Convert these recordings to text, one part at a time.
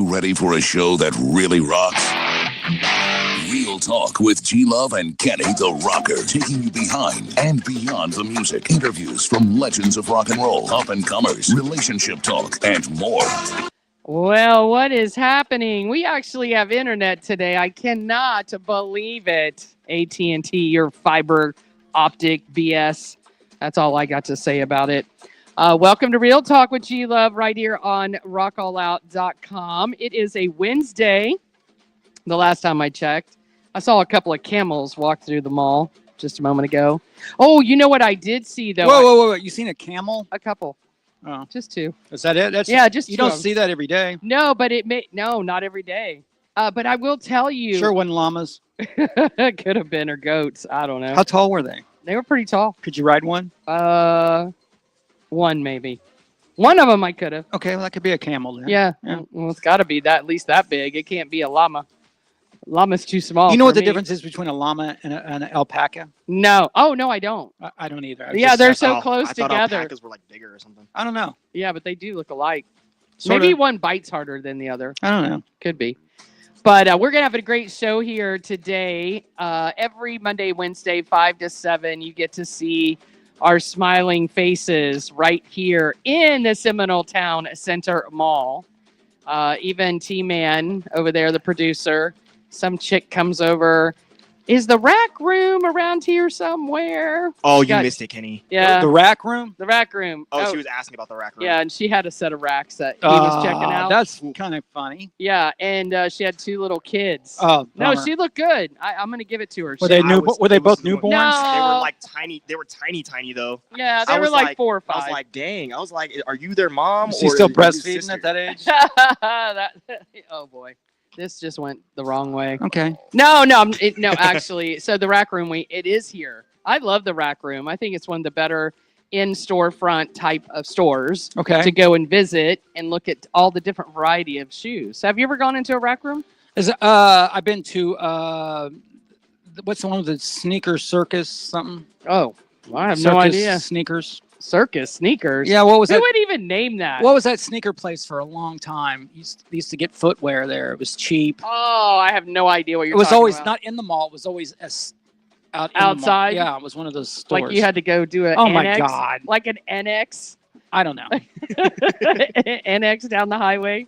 Ready for a show that really rocks? Real Talk with G-Love and Kenny the Rocker, taking you behind and beyond the music. Interviews from legends of rock and roll, up-and-comers, relationship talk, and more. Well, what is happening? We actually have internet today. I cannot believe it. AT&T, your fiber optic BS. That's all I got to say about it. Welcome to Real Talk with G-Love right here on rockallout.com. It is a Wednesday. The last time I checked, I saw a couple of camels walk through the mall just a moment ago. Oh, you know what I did see, though? Whoa. You seen a camel? A couple. Oh. Just two. Is that it? Just you two. don't see that every day. No, but no, not every day. But I will tell you. Sure wasn't llamas? Could have been, or goats. I don't know. How tall were they? They were pretty tall. Could you ride one? One maybe. One of them I could have. Okay, well, that could be a camel then. Yeah. Well, it's got to be at least that big. It can't be a llama. Llama's too small. You know what the difference is between a llama and an alpaca? No. Oh, no, I don't. I don't either. They're so close together. I thought alpacas were like bigger or something. I don't know. Yeah, but they do look alike. Sorta. Maybe one bites harder than the other. I don't know. Could be. But we're going to have a great show here today. Every Monday, Wednesday, 5 to 7, you get to see our smiling faces right here in the Seminole Town Center Mall. Even T-Man over there, the producer, some chick comes over, Is the rack room around here somewhere? Oh, you Got- missed it, Kenny. Yeah, The rack room. the rack room. Oh, she was asking about the rack room. Yeah, and she had a set of racks that he was checking out. That's kind of funny. Yeah, and she had 2 little kids. Oh, No, bummer. she looked good. I'm gonna give it to her. Were She- they I new? was- Were they it was both the- newborns? No. They were like tiny. They were tiny though. Yeah, I they were was like 4 or 5. I was like, dang. I was like, are you their mom? Was she or still are you breastfeeding sister? at that age? oh boy, this just went the wrong way. Okay. No, actually. So the rack room, it is here. I love the rack room. I think it's one of the better in storefront type of stores Okay. to go and visit and look at all the different variety of shoes. Have you ever gone into a rack room? I've been to what's the one with the sneaker circus something? Oh, well, I have Circus no idea. Sneakers. Circus sneakers. Yeah. What was Who that? would even name that? What was that sneaker place for a long time? Used to get footwear there. It was cheap. Oh, I have no idea what It you're was talking always about. not in the mall. It was always out in the mall. Outside? Yeah, it was one of those stores. Like you had to go do an Oh my NX, God. like an NX. I don't know. NX down the highway.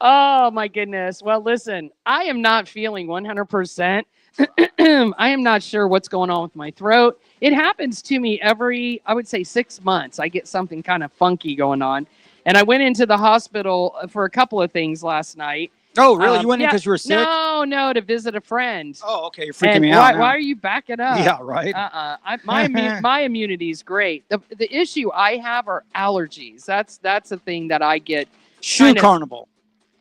Oh my goodness. Well, listen, I am not feeling 100%. I am not sure what's going on with my throat. It happens to me every, I would say 6 months. I get something kind of funky going on. And I went into the hospital for a couple of things last night. Oh, really? You went in yeah, because you were sick? No, to visit a friend. Oh, okay. You're freaking And me why, out. why are you backing up? Yeah, right. My immunity is great. The issue I have are allergies. That's the thing that I get. Shoe kind of- Carnival.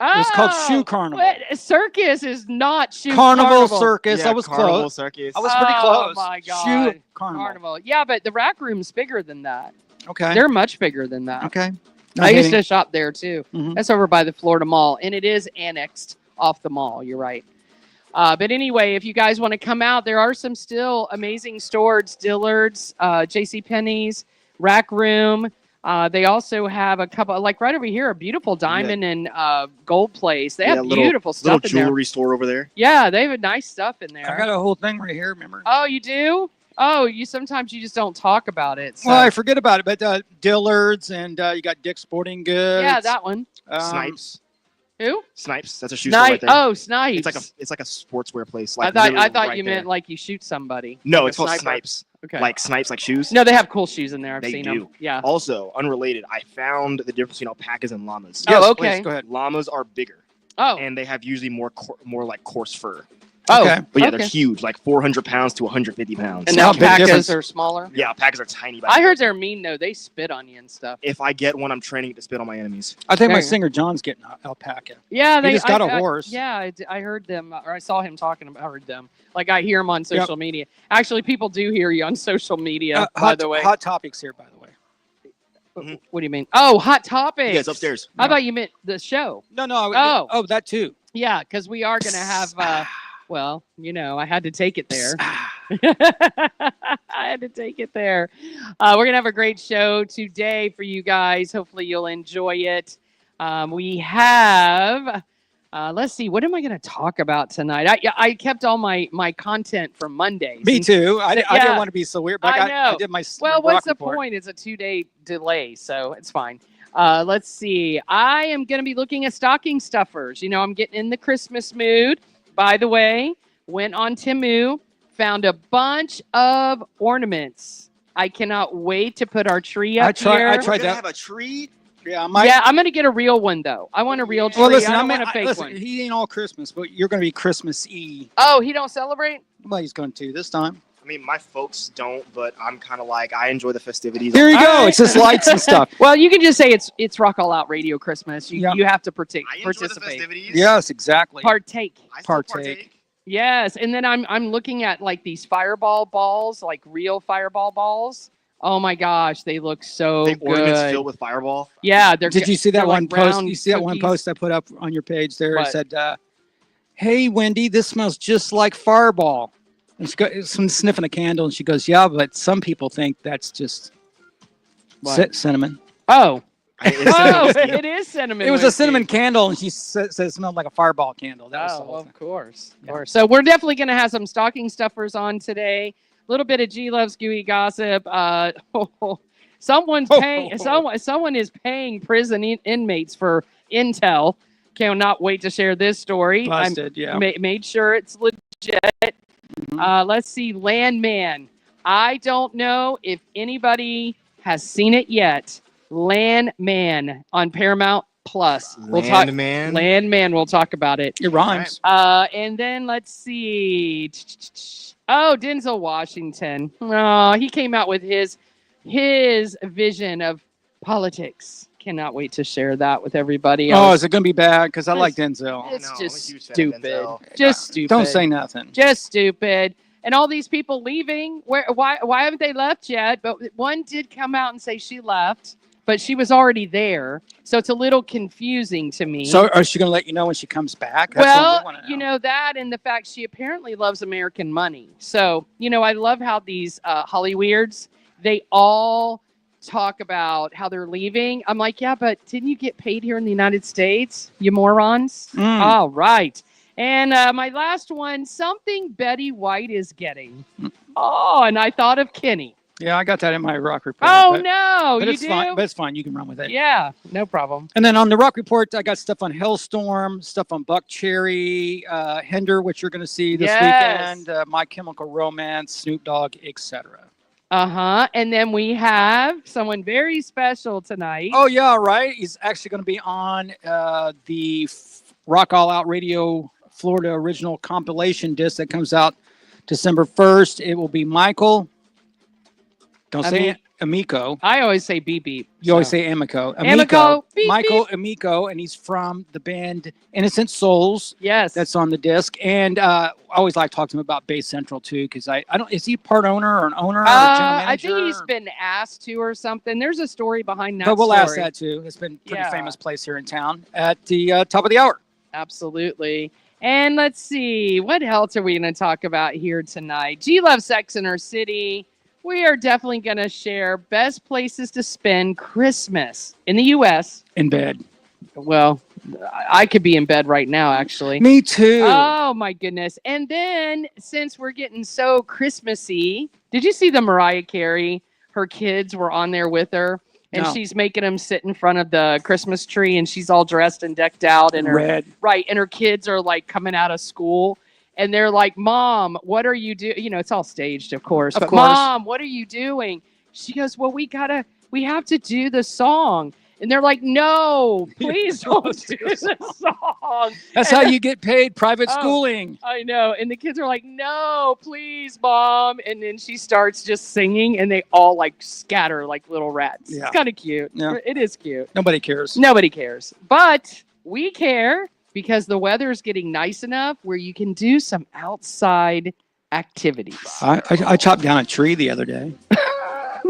It was called Oh, Shoe Carnival. what? Circus is not shoe Carnival Circus. Yeah, I was Carnival close. Circus. I was pretty close. Oh my God. Shoe Carnival. Carnival. Yeah, but the rack room's bigger than that. Okay. They're much bigger than that. Okay. I used to shop there too. Mhm. That's over by the Florida Mall, and it is annexed off the mall. You're right. But anyway, if you guys want to come out, there are some still amazing stores: Dillard's, JCPenney's, Rack Room. They also have a couple, like right over here, a beautiful diamond and gold place. They have beautiful little stuff in there. jewelry store over there. Yeah, they have nice stuff in I there. got a whole thing right here. Remember? Oh, you do? Oh, you sometimes you just don't talk about it. So. Well, I forget about it, but Dillard's and you got Dick's Sporting Goods. Yeah, that one. Snipes. Who? Snipes. That's a shoe store right there. Oh, Snipes. It's like a sportswear place. I Like thought literally you right meant there. like you shoot somebody. No, like it's a called sniper. Snipes. Okay. Like Snipes, like shoes. No, they have cool shoes in there. I've They seen do. them. Yeah. Also, unrelated, I found the difference between alpacas and llamas. Oh, Yes, okay. please, go ahead. Llamas are bigger, Oh. and they have usually more like coarse fur. Oh. Okay. But yeah, okay. they're huge, like 400 pounds to 150 pounds. And the How big alpacas difference? are smaller. Yeah, alpacas are tiny. I heard they're mean though. They spit on you and stuff. If I get one, I'm training it to spit on my enemies. I think my Okay. singer John's getting alpaca. Yeah, they just got a horse. Yeah, I heard them, or I saw him talking about. I heard them. Like I hear him on social media. Actually, people do hear you on social media. By the way, Hot topics here, by the way. what do you mean? Oh, Hot Topics. Yeah, it's upstairs. I thought you meant the show. No. Oh. That too. Yeah, because we are gonna have. Well, I had to take it there. I had to take it there. We're gonna have a great show today for you guys. Hopefully, you'll enjoy it. We have. Let's see. What am I going to talk about tonight? I kept all my content from Monday. Me too. I Yeah. didn't want to be so weird, but I know. I did my. Well, my what's rock the report. point? It's a 2-day delay, so it's fine. Let's see. I am going to be looking at stocking stuffers. I'm getting in the Christmas mood. By the way, went on Temu, found a bunch of ornaments. I cannot wait to put our tree up here. I We're tried gonna that. have a tree. Yeah, Yeah, I'm going to get a real one, though. I want a real tree. Well, listen, I don't want a fake listen, one. he ain't all Christmas, but you're going to be Christmas-y. Oh, he don't celebrate? Well, he's going to this time. I mean, my folks don't, but I'm kind of like I enjoy the festivities. Here you All go. right. It's just lights and stuff. Well, you can just say it's Rock All Out Radio Christmas. You have to I enjoy the participate. festivities. Yes, exactly. Partake. I still partake. Yes, and then I'm looking at like these fireball balls, like real fireball balls. Oh my gosh, they look so The ornaments good. filled with fireball. Yeah, they're. Did you see that they're one like post? round You see that one cookies. post I put up on your page there? What? It said, "Hey, Wendy, this smells just like Fireball." And she goes, sniffing a candle, and she goes, "Yeah, but some people think that's just What? cinnamon." Oh, I mean, it's oh, whiskey. it is cinnamon. It was a whiskey. cinnamon candle, and she said it smelled like a Fireball candle. That was the Oh, whole well, thing. of course. Of Yeah. course. So we're definitely going to have some stocking stuffers on today. A little bit of G Love's gooey gossip. Someone's paying. Someone is paying prison inmates for intel. Cannot wait to share this story. Busted, yeah. Made sure it's legit. Let's see, Landman. I don't know if anybody has seen it yet. Landman on Paramount Plus. Landman? Landman. We'll talk about it. It rhymes. And then let's see. Oh, Denzel Washington. Oh, he came out with his vision of politics. Cannot wait to share that with everybody. Oh, is it going to be bad? Because I like Denzel. It's No, I'm a just huge fan of stupid. Denzel. Just stupid. Don't say nothing. Just stupid. And all these people leaving. Why haven't they left yet? But one did come out and say she left, but she was already there. So it's a little confusing to me. So is she going to let you know when she comes back? That's what Well, we wanna know. you know that, and the fact she apparently loves American money. So, I love how these Hollyweirds, they all talk about how they're leaving. I'm like, yeah, but didn't you get paid here in the United States, you morons? All right. And my last one, something Betty White is getting. Oh, and I thought of Kenny. Yeah, I got that in my rock report. Oh, but, no, but you it's do? fine. But it's fine. You can run with it. Yeah, no problem. And then on the rock report, I got stuff on Hellstorm, stuff on Buck Cherry, Hinder, which you're going to see this weekend, My Chemical Romance, Snoop Dogg, etc. And then we have someone very special tonight. Oh, yeah, right. He's actually going to be on the Rock All Out Radio Florida original compilation disc that comes out December 1st. It will be Michael. Don't say it. Amico. I always say beep beep. You always say Amico. Amico. Beep, Michael beep. Amico, and he's from the band Innocent Souls. Yes. That's on the disc. And I always like to talk to him about Bass Central too, because I don't. Is he part owner or an owner or a general manager? I think he's been asked to or something. There's a story behind that. But we'll story. ask that too. It's been a pretty famous place here in town at the top of the hour. Absolutely. And let's see, what else are we going to talk about here tonight? G Love Sex in Our City. We are definitely going to share best places to spend Christmas in the U.S. In bed. Well, I could be in bed right now, actually. Me too. Oh, my goodness. And then, since we're getting so Christmassy, did you see the Mariah Carey? Her kids were on there with her, and she's making them sit in front of the Christmas tree, and she's all dressed and decked out. And red. Right, and her kids are, like, coming out of school. And they're like, Mom, what are you doing? It's all staged, of course. But Mom, what are you doing? She goes, well, we have to do the song. And they're like, no, please don't do the song. That's how you get paid, private schooling. I know. And the kids are like, no, please, Mom. And then she starts just singing, and they all like scatter like little rats. Yeah. It's kind of cute. Yeah. It is cute. Nobody cares. Nobody cares. But we care. Because the weather is getting nice enough where you can do some outside activities. I chopped down a tree the other day.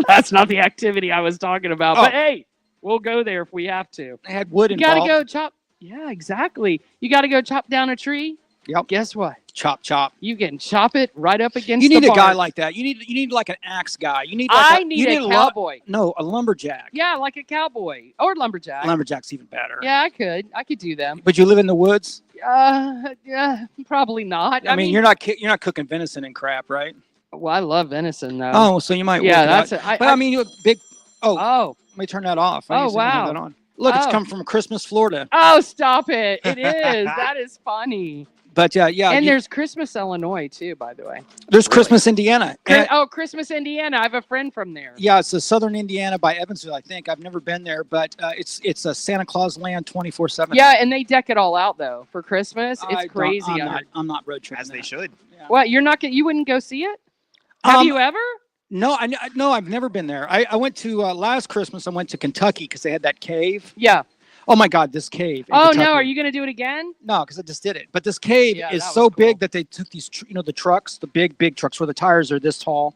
That's not the activity I was talking about. Oh. But hey, we'll go there if we have to. I had wood You involved. got to go chop. Yeah, exactly. You got to go chop down a tree. Yep. Guess what? Chop. You can chop it right up against You need the a guy bark. like that. You need like an axe guy. You need. Like I need a cowboy. No, a lumberjack. Yeah, like a cowboy or lumberjack. Lumberjack's even better. Yeah, I could do them. But you live in the woods. Yeah, probably not. I mean, you're not cooking venison and crap, right? Well, I love venison though. Oh, so you might. Yeah, work it that's out. it. But I mean, you big. Oh. Let me turn that off. Oh, wow. That on. Look, it's come from Christmas, Florida. Oh, stop it! It is. That is funny. But yeah. And there's Christmas, Illinois, too, by the way. There's Christmas, Indiana. Christmas, Indiana. I have a friend from there. Yeah, it's southern Indiana by Evansville, I think. I've never been there, but it's a Santa Claus land 24/7. Yeah, and they deck it all out though for Christmas. It's crazy. I'm not road tripping. As they should. Yeah. What? You wouldn't go see it? Have you ever? No, I've never been there. I went to last Christmas. I went to Kentucky because they had that cave. Yeah. Oh my God, this cave. in Oh Kentucky. no, are you going to do it again? No, because I just did it. But this cave is that so was big cool. that they took these, the trucks, the big trucks where the tires are this tall.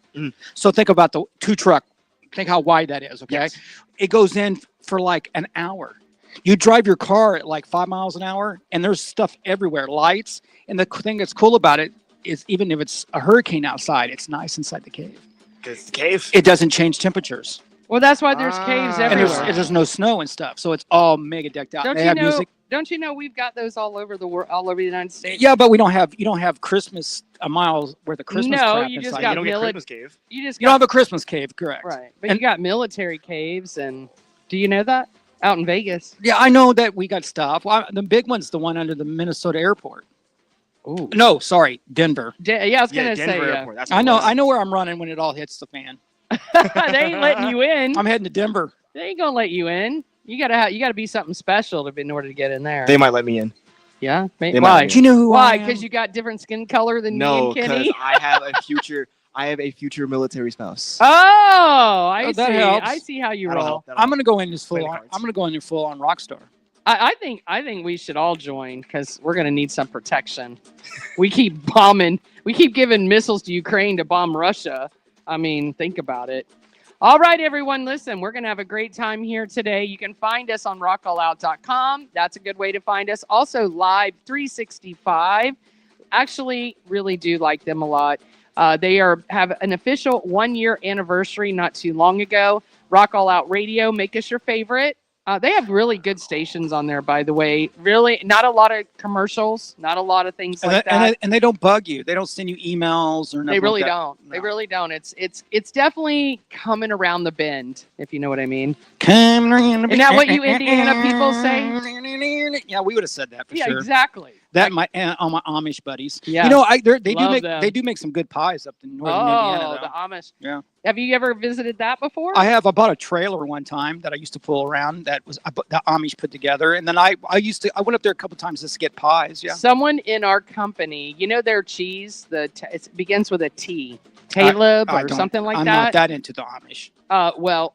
So think about the two truck. Think how wide that is. Okay, Yes. It goes in for like an hour. You drive your car at like 5 miles an hour, and there's stuff everywhere, lights. And the thing that's cool about it is even if it's a hurricane outside, it's nice inside the cave. Because the cave. It doesn't change temperatures. Well, that's why there's caves And And everywhere. there's no snow and stuff, so it's all mega decked out. Don't They you have know? music. Don't you know we've got those all over the world, all over the United States? Yeah, but you don't have Christmas a mile worth of Christmas. No, crap you just inside. got You don't get mili- Christmas cave. You just You don't got have a Christmas cave, correct? right, but And- you got military caves, and do you know that out in Vegas? Yeah, I know that we got stuff. Well, the big one's the one under the Minnesota airport. Ooh. No, sorry, Denver. Yeah, I was gonna Denver say. Airport. That's what I it know. was. I know where I'm running when it all hits the fan. They ain't letting you in. I'm heading to Denver. They ain't gonna let you in. You gotta be something special in order to get in there. They might let me in. Yeah. They might Why? let me Do you know who Why? I am? Because you got different skin color than me No, and because Kenny. I have a future. I have a future military spouse. Oh, I Oh, see. that helps. I see how you That'll roll. help, that'll I'm help. gonna go in this Play full the on. cards. I'm gonna go in there full on Rockstar. I think we should all join because we're gonna need some protection. We keep bombing. We keep giving missiles to Ukraine to bomb Russia. I mean, think about it. All right, everyone, listen, we're going to have a great time here today. You can find us on rockallout.com. That's a good way to find us. Also, Live 365. Actually, really do like them a lot. They have an official 1-year anniversary not too long ago. Rock All Out Radio, make us your favorite. They have really good stations on there, by the way. Really, not a lot of commercials, not a lot of things like that. And they don't bug you. They don't send you emails or nothing. They really like that. don't. No. They really don't. It's definitely coming around the bend, if you know what I mean. Come around. Isn't that what you Indiana people say? Yeah, we would have said that for Yeah, sure. exactly. That all my Amish buddies. Yeah. You know, they Love them. do make some good pies up in northern Oh, Indiana. the Though. Amish. Yeah. Have you ever visited that before? I have. I bought a trailer one time that I used to pull around. That Amish put together, and then I went up there a couple times just to get pies. Yeah. Someone in our company, you know their cheese, it begins with a T, Taleb or something like I'm that. not that into the Amish. Well,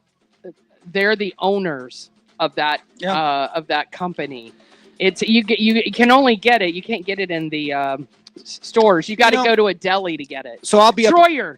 they're the owners of that of that company. It's you can only get it. You can't get it in the stores. You got to go to a deli to get it. So I'll be Troyer.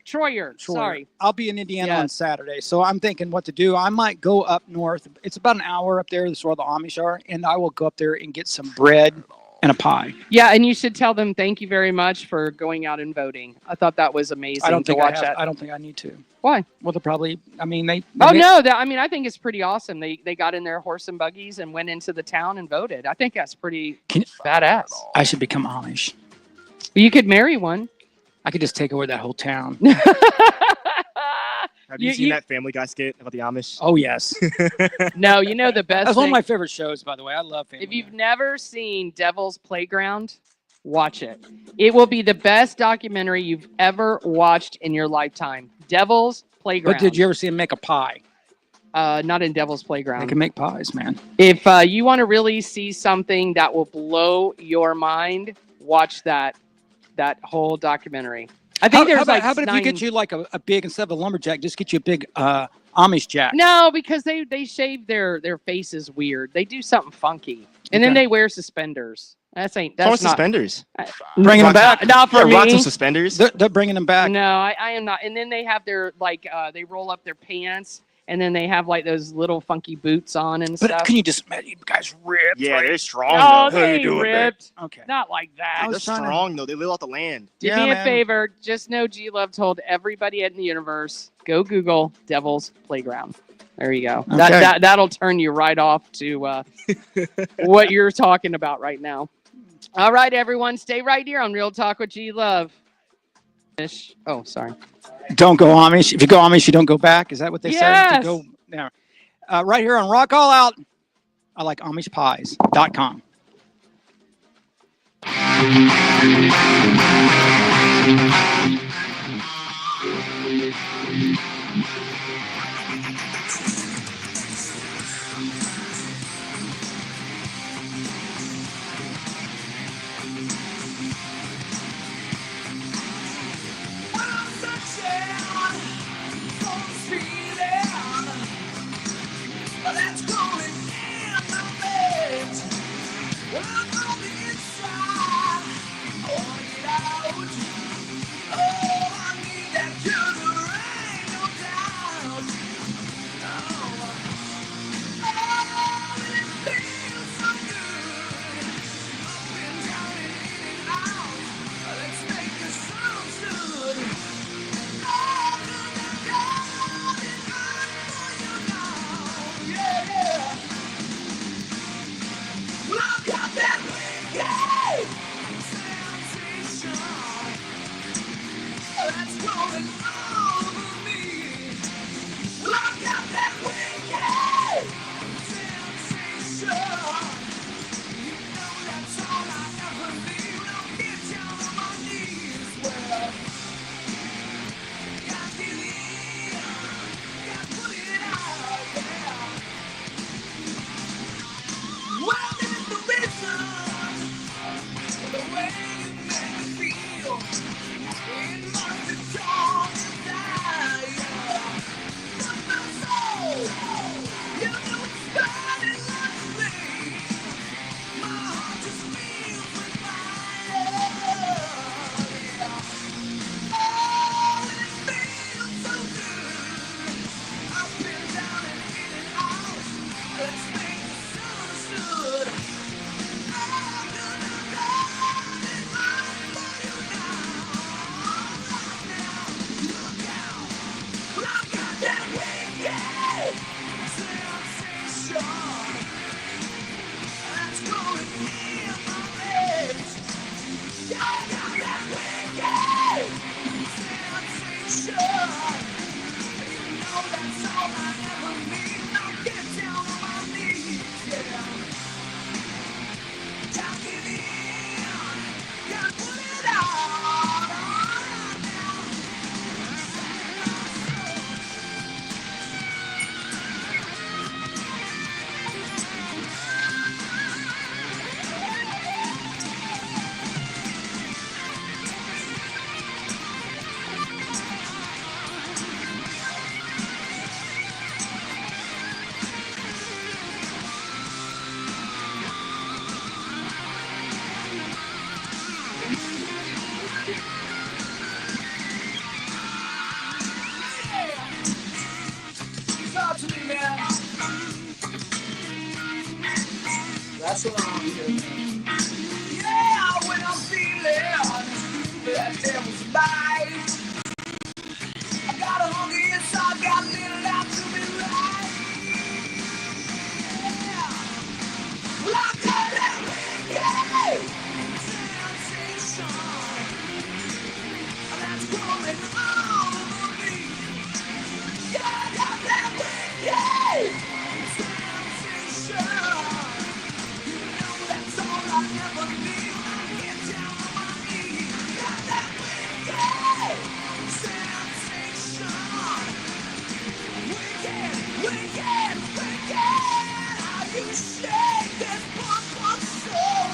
Sorry, I'll be in Indiana on Yes. Saturday. So I'm thinking what to do. I might go up north. It's about an hour up there. That's where the Amish are, and I will go up there and get some bread and a pie. Yeah, and you should tell them thank you very much for going out and voting. I thought that was amazing. I don't think watch that. I don't think I need to. Why? Well, they're probably. I mean, they. Oh no! I think it's pretty awesome. They got in their horse and buggies and went into the town and voted. I think that's pretty badass. I should become Amish. You could marry one. I could just take over that whole town. Have you seen that Family Guy skit about the Amish? Oh yes, No, you know the best. that's one of thing- my favorite shows. By the way, I love Family If you've Guy. never seen Devil's Playground, watch it. It will be the best documentary you've ever watched in your lifetime. Devil's Playground. But did you ever see him make a pie? Not in Devil's They Playground. can make pies, man. If you want to really see something that will blow your mind, watch that whole documentary. I think How there's about if you get you like a big, instead of a lumberjack, just get you a big Amish jack? No, because they shave their faces weird. They do something funky, and then Okay. they wear suspenders. That's What's not suspenders? Bringing them back. Not for Rock some me. suspenders. They're bringing them back. No, I am not. And then they have their they roll up their pants, and then they have like those little funky boots on and But stuff. can you just imagine you guys ripped? Yeah, right? they're strong. Oh, though. How they you doing, man? ripped. Okay. Not like that. I They're was trying to- strong though. They live off the land. Do Yeah, me a man. favor. Just know G Love told everybody in the universe, go Google Devil's Playground. There you go. Okay. That'll turn you right off to what you're talking about right now. All right, everyone. Stay right here on Real Talk with G Love. Oh, sorry. Don't go Amish. If you go Amish, you don't go back. Is that what they say? Yes. To go there. Right here on Rock All Out. I like AmishPies.com. Look at that That's what I'm doing. Yeah, when I'm feeling that devil's bite, I got a hunger inside, got little out to be right. Yeah, well, I got that wicked sensation that's growing on me. Yeah, I got that wicked sensation. That's all I ever need. Get down on my knees. Got that wicked sensation. Wicked, wicked, wicked. How you shake this punk soul.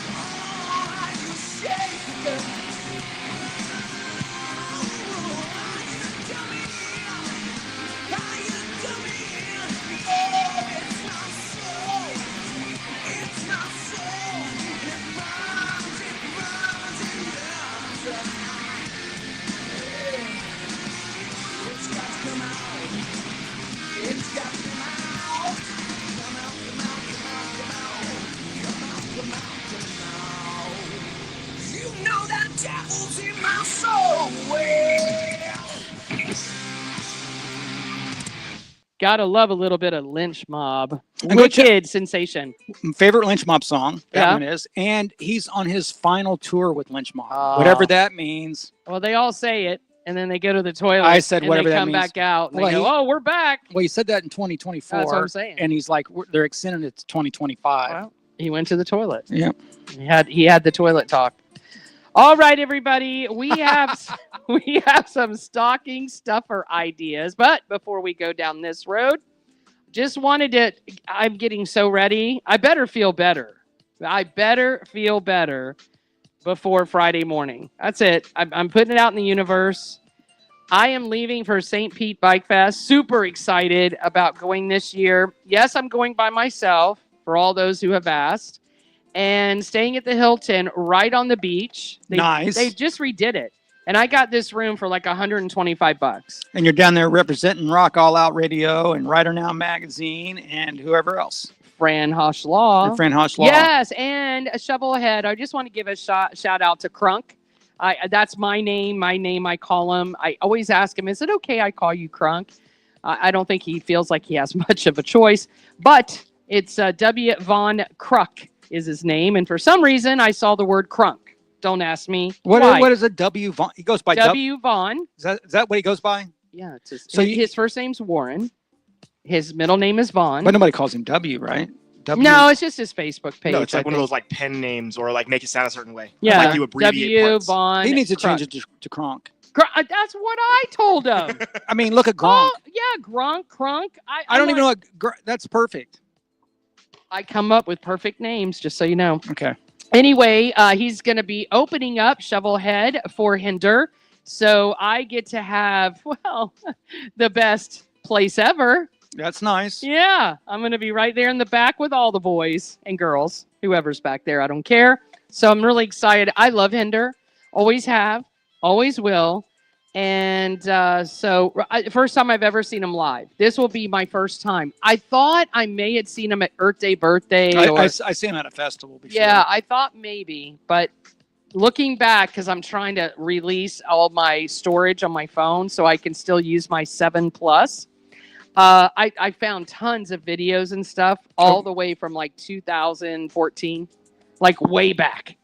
Oh, how you shake it. Oh, how you do me. How you do me. Oh, it's my soul. It's my soul. It burns, it burns, it burns. It's got to come out. It's got to come out. Come out, come out, come out, come out. Come out, come out, come out. You know that devil's in my soul. Well, Gotta love a little bit of Lynch Mob. And go check- Wicked sensation. Favorite Lynch Mob song. That Yeah. one is. And he's on his final tour with Lynch Mob. Oh. Whatever that means. Well, they all say it, and then they go to the toilet. I said and whatever they that come means. back out, and Well, they go, he- "Oh, we're back." Well, he said that in 2024. That's what I'm saying. And he's like, they're extending it to 2025. Well, he went to the toilet. Yep. He had the toilet talk. All right, everybody, we have some stocking stuffer ideas, but before we go down this road, just wanted to. I'm getting so ready. I better feel better. I better feel better before Friday morning. That's it. I'm putting it out in the universe. I am leaving for St. Pete Bike Fest. Super excited about going this year. Yes, I'm going by myself for all those who have asked. And staying at the Hilton right on the beach. Nice. They just redid it. And I got this room for like $125. And you're down there representing Rock All Out Radio and Rider Now Magazine and whoever else. Fran Hosh-Law. And Fran Hosh-Law. Yes, and a shovel ahead. I just want to give a shout out to Crunk. That's my name. I call him. I always ask him, is it okay I call you Crunk? I don't think he feels like he has much of a choice. But it's W. Von Kruk is his name. And for some reason, I saw the word Crunk. Don't ask me why. What is a W Vaughn? He goes by W. Vaughn. Is that what he goes by? Yeah, it's his, So his first name's Warren. His middle name is Vaughn. But nobody calls him W, right? W. No, it's just his Facebook page. No, it's like I one of think. those like pen names or like make it sound a certain way. Yeah, Like you abbreviate W. parts. Vaughn. He needs to Kruk. change it to Kronk. That's what I told him. I mean, look at Gronk. Oh, yeah, Gronk, Crunk. I don't even know what. That's perfect. I come up with perfect names, just so you know. Okay. Anyway, he's going to be opening up Shovelhead for Hinder. So I get to have, well, the best place ever. That's nice. Yeah, I'm going to be right there in the back with all the boys and girls, whoever's back there. I don't care. So I'm really excited. I love Hinder. Always have. Always will. And first time I've ever seen him live. This will be my first time. I thought I may have seen him at Earth Day Birthday. I see him at a festival before. Yeah, I thought maybe. But looking back, because I'm trying to release all my storage on my phone so I can still use my 7 Plus. I found tons of videos and stuff all the way from like 2014, like way back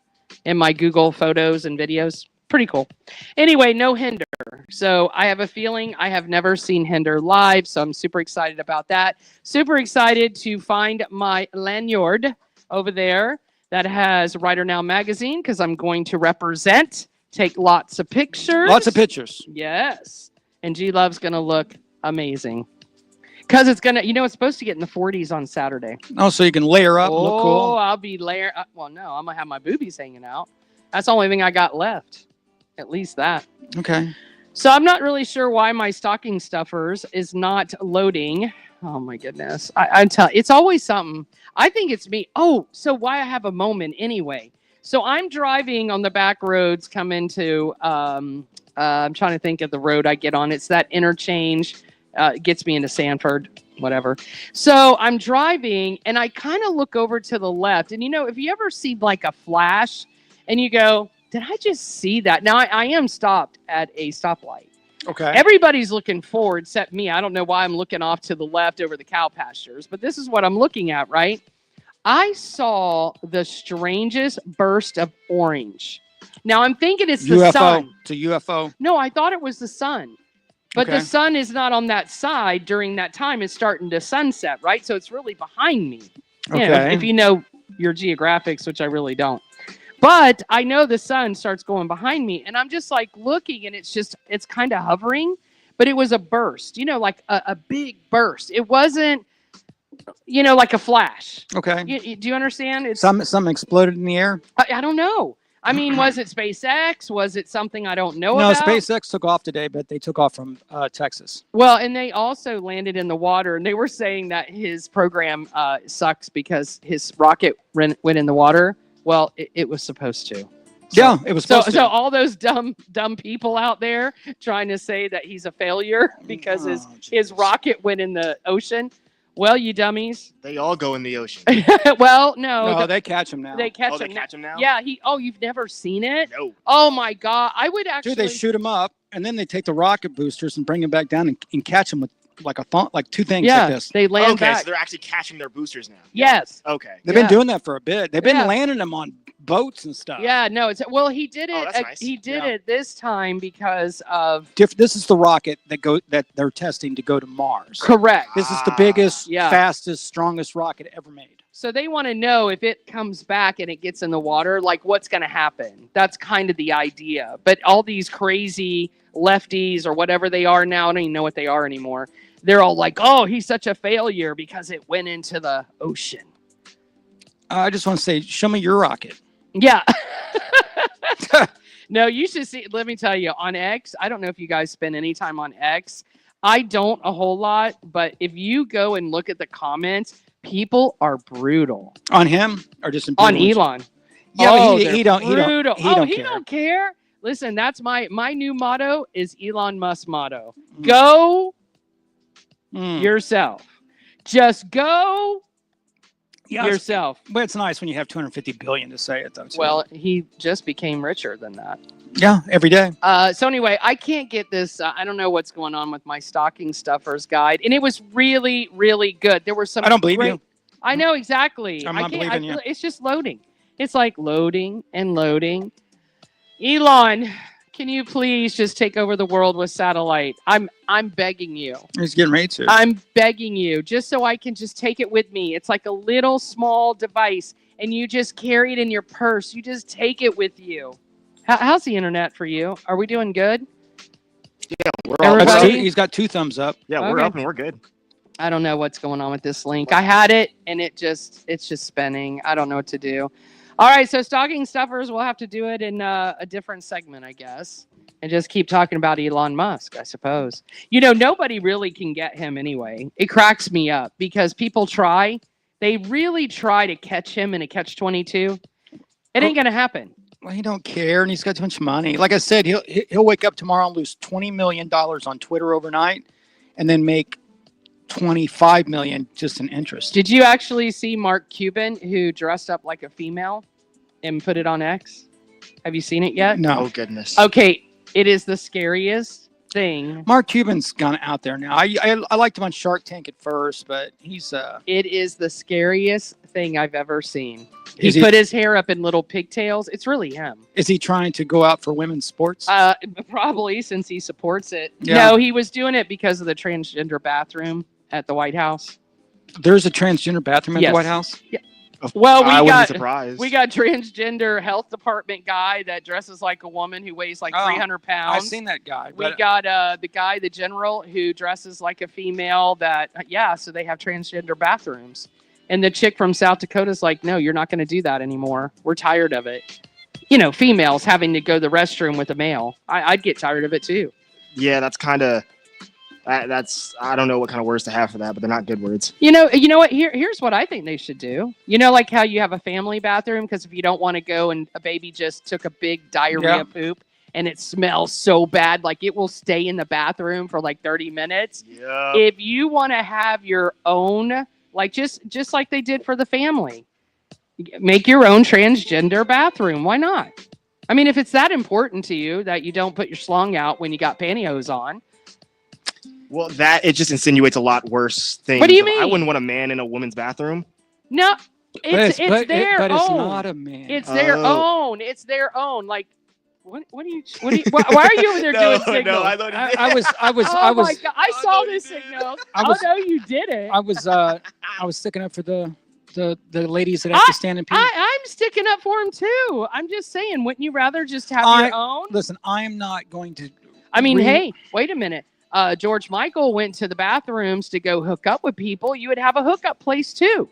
in my Google photos and videos. Pretty cool. Anyway, no Hinder. So I have a feeling I have never seen Hinder live. So I'm super excited about that. Super excited to find my lanyard over there that has Rider Now Magazine because I'm going to represent, take lots of pictures. Lots of pictures. Yes. And G-Love's going to look amazing. Because it's going to, it's supposed to get in the 40s on Saturday. Oh, so you can layer up and look Oh, cool. I'll be well, no, I'm going to have my boobies hanging out. That's the only thing I got left. At least that. Okay. So I'm not really sure why my stocking stuffers is not loading. Oh my goodness. I'm telling it's always something. I think it's me. Oh, so why I have a moment anyway. So I'm driving on the back roads coming to I'm trying to think of the road I get on. It's that interchange. It gets me into Sanford. whatever. So I'm driving and I kind of look over to the left. And if you ever see like a flash and you go, did I just see that? Now I am stopped at a stoplight. Okay. Everybody's looking forward except me. I don't know why I'm looking off to the left over the cow pastures, but this is what I'm looking at, right? I saw the strangest burst of orange. Now I'm thinking it's the UFO. sun. It's a UFO. No, I thought it was the sun. But Okay. the sun is not on that side during that time. It's starting to sunset, right? So it's really behind me. Okay. If you know your geographics, which I really don't. But I know the sun starts going behind me, and I'm just like looking, and it's kind of hovering, but it was a burst, like a big burst. It wasn't, like a flash. Okay. Do you understand? It's Something exploded in the air. I don't know. I mean, was it SpaceX? Was it something I don't know No, about? SpaceX took off today, but they took off from Texas. Well, and they also landed in the water, and they were saying that his program sucks because his rocket went in the water. Well, it was supposed to. Yeah, it was supposed to. So all those dumb people out there trying to say that he's a failure because his rocket went in the ocean. Well, you dummies. They all go in the ocean. Well, no. They catch him now. They catch They him. catch him now? Yeah. You've never seen it? No. Oh my God. I would actually. Dude, they shoot him up, and then they take the rocket boosters and bring him back down and catch him with like two things like this. they land Okay, back. so they're actually catching their boosters now. Yes. Okay. They've been doing that for a bit. They've been Yeah. landing them on boats and stuff. Yeah, no, he did it. Oh, that's nice. He did Yeah. it this time because of This is the rocket that they're testing to go to Mars. correct. This is the biggest, Yeah. fastest, strongest rocket ever made. So they want to know if it comes back and it gets in the water, like what's going to happen. That's kind of the idea. But all these crazy lefties or whatever they are now, I don't even know what they are anymore. They're all like, "Oh, he's such a failure because it went into the ocean." I just want to say, show me your rocket. Yeah. No, you should see. Let me tell you, on X, I don't know if you guys spend any time on X. I don't a whole lot, but if you go and look at the comments, people are brutal. On him or just in On people? Elon. Yeah, Oh, but they're he don't brutal. he don't he care. don't care. Listen, that's my new motto is Elon Musk motto. Go yourself. Just go yourself. But it's nice when you have 250 billion to say it though. Too. Well, he just became richer than that. yeah, every day. So anyway, I can't get this. I don't know what's going on with my stocking stuffers guide, and it was really, really good. There were some. I don't believe you. I know exactly. I'm I not can't- believing you. It's just loading. It's like loading and loading. Elon, can you please just take over the world with satellite? I'm begging you. He's getting ready to. I'm begging you, just so I can just take it with me. It's like a little small device, and you just carry it in your purse. You just take it with you. How's the internet for you? Are we doing good? Yeah, we're Everybody- He's got 2 thumbs up. Yeah, we're Okay. up and we're good. I don't know what's going on with this link. I had it, and it's just spinning. I don't know what to do. All right, so stocking stuffers, we'll have to do it in a different segment, I guess, and just keep talking about Elon Musk, I suppose. Nobody really can get him anyway. It cracks me up because people try. They really try to catch him in a catch-22. It ain't going to happen. Well, he don't care, and he's got too much money. Like I said, he'll wake up tomorrow and lose $20 million on Twitter overnight, and then make $25 million just in interest. Did you actually see Mark Cuban, who dressed up like a female and put it on X? Have you seen it yet? No. Oh goodness. Okay, it is the scariest thing. Mark Cuban's gone out there now. I liked him on Shark Tank at first, but he's It is the scariest thing I've ever seen. Is He he- put his hair up in little pigtails. It's really him. is he trying to go out for women's sports? Probably since he supports it. Yeah. No, he was doing it because of the transgender bathroom at the White House. There's a transgender bathroom at Yes. the White House. Well, I wouldn't be surprised. we got transgender health department guy that dresses like a woman who weighs like Oh, 300 pounds. I've seen that guy. We But got the general who dresses like a female that, so they have transgender bathrooms. And the chick from South Dakota's like, no, you're not going to do that anymore. We're tired of it. Females having to go to the restroom with a male. I'd get tired of it too. Yeah, that's kind of. That's I don't know what kind of words to have for that, but they're not good words. You know what? Here's what I think they should do. Like how you have a family bathroom, because if you don't want to go and a baby just took a big diarrhea Yeah. poop, and it smells so bad, like it will stay in the bathroom for like 30 minutes. Yeah. If you want to have your own, like just like they did for the family, make your own transgender bathroom. Why not? I mean, if it's that important to you that you don't put your schlong out when you got pantyhose on. Well, it just insinuates a lot worse things. What do you I mean? wouldn't want a man in a woman's bathroom. No, it's their but own. it's not a man. It's their Oh. own. It's their own. Like, why are you over there doing signals? No, I thought I you was Oh my God! I Oh, saw no, you this didn't. signal. I was- Oh no, you did it. I was sticking up for the ladies that have to stand and pee. I'm sticking up for him too. I'm just saying, wouldn't you rather just have your own? Listen, I'm not going to. I mean, hey, wait a minute. George Michael went to the bathrooms to go hook up with people. You would have a hookup place too.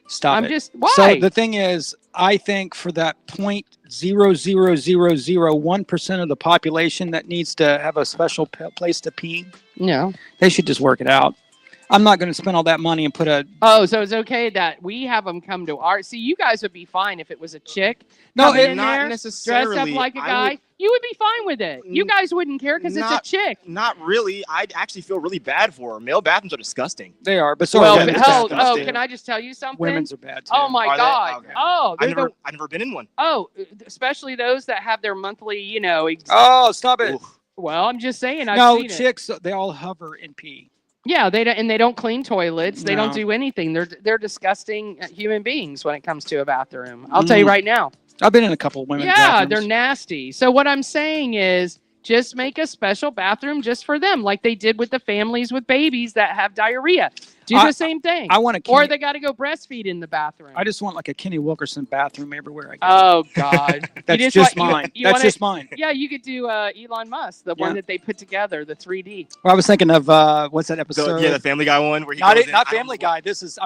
Stop I'm it. just why? So the thing is, I think for that 0.00001% of the population that needs to have a special place to pee, no. they should just work it out. I'm not going to spend all that money and put a. Oh, so it's okay that we have them come to our. See, you guys would be fine if it was a chick. No, coming it- in not there, necessarily. dressed up like a I guy. would- You would be fine with it. You guys wouldn't care because it's a Not- chick. Not really. I'd actually feel really bad for her. Male bathrooms are disgusting. They are, but so Well, are yeah, women's it's hell, bathrooms. can I just tell you something? Women's are bad too. Oh my Are they? God! Okay. Oh, they're I've never been in one. especially those that have their monthly. Oh, stop it! Oof. Well, I'm just saying. I've No, seen it. chicks, they all hover and pee. Yeah, they don't clean toilets. They don't No. do anything. They're disgusting human beings when it comes to a bathroom. I'll tell you right now. I've been in a couple of women's Yeah, bathrooms. they're nasty. So what I'm saying is just make a special bathroom just for them, like they did with the families with babies that have diarrhea. Do the same thing. I want a Or Kenny, they got to go breastfeed in the bathroom. I just want like a Kenny Wilkerson bathroom everywhere I go. Oh God, That's You just want- mine. you That's wanna- just mine. Yeah, you could do Elon Musk, the one Yeah. that they put together, the 3D. Well, I was thinking of what's that episode? The Family Guy one where he not goes in, not I don't Family know- Guy. This is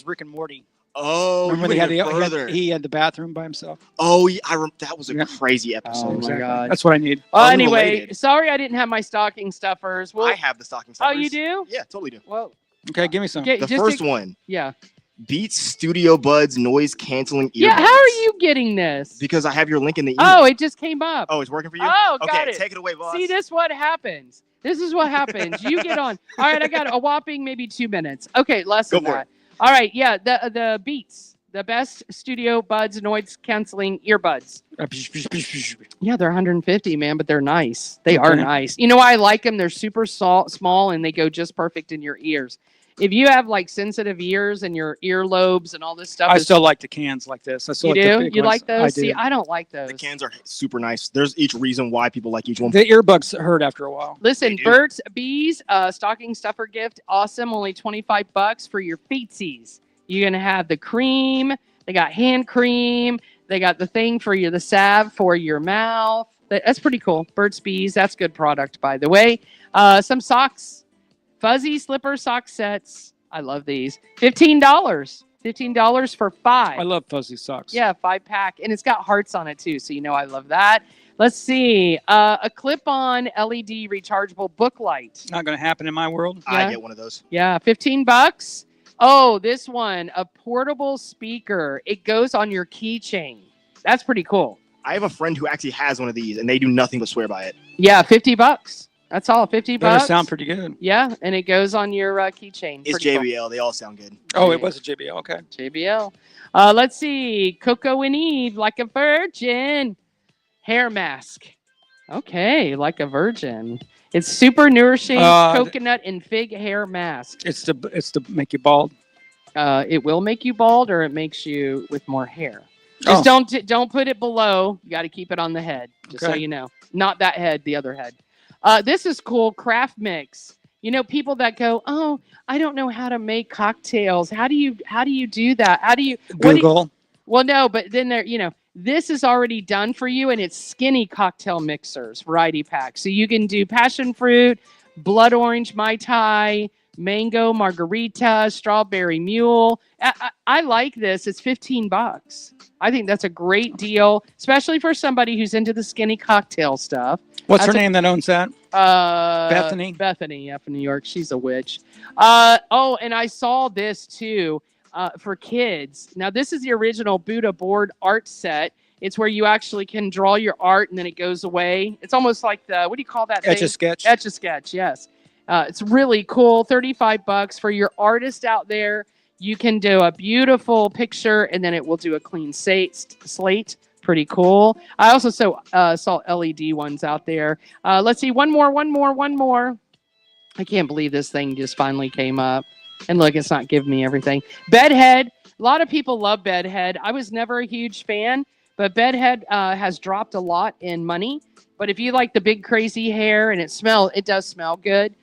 Rick and Morty. Oh, Remember you they went had even further. he had the bathroom by himself. Oh, yeah, that was a Yeah. crazy episode. Oh, my Exactly. God. That's what I need. Well, anyway, Unrelated. sorry I didn't have my stocking stuffers. Well, I have the stocking oh, stuffers. you do? Yeah, totally do. Well, Okay, give me some. get, The just first to- one, Yeah. Beats Studio Buds noise canceling earbuds. Yeah. How are you getting this? Because I have your link in the email. Oh, it just came up. Oh, it's working for you? Oh, okay, got it. take it away, boss. See, this is what happens. This is what happens. You get on. All right, I got a whopping maybe 2 minutes. Okay, less Go than for that. All right, yeah, the Beats, the best Studio Buds noise canceling earbuds. Yeah, they're 150, man, but they're nice. They are Okay. nice. You know why I like them? They're super small and they go just perfect in your ears. If you have like sensitive ears and your earlobes and all this stuff, I is- still like the cans like this. I still you like the do. big You ones. like those? I See, do. I don't like those. The cans are super nice. There's each reason why people like each one. The earbuds hurt after a while. Listen, They do. Burt's Bees, stocking stuffer gift, awesome. Only $25 for your feetsies. You're gonna have the cream. They got hand cream. They got the thing for the salve for your mouth. That's pretty cool. Burt's Bees, that's good product, by the way. Some socks, fuzzy slipper sock sets. I love these. $15. $15 for 5. I love fuzzy socks. Yeah, 5-pack, and it's got hearts on it too, so you know I love that. Let's see, a clip-on LED rechargeable book light. Not going to happen in my world. Yeah. I get one of those. Yeah, $15. Oh, this one, a portable speaker. It goes on your keychain. That's pretty cool. I have a friend who actually has one of these, and they do nothing but swear by it. Yeah, $50. That's all, $50. Better sound pretty good. Yeah, and it goes on your keychain. It's Pretty cool. JBL. They all sound good. Oh, it was a JBL. Okay. JBL. Let's see. Coco and Eve, like a virgin. Hair mask. Okay, like a virgin. It's super nourishing coconut and fig hair mask. It's to make you bald. It will make you bald, or it makes you with more hair. Oh. Just don't put it below. You got to keep it on the head, just so Okay. you know. Not that head, the other head. This is cool. Craft mix. You know, people that go, oh, I don't know how to make cocktails. How do you do that? How do you what do you- Google. well, no, but then this is already done for you, and it's skinny cocktail mixers, variety pack. So you can do passion fruit, blood orange Mai Tai, mango margarita, strawberry mule. I like this. It's $15. I think that's a great deal, especially for somebody who's into the skinny cocktail stuff. What's her That's a- name that owns that? Bethany. Bethany, yeah, from New York. She's a witch. Oh, and I saw this too for kids. Now, this is the original Buddha board art set. It's where you actually can draw your art and then it goes away. It's almost like what do you call that thing? Etch-a-Sketch. Etch-a-Sketch, yes. It's really cool. $35 for your artist out there. You can do a beautiful picture and then it will do a clean slate. Pretty cool. I also saw LED ones out there. Let's see. One more. I can't believe this thing just finally came up. And look, it's not giving me everything. Bedhead. A lot of people love Bedhead. I was never a huge fan, but Bedhead has dropped a lot in money. But if you like the big crazy hair and it does smell good.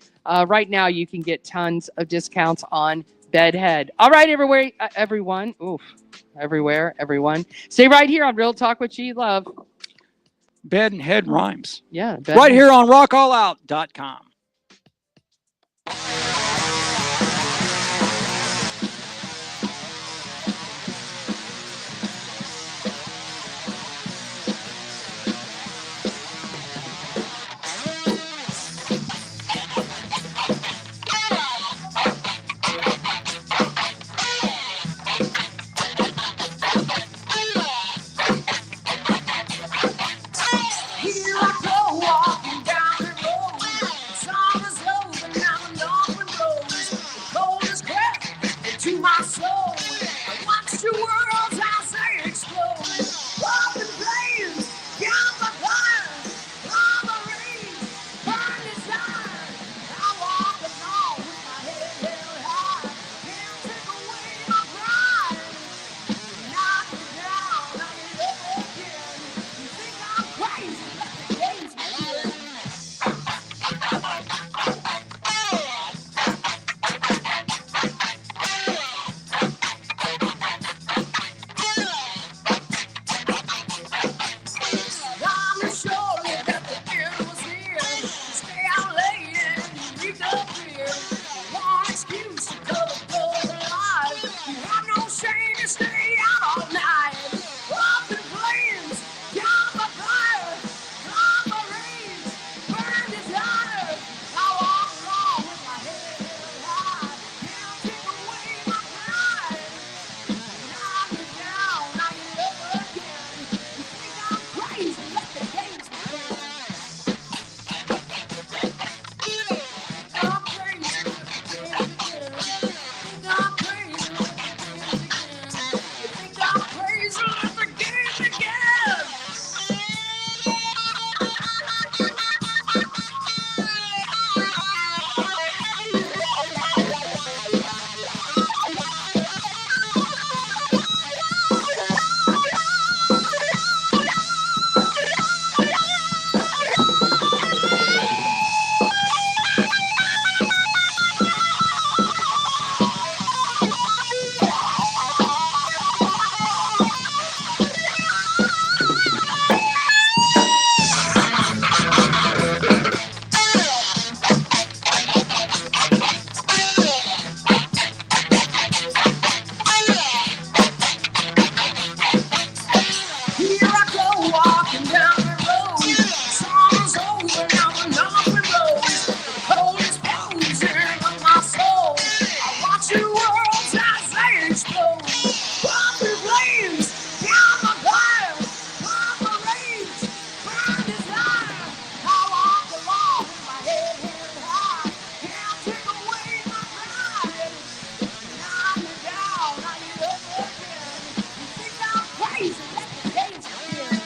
Right now you can get tons of discounts on Bedhead. All right, everyone. Oof. Everyone. Stay right here on Real Talk with G Love. Bed and head rhymes. Yeah. Right here on rockallout.com. Here I go walking down the road. Summer's over, now the north wind blows. Cold as crap into my soul. I watch the world as they explode. Up in flames, down the fire. On the rain, burn desire. I walk along with my head held high. Can't take away my pride. Knock me down, I get up again. You think I'm crazy, let the games begin. I'm sure that the end was here. Stay out late and read the beer. One excuse to cover the lies. You have no shame to stay out all night. Up in flames, down the fire, on the rains, burn desire. I walk along with my head held high. Can't take away my pride. Knock me down, I get up again. You think I'm crazy? Let the games begin. I'm crazy, let the games begin. I'm crazy, let the games begin. You think I'm crazy? Let the games begin. Here I go walking down the road. Summer's over, now the north wind blows. Cold is posing on my soul. I watch the world as they explode. Up in flames, down the fire, on the rains, burn desire. I walk along with my head held high. Can't take away my pride. Knock me down, I get up again. You think I'm crazy? Let the games begin.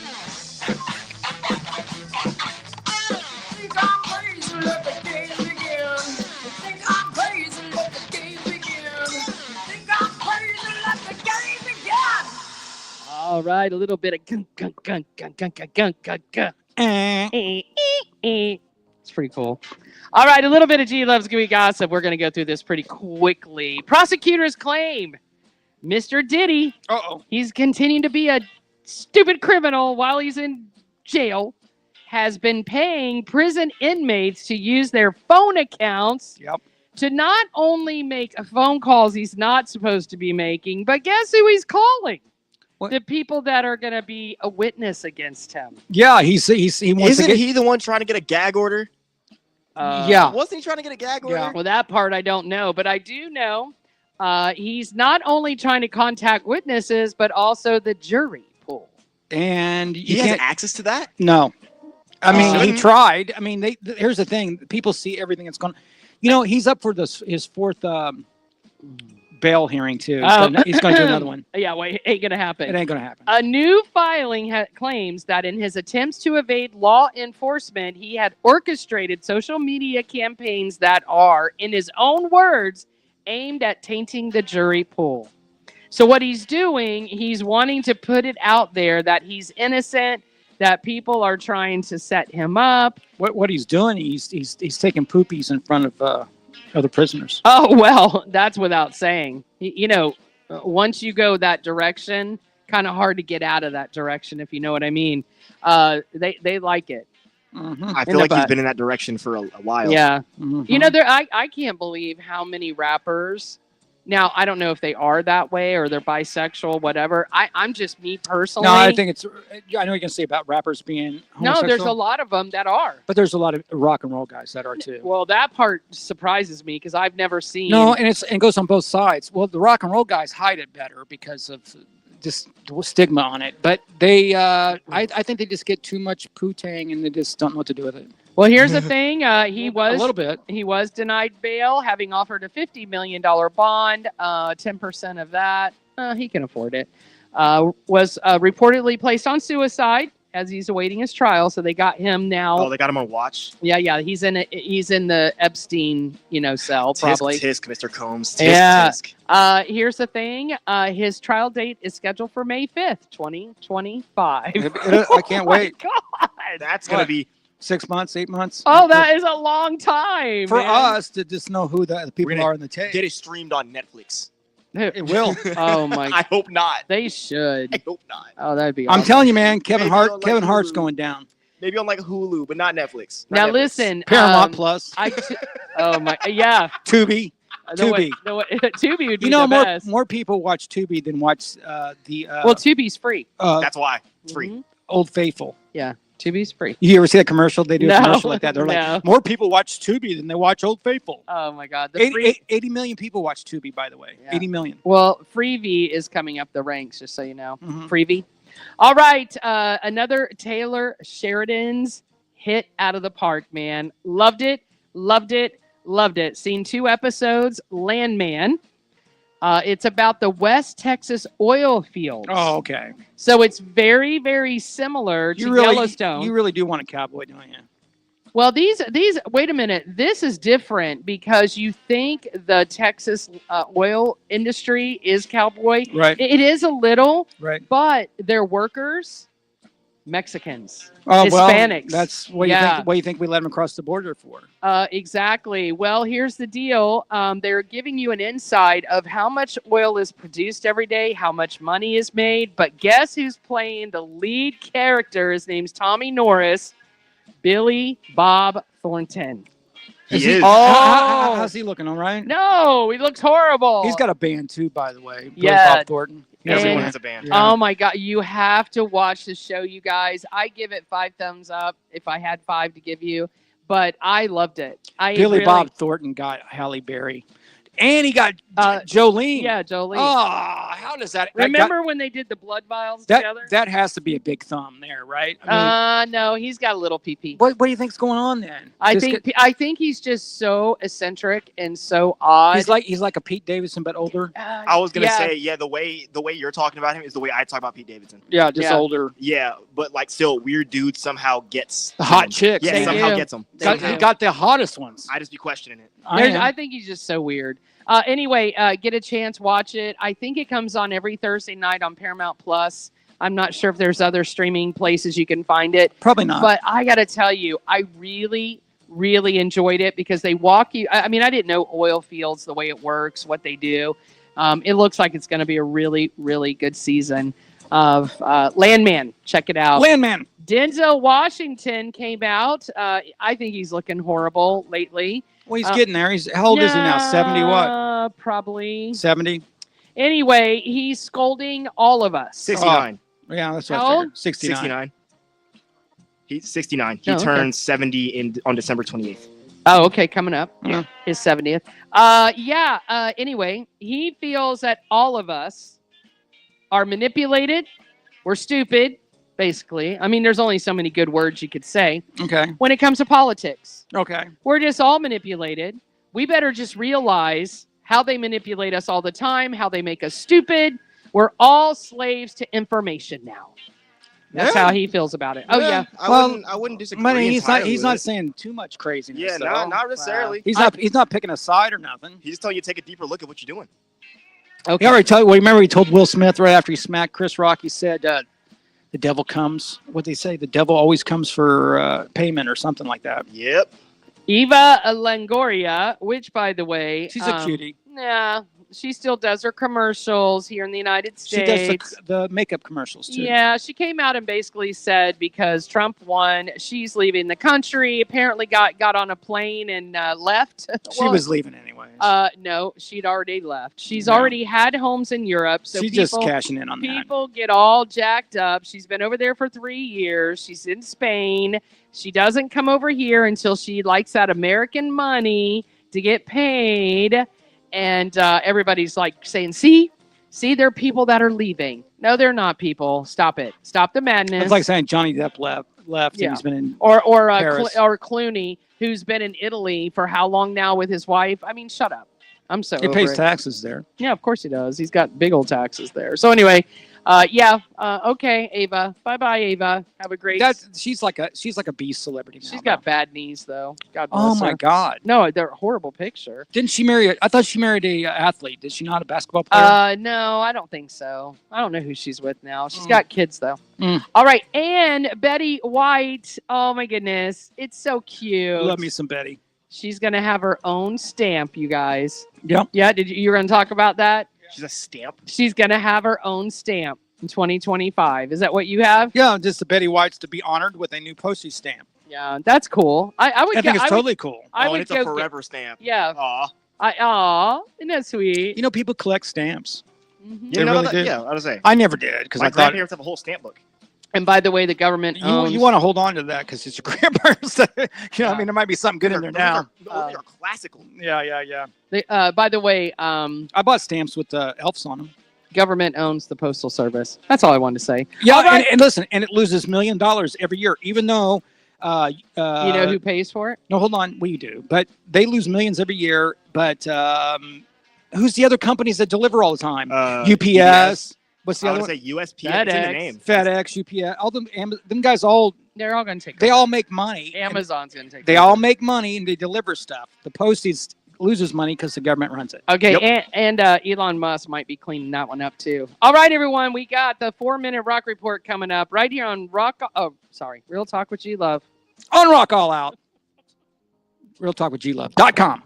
Think I'm crazy? Let the games begin. You think I'm crazy? Let the games begin. You think I'm crazy? Let the games begin. All right, a little bit of gun. It's pretty cool. All right, a little bit of G Love's Gooey Gossip. We're going to go through this pretty quickly. Prosecutors claim Mr. Diddy, he's continuing to be a stupid criminal while he's in jail, has been paying prison inmates to use their phone accounts to not only make phone calls he's not supposed to be making, but guess who he's calling? What? The people that are going to be a witness against him. Yeah, he wants to Isn't get. he the one trying to get a gag order? Yeah. Wasn't he trying to get a gag order? Yeah. Well, that part I don't know, but I do know he's not only trying to contact witnesses, but also the jury pool. and you He has can't. access to that. No, I mean he Shouldn't. tried. I mean, here's the thing: people see everything that's going. He's up for his fourth bail hearing too. He's going to do another one. Yeah, wait, ain't gonna happen. It ain't going to happen. A new filing claims that in his attempts to evade law enforcement, he had orchestrated social media campaigns that are, in his own words, aimed at tainting the jury pool. So what he's doing, he's wanting to put it out there that he's innocent, that people are trying to set him up. What he's doing, he's taking poopies in front of other prisoners. Oh, well, that's without saying. Once you go that direction, kind of hard to get out of that direction, if you know what I mean. They like it. Mm-hmm. I feel like he's been in that direction for a while. Yeah. Mm-hmm. I can't believe how many rappers. Now, I don't know if they are that way or they're bisexual, whatever. I'm just me personally. No, I think it's. I know you can say about rappers being homosexual. No, there's a lot of them that are. But there's a lot of rock and roll guys that are too. Well, that part surprises me because I've never seen. No, and it goes on both sides. Well, the rock and roll guys hide it better because of just the stigma on it. But they, I think they just get too much poo-tang and they just don't know what to do with it. Well, here's the thing. He was a little bit. He was denied bail, having offered a $50 million bond. 10% of that, he can afford it. Was reportedly placed on suicide as he's awaiting his trial. So they got him now. Oh, they got him on watch. Yeah. He's in the Epstein, cell probably. Tisk, Mr. Combs. Yeah. Tisk. Here's the thing. His trial date is scheduled for May 5th, 2025. I can't wait. God. That's gonna be 6 months, 8 months. Oh, that is a long time for man. us to just know who the people are in the tape. Get it streamed on Netflix. It will. Oh my! I hope not. They should. I hope not. Oh, that'd be. I'm awesome. telling you, man. Kevin Maybe on, Kevin like, Hart's Hulu. going down. Maybe on like Hulu, but not Netflix. Now Netflix. listen, Paramount Plus. Oh my! Yeah. Tubi. Tubi. Tubi would be You know, the best. more people watch Tubi than watch the. Well, Tubi's free. That's why it's free. Mhm. Old Faithful. Yeah, Tubi's free. You ever see that commercial? They do a No. commercial like that. They're No. like, more people watch Tubi than they watch Old Faithful. Oh my God! The 80, free. 80 million people watch Tubi, by the way. Yeah. 80 million. Well, Freevee is coming up the ranks, just so you know. Mhm. Freevee. All right, another Taylor Sheridan's hit out of the park, man. Loved it. Seen 2 episodes. Landman. It's about the West Texas oil fields. Oh, okay. So it's very, very similar to Yellowstone. You really do want a cowboy, don't you? Well, these. Wait a minute. This is different because you think the Texas oil industry is cowboy. Right. It is a little, Right. but they're workers, Mexicans, Oh, Hispanics. well, that's what Yeah. you think. What you think we let them across the border for? Exactly. Well, here's the deal. They're giving you an insight of how much oil is produced every day, how much money is made. But guess who's playing the lead character? His name's Tommy Norris, Billy Bob Thornton. He Is is. Oh. How's he looking? All right. No, he looks horrible. He's got a band too, by the way. Billy Yeah. Bob Thornton. Everyone And- has a band. Yeah. Oh my God, you have to watch the show, you guys. I give it 5 thumbs up if I had 5 to give you, but I loved it. Billy Bob Thornton got Halle Berry, and he got Jolene. Yeah, Jolie. Oh, how does that? Remember when they did the blood vials that? together? That has to be a big thumb there, right? I mean, No, he's got a little pee-pee. what do you think's going on then? I Just think he's just so eccentric and so odd. he's like a Pete Davidson but older. I was gonna yeah. say, the way you're talking about him is the way I talk about Pete Davidson. Yeah, just Yeah. older. Yeah, but like still, weird dude somehow gets The hot him. chicks. Yeah, They somehow do. gets them. They He do. got the hottest ones. I just be questioning it. I think he's just so weird. Anyway, get a chance, watch it. I think it comes on every Thursday night on Paramount Plus. I'm not sure if there's other streaming places you can find it. Probably not. But I got to tell you, I really, really enjoyed it because they walk you. I mean, I didn't know oil fields, the way it works, what they do. It looks like it's going to be a really, really good season of Landman. Check it out. Landman. Denzel Washington came out. I think he's looking horrible lately. Well, he's getting there. How old is he now? 70 what? Probably. 70? Anyway, he's scolding all of us. 69. Yeah, that's what How I old? figured. 69. 69. He's 69. He Oh, okay. turns 70 on December 28th. Oh, okay, coming up. Yeah. His 70th. Anyway, he feels that all of us are manipulated, we're stupid, basically. I mean, there's only so many good words you could say. Okay. When it comes to politics, Okay. we're just all manipulated. We better just realize how they manipulate us all the time, how they make us stupid. We're all slaves to information now. That's Yeah. how he feels about it. Oh yeah. I wouldn't disagree. But he's entirely he's with not it. saying too much craziness. Yeah, though. not necessarily. He's not picking a side or nothing. He's just telling you to take a deeper look at what you're doing. Okay. He already told. Well, remember he told Will Smith right after he smacked Chris Rock. He said, "The devil comes." What they say? The devil always comes for payment or something like that. Yep. Eva Longoria, which by the way, She's a cutie. Yeah, she still does her commercials here in the United She States. does the makeup commercials too. Yeah, she came out and basically said because Trump won, she's leaving the country. Apparently got on a plane and left. She was leaving anyways. No, she'd already left. She's No. already had homes in Europe. So She's just cashing in on that. people get all jacked up. She's been over there for 3 years. She's in Spain. She doesn't come over here until she likes that American money to get paid. And everybody's like saying, see, there are people that are leaving. No, they're not people. Stop it. Stop the madness. It's like saying Johnny Depp left. Yeah. And he's been in. or Paris. or Clooney, who's been in Italy for how long now with his wife? I mean, shut up. I'm so He over pays it. taxes there. Yeah, of course he does. He's got big old taxes there. So anyway, okay, Ava. Bye, Ava. Have a great. She's like a B celebrity now. She's got bad knees though. God bless Oh my her. God! No, they're a horrible picture. Didn't she marry? I thought she married a athlete. Did she not a basketball player? No, I don't think so. I don't know who she's with now. She's Mm. got kids though. Mm. All right, and Betty White. Oh my goodness, it's so cute. Love me some Betty. She's gonna have her own stamp, you guys. Yep. Yeah, you were gonna talk about that? She's a stamp. She's gonna have her own stamp in 2025. Is that what you have? Yeah, just the Betty Whites to be honored with a new postage stamp. Yeah, that's cool. I would. I think it's totally cool. I Oh, would and it's go a forever stamp. Yeah. Aw. Isn't that sweet? You know, people collect stamps. Mhm. They You know really that? do. Yeah, I was say. I never did because My I thought grandparents have a whole stamp book. And by the way, the government owns. you want to hold on to that because it's your grandparents. I mean, there might be something good in there Those now. Those are classical. Yeah. By the way, I bought stamps with elves on them. government owns the postal service. That's all I wanted to say. Yeah, All right. and listen, and it loses $1 million every year, even though. You know who pays for it? No, hold on. We do, but they lose millions every year. But who's the other companies that deliver all the time? UPS. What's the I other would one? say USPS. It's in the FedEx. name. FedEx, UPS. All them guys all They're all going to take. they over. all make money. and Amazon's going to take. They over. all make money and they deliver stuff. The postage loses money because the government runs it. Okay, Yep. and Elon Musk might be cleaning that one up too. All right, everyone, we got the 4-minute rock report coming up right here on Real Talk with G Love. On Rock All Out. RealTalkWithGLove.com.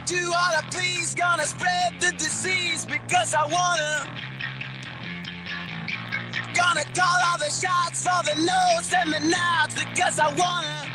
Do all I please, gonna spread the disease because I wanna. Gonna call all the shots, all the no's and the nods because I wanna.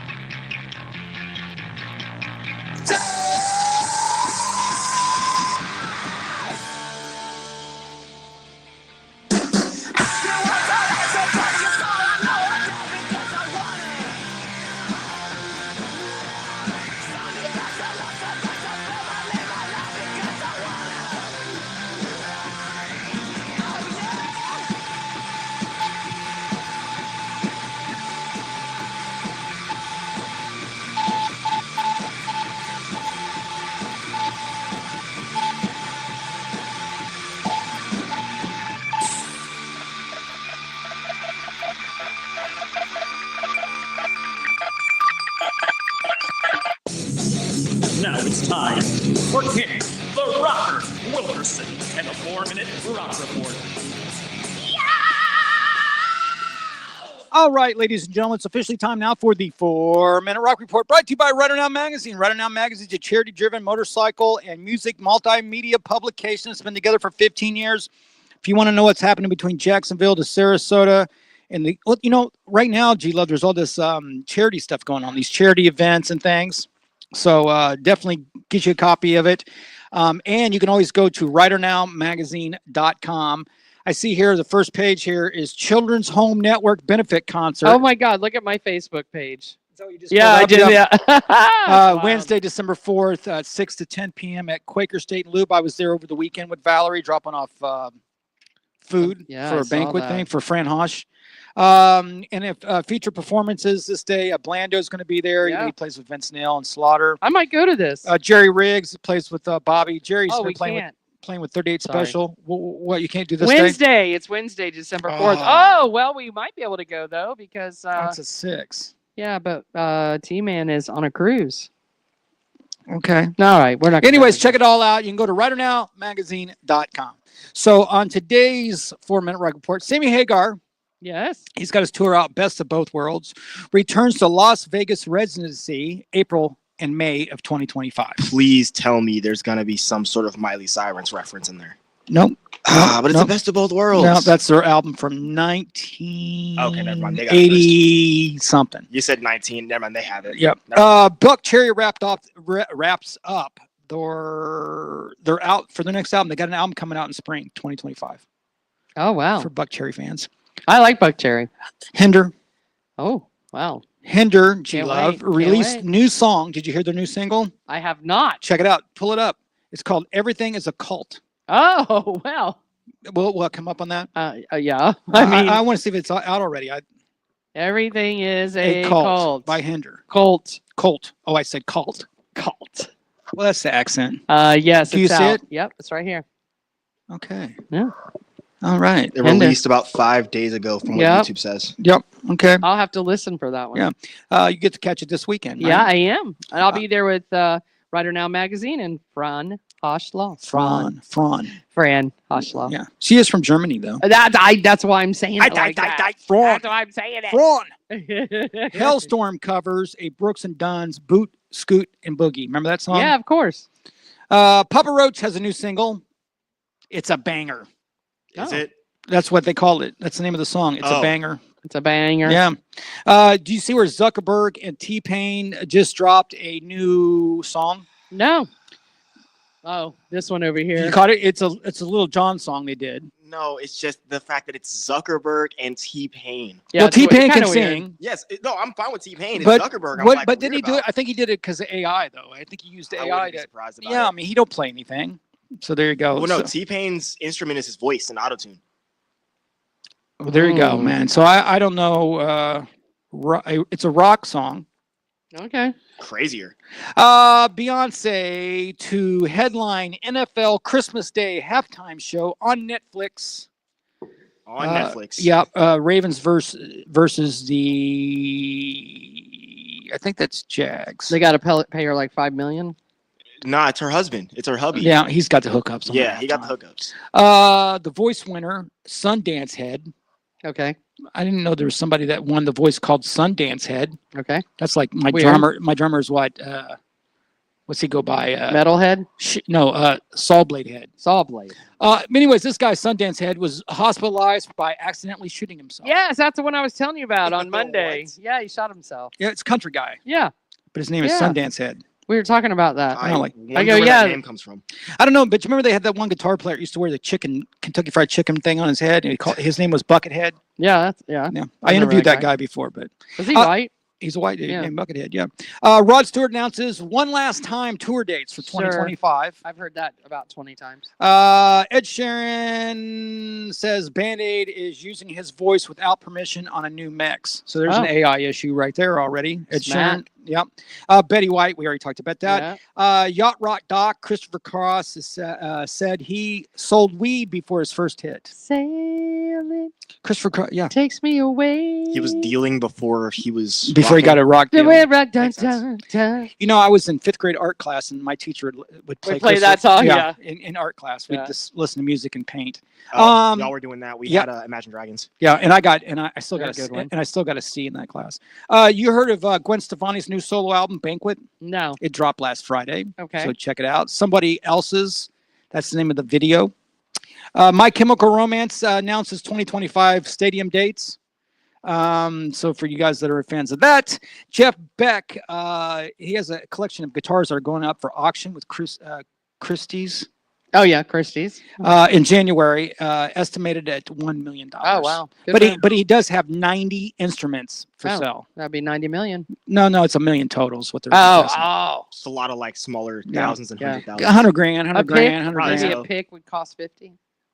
Now it's time for Kenny, the Rocker Wilkerson, and a 4-minute rock report. All right, ladies and gentlemen, it's officially time now for the 4-Minute Rock Report, brought to you by Rider Now Magazine. Rider Now Magazine is a charity-driven motorcycle and music multimedia publication that's been together for 15 years. If you want to know what's happening between Jacksonville to Sarasota, and right now, G-Love, there's all this charity stuff going on, these charity events and things. So definitely get you a copy of it. And you can always go to writernowmagazine.com. I see here the first page here is Children's Home Network Benefit Concert. Oh my God! Look at my Facebook page. So you just Yeah, I did. Yeah. Wednesday, December 4th, 6 to 10 p.m. at Quaker State and Lube. I was there over the weekend with Valerie, dropping off food Yeah, for I a saw banquet that. thing for Fran Hosh. And if feature performances this day, Blando is going to be there. Yeah. He plays with Vince Neil and Slaughter. I might go to this. Jerry Riggs plays with Bobby. Jerry's Oh, been we playing can't. with 38 Sorry. Special. What you can't do this day? Wednesday. It's Wednesday, December 4th. Oh. Oh, well, we might be able to go though because That's at 6. yeah, but T-Man is on a cruise. Okay. All right, we're not. gonna Anyways, go. check it all out. You can go to writernowmagazine.com. So on today's 4-Minute Rock Report, Sammy Hagar, Yes. he's got his tour out, Best of Both Worlds, returns to Las Vegas residency April and May of 2025. Please tell me there's gonna be some sort of Miley Cyrus reference in there. Nope. But it's Nope. the best of both worlds. No, that's their album from 1980 Okay, never mind. They got it something. You said 19. Never mind. They have it. Yep. Never mind. Buck Cherry wraps up they're out for their next album. They got an album coming out in spring 2025 Oh wow. for Buck Cherry fans. I like Buck Cherry. Hinder Oh wow. G-Love wait, released wait. new song. Did you hear their new single? I have not. Check it out. Pull it up. It's called Everything is a Cult. Oh well. Will come up on that? Yeah. I mean, I want to see if it's out already. everything is a Cult cult. by Hinder. Cult. Colt. Oh, I said cult. Cult. Well, that's the accent. Yes. Do you it's see out. it? Yep. It's right here. Okay. Yeah. All right. It Hinder. released about 5 days ago from what Yep. YouTube says. Yep. Okay. I'll have to listen for that one. Yeah. You get to catch it this weekend. Yeah, right? I am. And I'll be there with Writer Now Magazine and Fran Hoschlaw. Fran. Fran Hoschlaw. Yeah. She is from Germany, though. That's why I'm saying it like that. Fran. That's why I'm saying it. Fran. Hellstorm covers a Brooks and Dunn's Boot, Scoot, and Boogie. Remember that song? Yeah, of course. Papa Roach has a new single. It's a banger. Is Oh. it? That's what they call it. That's the name of the song. It's a Oh. banger. It's a banger. Yeah. Do you see where Zuckerberg and T-Pain just dropped a new song? No. Oh, this one over You here. caught it? It's a Little John song they did. No, it's just the fact that it's Zuckerberg and T-Pain. Yeah, Well, it's T-Pain can kinda weird. sing. Yes, no, I'm fine with T-Pain. It's But Zuckerberg. I'm what? like, But did he weird do it? about. I think he did it because of AI, though. I think he used I AI wouldn't be to. surprised about Yeah, I it. mean, he don't play anything. So there you go. Well, no, So- T-Pain's instrument is his voice and autotune. well, there you go, Mm. man. So I don't know. It's a rock song. Okay. Crazier. Beyonce to headline NFL Christmas Day halftime show on Netflix. On Netflix. Yeah, Ravens versus the. I think that's Jags. They got to pay her like $5 million. Nah, it's her husband. It's her hubby. Yeah, he's got the hookups. On Yeah, that he got the halftime. hookups. The voice winner, Sundance Head. Okay. I didn't know there was somebody that won the voice called Sundance Head. Okay. That's like my Weird. drummer. My drummer is what? What's he go by? Metalhead, Saw Blade Head. Saw Blade. Anyways, this guy Sundance Head was hospitalized by accidentally shooting himself. Yes, that's the one I was telling you about on Monday. What? Yeah, he shot himself. Yeah, it's a country guy, Yeah, but his name is Yeah. Sundance Head. we were talking about that. I don't like- wonder I go, where yeah. that name comes from. I don't know, but you remember they had that one guitar player that used to wear the Kentucky Fried Chicken thing on his head, and his name was Buckethead. Yeah, Yeah, I remember interviewed that that guy before, but Was he Uh, white? he's a white dude Yeah. named Buckethead. Yeah. Rod Stewart announces one last time tour dates for Sure. 2025. I've heard that about 20 times. Ed Sheeran says Band-Aid is using his voice without permission on a new mix. So there's an Oh. AI issue right there already. Ed Smack. Sheeran. Yep. Betty White, we already talked about that. Yeah. Yacht Rock Doc Christopher Cross said he sold weed before his first hit. Sailing Christopher Cross, yeah. takes me away. He was dealing before he was Before he got a rock The deal. way rock dun, Makes sense. dun, dun. You know, I was in 5th grade art class, and my teacher would play, play that song, yeah. in art class. We'd Yeah. just listen to music and paint. y'all were doing that. We yeah. had Imagine Dragons. Yeah, and I still got Very a good one. and I still got a C in that class. You heard of Gwen Stefani's new solo album, Banquet? No. It dropped last Friday. Okay. So check it out. Somebody Else's, that's the name of the video. My Chemical Romance announces 2025 stadium dates. So for you guys that are fans of that, Jeff Beck, he has a collection of guitars that are going up for auction with Christie's Oh yeah, Christie's. in January, estimated at $1 million. Oh wow. Good But for him. he does have 90 instruments for Oh. sale. That'd be 90 million. No, it's $1 million totals. What they're Oh, guessing. oh. Just a lot of like smaller Yeah. thousands and Yeah. hundred thousands. 100 grand, 100 A pick, grand, 100 Probably grand. maybe so. a pick would cost 50.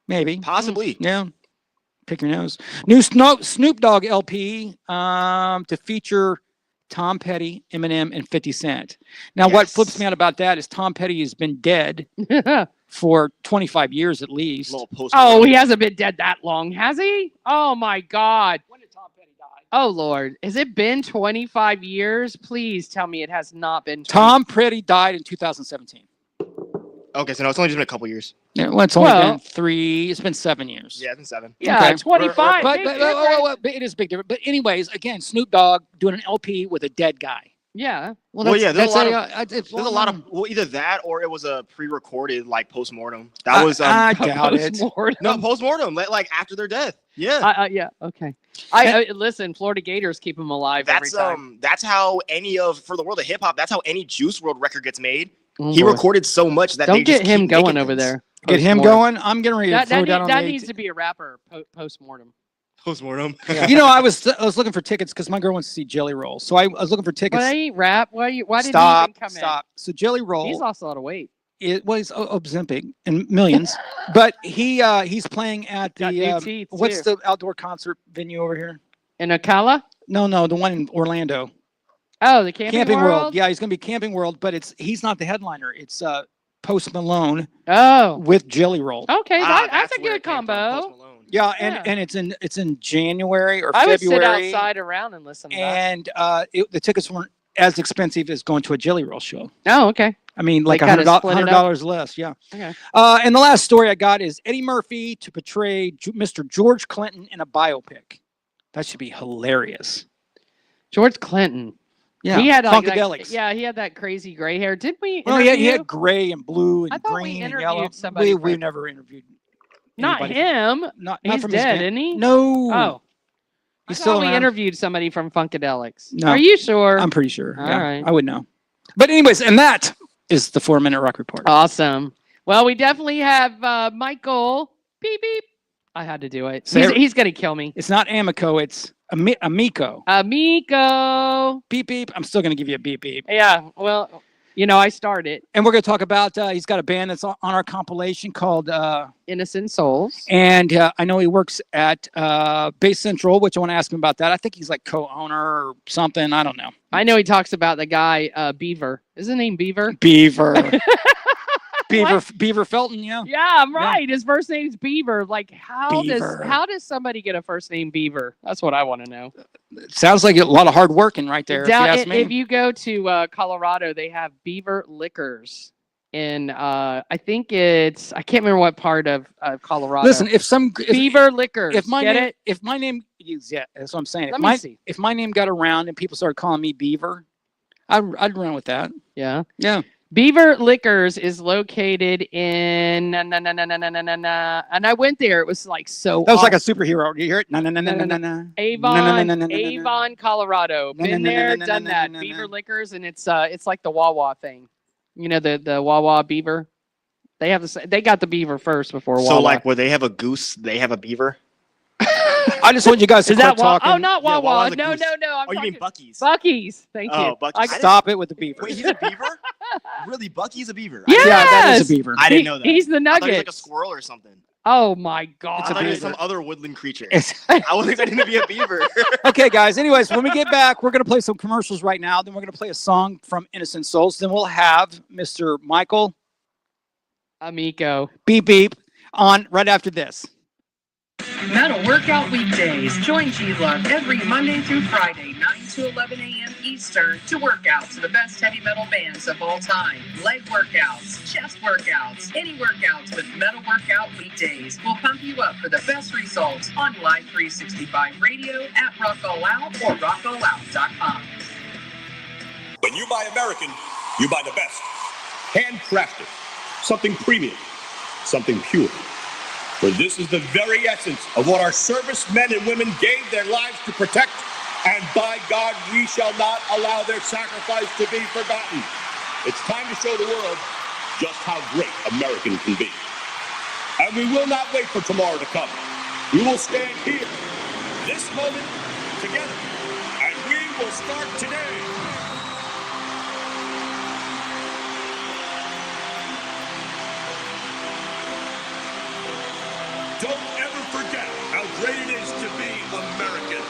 Maybe. Possibly. Yeah. Pick your nose. New Snoop Dogg LP to feature Tom Petty, Eminem, and 50 Cent. Now, what Yes. flips me out about that is Tom Petty has been dead for 25 years at least. Little post. Oh, he hasn't been dead that long, has he? Oh my God. When did Tom Petty die? Oh Lord. Has it been 25 years? Please tell me it has not been. 20 Tom Petty died in 2017. Okay, so no, it's only just been a couple years. Yeah, well, it's only Well- been 3. It's been 7 years. Yeah, it's been 7. Yeah, Okay. 25. But, big but, difference. but it is a big difference. But anyways, again, Snoop Dogg doing an LP with a dead guy. Yeah. Well, yeah, there's a lot of- it's There's a lot of either that or it was a pre-recorded like post-mortem. That was I doubt it. Postmortem. no post-mortem, like after their death. Yeah. Yeah. Okay. I listen. Florida Gators keep him alive every That's time. that's how for the world of hip hop, that's how any Juice World record gets made. Oh, He boy. recorded so much that they Don't just get him keep going making over things. there. Get him Postmortem. going. I'm getting ready to That, throw that, down on that the needs to be a rapper. Postmortem. Post-mortem. You know, I was looking for tickets because my girl wants to see Jelly Roll. So I was looking for tickets. Why ain't rap? Why did Stop. he even come Stop. So Jelly in? Roll. He's lost a lot of weight. It was Ozempic and millions, but he's playing at Got the new teeth, what's too. the outdoor concert venue over here? In Ocala? No, the one in Orlando, Oh, the Camping, World? Yeah, he's gonna be Camping World, but he's not the headliner. It's Post Malone Oh. with Jelly Roll. Okay, that's a where good it came from, Post combo. Malone. Yeah, Yeah. and it's in January or I would sit February. outside around and listen to that. And the tickets weren't as expensive as going to a Jelly Roll show. Oh, okay. I mean, like kinda split it up? $100 less. Yeah. Okay. And the last story I got is Eddie Murphy to portray Mr. George Clinton in a biopic. That should be hilarious. George Clinton. Yeah. He had like Funkadelics. he had that crazy gray hair. Did we? Well, he interview? had gray and blue I and thought we green and interviewed yellow. somebody We from- never interviewed. Not anybody. him. Not He's from his dead, band. isn't he? No. Oh. I He's still thought we around. interviewed somebody from Funkadelics. No. Are you sure? I'm pretty sure. All Yeah, right. I would know. But anyways, and that is the 4-minute rock report. Awesome. Well, we definitely have Michael. Beep beep. I had to do it. Say it. He's gonna kill me. It's not Amico. It's Amico. Amico. Beep beep. I'm still gonna give you a beep beep. Yeah. Well, I started And we're gonna talk about. He's got a band that's on our compilation called. Innocent Souls. And I know he works at Bass Central, which I want to ask him about that. I think he's like co-owner or something. I don't know. I know he talks about the guy Beaver. Is his name Beaver? Beaver. Beaver Felton, yeah. Yeah, I'm right. His first name's Beaver. Like, Beaver. how does somebody get a first name Beaver? That's what I want to know. Sounds like a lot of hard working right there. Down, if you ask me. if you go to Colorado, they have Beaver Liquors. In I think I can't remember what part of Colorado. Listen, if Beaver Liquors. if my Get name, it? if my name, yeah, that's what I'm saying. Let me see. If my name got around and people started calling me Beaver, I'd run with that. Yeah. Yeah. Beaver Liquors is located in and I went there. It was like so. That was like a awesome. superhero. You hear it? No, no, no, no, no, no, no. Avon, Colorado. Been there, done that. Beaver Liquors, and it's like the Wawa thing. You know the Wawa Beaver. They got the beaver first before Wawa. So, like, where they have a goose, they have a beaver? I just want you guys to Is quit that Wawa? talking. Oh, not Yeah, Wawa. Wawa's a No. goose. I'm Oh, you mean talking Bucky's? Bucky's. Thank you. Oh, Bucky's. Stop it with the beaver. Wait, he's a beaver? Really? Bucky's a beaver? Yes! Yeah, that is a beaver. I didn't know that. He's the I thought he was like a Nuggets. squirrel or something. Oh my I God. thought he was beaver. some other woodland creature. It's- I wasn't expecting to be a beaver. Okay, guys. Anyways, when we get back, we're going to play some commercials right now. Then we're going to play a song from Innocent Souls. Then we'll have Mr. Michael Amico. Beep Beep on right after this. Metal Workout Weekdays. Join G-Love every Monday through Friday, 9 to 11 a.m. Eastern, to work out to the best heavy metal bands of all time. Leg workouts, chest workouts, any workouts with Metal Workout Weekdays will pump you up for the best results on Live 365 Radio at Rock All Out or rockallout.com. When you buy American, you buy the best. Handcrafted. Something premium. Something pure. For this is the very essence of what our servicemen and women gave their lives to protect. And by God, we shall not allow their sacrifice to be forgotten. It's time to show the world just how great American can be. And we will not wait for tomorrow to come. We will stand here, this moment, together. And we will start today. Don't ever forget how great it is to be American.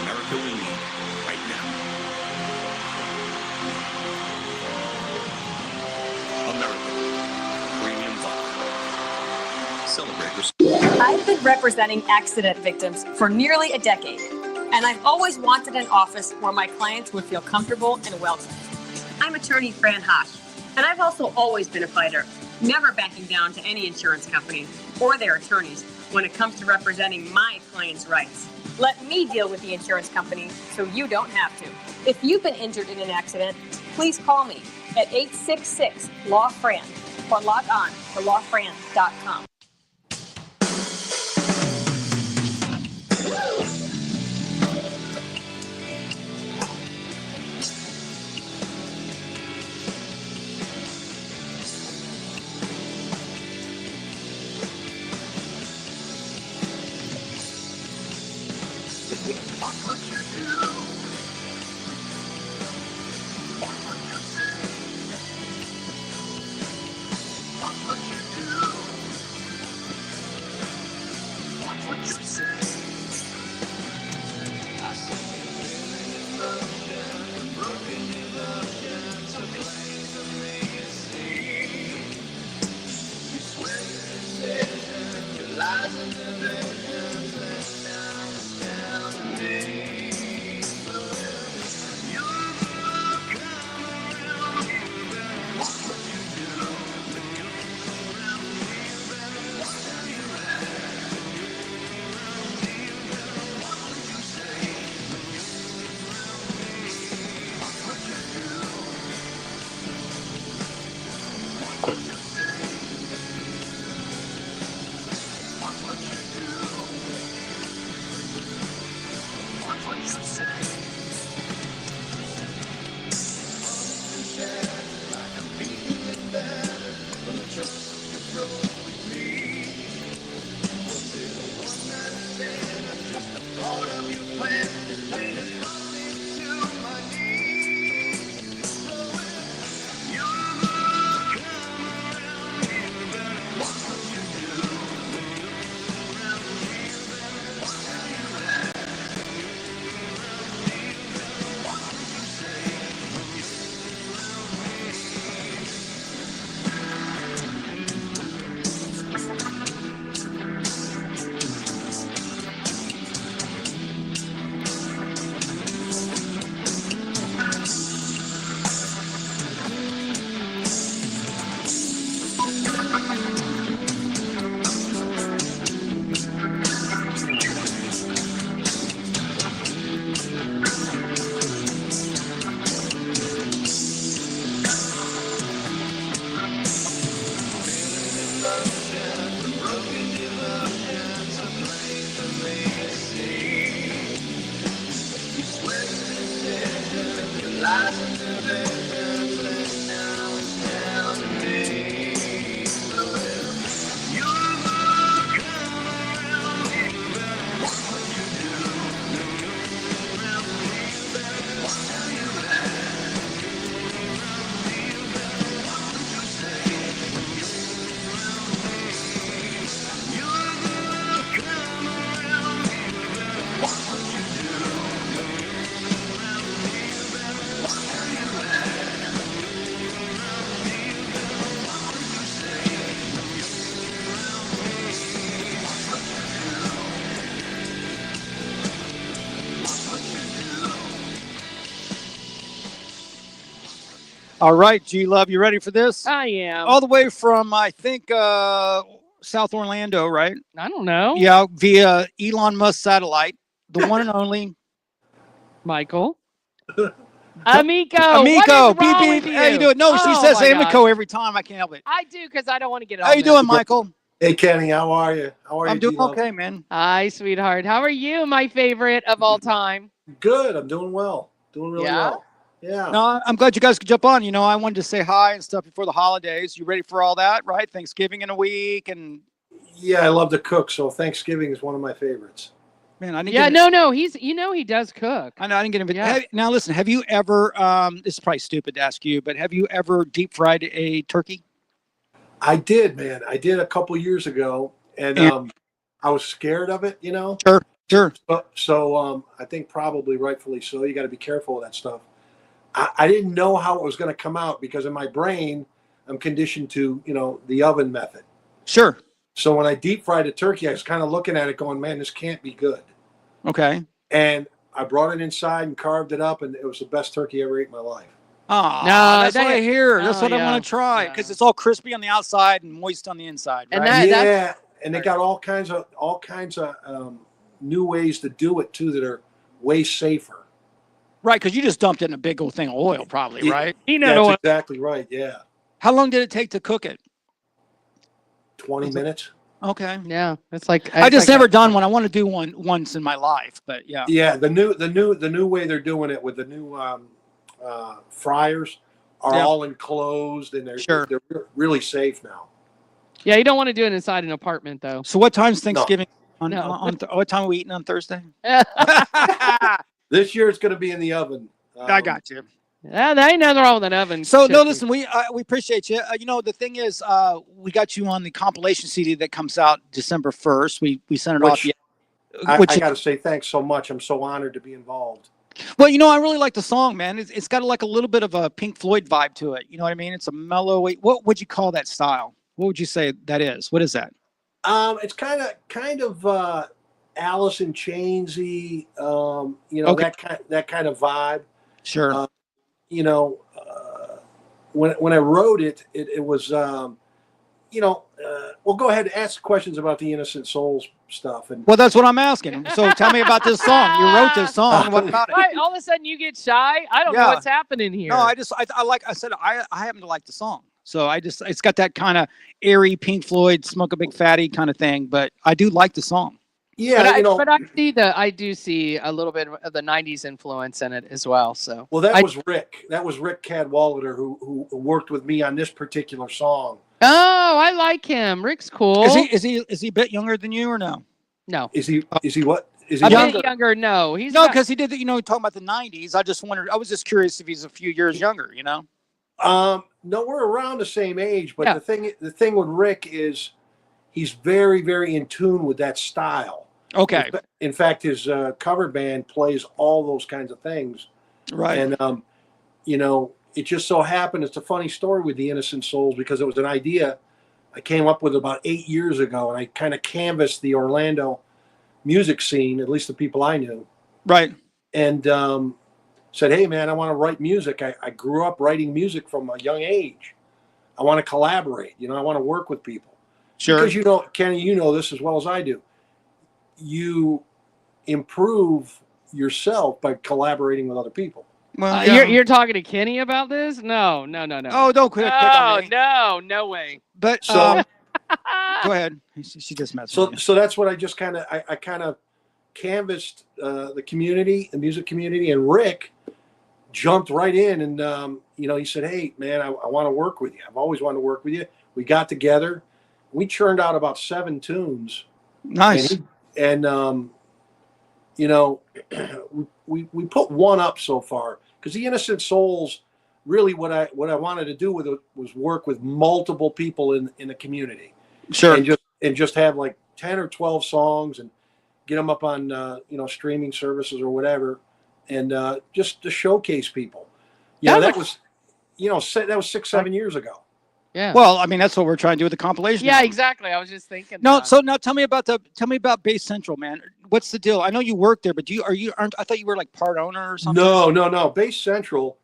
America we need right now. American premium vodka. Celebrate your. I've been representing accident victims for nearly a decade, and I've always wanted an office where my clients would feel comfortable and welcome. I'm attorney Fran Hosh, and I've also always been a fighter, never backing down to any insurance company or their attorneys when it comes to representing my clients' rights. Let me deal with the insurance company so you don't have to. If you've been injured in an accident, please call me at 866-LAW-FRAN or log on to lawfran.com. All right, G Love, you ready for this? I am. All the way from, I think, South Orlando, right? I don't know. Yeah, via Elon Musk satellite, the one and only Michael. Amico. Amico. What is wrong BB, with you? how you doing? No, she Oh says my Amico gosh. every time. I can't help it. I do because I don't want to get How you doing, Michael? Hey, Kenny, how are you? How are you? I'm doing G-Love? okay, man. Hi, sweetheart. How are you, my favorite of all time? Good. I'm doing well. Doing really Yeah? well. Yeah. No, I'm glad you guys could jump on. You know, I wanted to say hi and stuff before the holidays. You ready for all that, right? Thanksgiving in a week, and Yeah, I love to cook, so Thanksgiving is one of my favorites. man, I didn't. Yeah, get no. He does cook. I know I didn't get invited. Yeah. Now listen, have you ever? This is probably stupid to ask you, but have you ever deep fried a turkey? I did, man. I did a couple years ago, and I was scared of it, you know. Sure. So I think probably rightfully so. You got to be careful of that stuff. I didn't know how it was going to come out because in my brain, I'm conditioned to, you know, the oven method. Sure. So when I deep fried a turkey, I was kind of looking at it going, man, this can't be good. Okay. And I brought it inside and carved it up, and it was the best turkey I ever ate in my life. Oh, No, that's what I hear. That's oh, what I yeah. want to try because it's all crispy on the outside and moist on the inside. And Right? Yeah, and they got all kinds of new ways to do it too that are way safer. Right, because you just dumped it in a big old thing of oil, probably, Yeah. right? That's exactly right. Yeah, How long did it take to cook it? 20 minutes. Okay. Yeah, it's like I just never done one. I want to do one once in my life, but yeah. Yeah, the new way they're doing it with the new fryers are Yeah. all enclosed and they're really safe now. Yeah, you don't want to do it inside an apartment though. So what time's Thanksgiving? No. What time are we eating on Thursday? This year it's going to be in the oven. I got you. Yeah, there ain't nothing wrong with an oven. So no, chicken. listen, we appreciate you. You know, the thing is, we got you on the compilation CD that comes out December 1st. We sent it off. I got to say thanks so much. I'm so honored to be involved. Well, you know, I really like the song, man. It's got like a little bit of a Pink Floyd vibe to it. You know what I mean? It's a mellow. What would you call that style? What would you say that is? What is that? It's kind of Alice in Chainsy. You know, Okay. that kind of vibe. Sure. You know, when I wrote it, it was, you know, well, go ahead and ask questions about the Innocent Souls stuff. And Well, that's what I'm asking. So tell me about this song. You wrote this song. What about it? Right, all of a sudden you get shy. I don't know Yeah. what's happening here. No, I said, I happen to like the song. So it's got that kind of airy Pink Floyd, Smoke a Big Fatty kind of thing. But I do like the song. yeah, you know, but I do see a little bit of the '90s influence in it as well. So well, that was Rick. That was Rick Cadwallader who worked with me on this particular song. Oh, I like him. Rick's cool. Is he a bit younger than you or no? No, Is he what? Is he a younger? bit younger. No, he's No, not- because he did. You know, talking about the '90s. I just wondered. I was just curious if he's a few years younger. You know. No, we're around the same age, but Yeah. the thing with Rick is he's very, very in tune with that style. Okay. In fact, his cover band plays all those kinds of things. Right. And, you know, it just so happened, it's a funny story with the Innocent Souls because it was an idea I came up with about 8 years ago. And I kind of canvassed the Orlando music scene, at least the people I knew. Right. And said, hey, man, I want to write music. I grew up writing music from a young age. I want to collaborate. You know, I want to work with people. Sure. Because, you know, Kenny, you know this as well as I do. You improve yourself by collaborating with other people. Well, yeah. you're talking to Kenny about this? No. Oh, don't quit. pick on me. no way. But So, go ahead. She just messed with me. so that's what I just kind of I kind of canvassed the community, the music community, and Rick jumped right in and you know, he said, hey, man, I want to work with you. I've always wanted to work with you. We got together. We churned out about 7 tunes. Nice. And you know, we put one up so far because the Innocent Souls, really what I wanted to do with it was work with multiple people in the community. Sure. And just have like 10 or 12 songs and get them up on you know, streaming services or whatever, and just to showcase people. You know, that was, you know, that was 6-7 years ago. Yeah. Well, I mean, that's what we're trying to do with the compilation. Yeah, album. exactly. I was just thinking. No, that. so now tell me about Bass Central, man. What's the deal? I know you work there, but I thought you were like part owner or something. No. Bass Central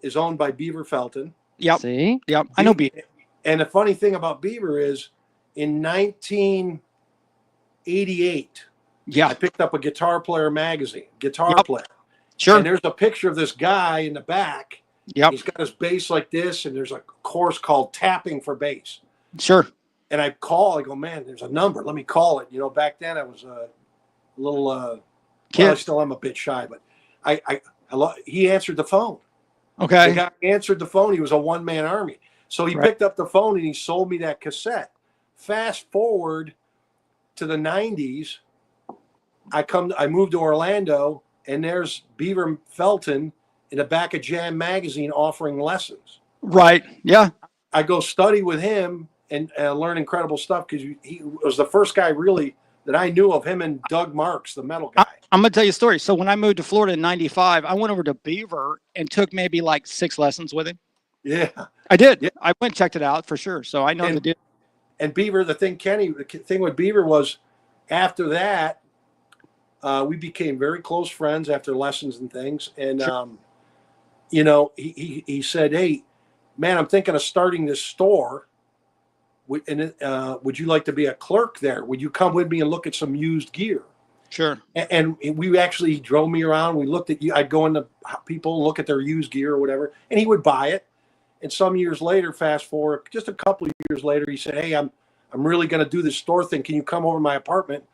is owned by Beaver Felton. Yep. See? Yep. I know Beaver. And the funny thing about Beaver is in 1988, Yeah. I picked up a Guitar Player magazine, Guitar Yep. Player. Sure. And there's a picture of this guy in the back. Yep. He's got his bass like this, and there's a course called Tapping for Bass. Sure. And I go, man, there's a number. Let me call it. You know, back then I was a little, Kid. well, I still am a bit shy, but he answered the phone. The Okay. guy answered the phone. He was a one-man army. So he Right. picked up the phone and he sold me that cassette. Fast forward to the 90s, I moved to Orlando, and there's Beaver Felton in the back of Jam magazine offering lessons. Right. Yeah. I go study with him and learn incredible stuff because he was the first guy really that I knew of, him and Doug Marks, the metal guy. I'm going to tell you a story. So when I moved to Florida in 95, I went over to Beaver and took maybe like 6 lessons with him. Yeah. I did. Yeah. I went and checked it out for sure. So I know And- the deal. And Beaver, the thing with Beaver was after that, we became very close friends after lessons and things. And, you know, he said, hey, man, I'm thinking of starting this store. Would you like to be a clerk there? Would you come with me and look at some used gear? Sure. And we actually drove me around. We looked at you. I'd go into people and look at their used gear or whatever, and he would buy it. And some years later, fast forward, just a couple of years later, he said, hey, I'm really going to do this store thing. Can you come over to my apartment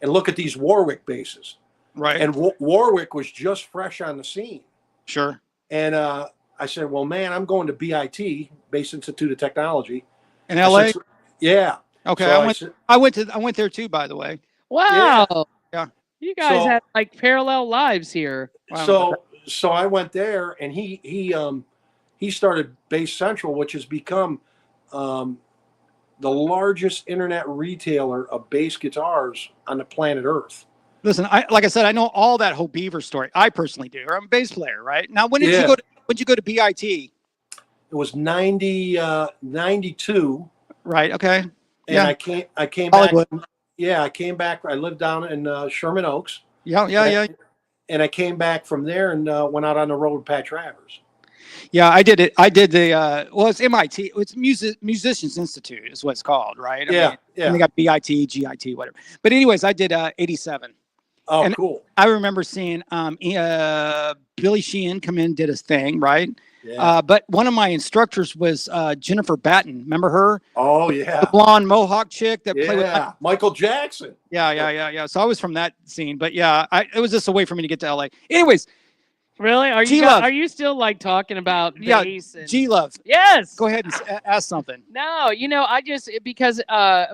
and look at these Warwick basses? Right. And Warwick was just fresh on the scene. Sure. And I said, well, man, I'm going to BIT, Bass Institute of Technology. In LA? Yeah. Okay. So I went there too, by the way. Wow. Yeah. You guys So- had like parallel lives here. Wow. So I went there, and he started Bass Central, which has become the largest internet retailer of bass guitars on the planet Earth. Listen, like I said, I know all that whole Beaver story. I personally do. I'm a bass player, right? Now, when did Yeah. you go to BIT? It was 92. Right. Okay. And Yeah. I came Hollywood. back. Yeah, I came back. I lived down in Sherman Oaks. Yeah. And I came back from there and went out on the road with Pat Travers. Yeah, I did it. I did the it's MIT. It's Musicians Institute is what it's called, right? Yeah. And they got BIT, GIT, whatever. But anyways, I did 87. Oh, And cool. I remember seeing Billy Sheehan come in, did his thing, right? Yeah. But one of my instructors was Jennifer Batten. Remember her? Oh, The yeah. blonde Mohawk chick that played with. Yeah. Michael Jackson. Yeah. So I was from that scene, but yeah, it was just a way for me to get to LA. Anyways, Really? Are you G-Love. are you still like talking about Yeah, bass and G-Love, Yes. go ahead and ask something. No, I just because